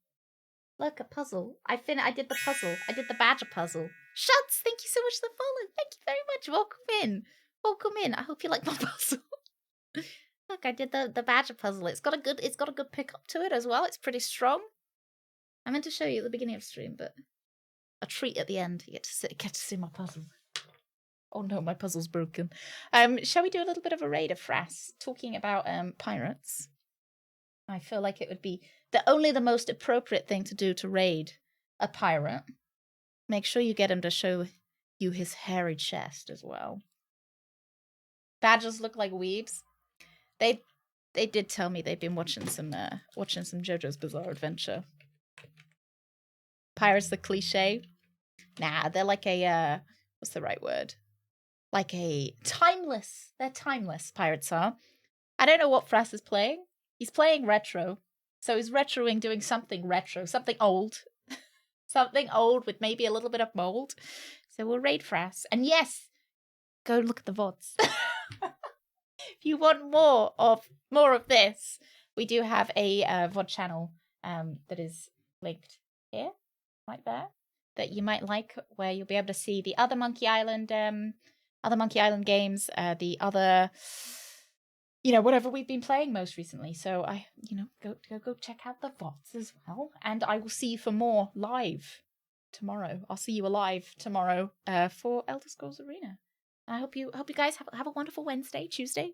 Look, a puzzle. I did the puzzle. I did the badger puzzle. Shuts, thank you so much for the follow. Thank you very much. Welcome in. I hope you like my puzzle. Look, I did the badger puzzle. It's got a good pickup to it as well. It's pretty strong. I meant to show you at the beginning of stream, but a treat at the end. You get to see my puzzle. Oh no, my puzzle's broken. Shall we do a little bit of a raid of Frass talking about pirates? I feel like it would be the most appropriate thing to do to raid a pirate. Make sure you get him to show you his hairy chest as well. Badgers look like weebs. They did tell me they've been watching some JoJo's Bizarre Adventure. Pirates the cliche. Nah, they're like a what's the right word? Like a timeless. They're timeless, pirates are. I don't know what Frass is playing. He's playing retro. So he's retroing, doing something retro, something old. Something old with maybe a little bit of mold. So we'll raid Frass. And yes, go look at the VODs. If you want more of this, we do have a VOD channel that is linked here, right there, that you might like, where you'll be able to see the other Monkey Island games, the other, whatever we've been playing most recently. So go check out the VODs as well. And I will see you for more live tomorrow. I'll see you alive tomorrow for Elder Scrolls Arena. I hope you guys have a wonderful Wednesday, Tuesday.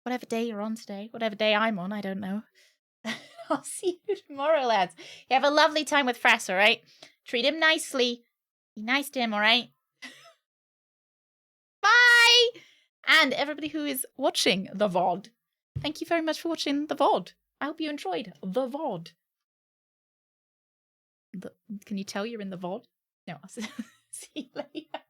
Whatever day you're on today, whatever day I'm on, I don't know. I'll see you tomorrow, lads. You have a lovely time with Frass, all right? Treat him nicely. Be nice to him, all right? Bye! And everybody who is watching the VOD, thank you very much for watching the VOD. I hope you enjoyed the VOD. Can you tell you're in the VOD? No, I'll see you later.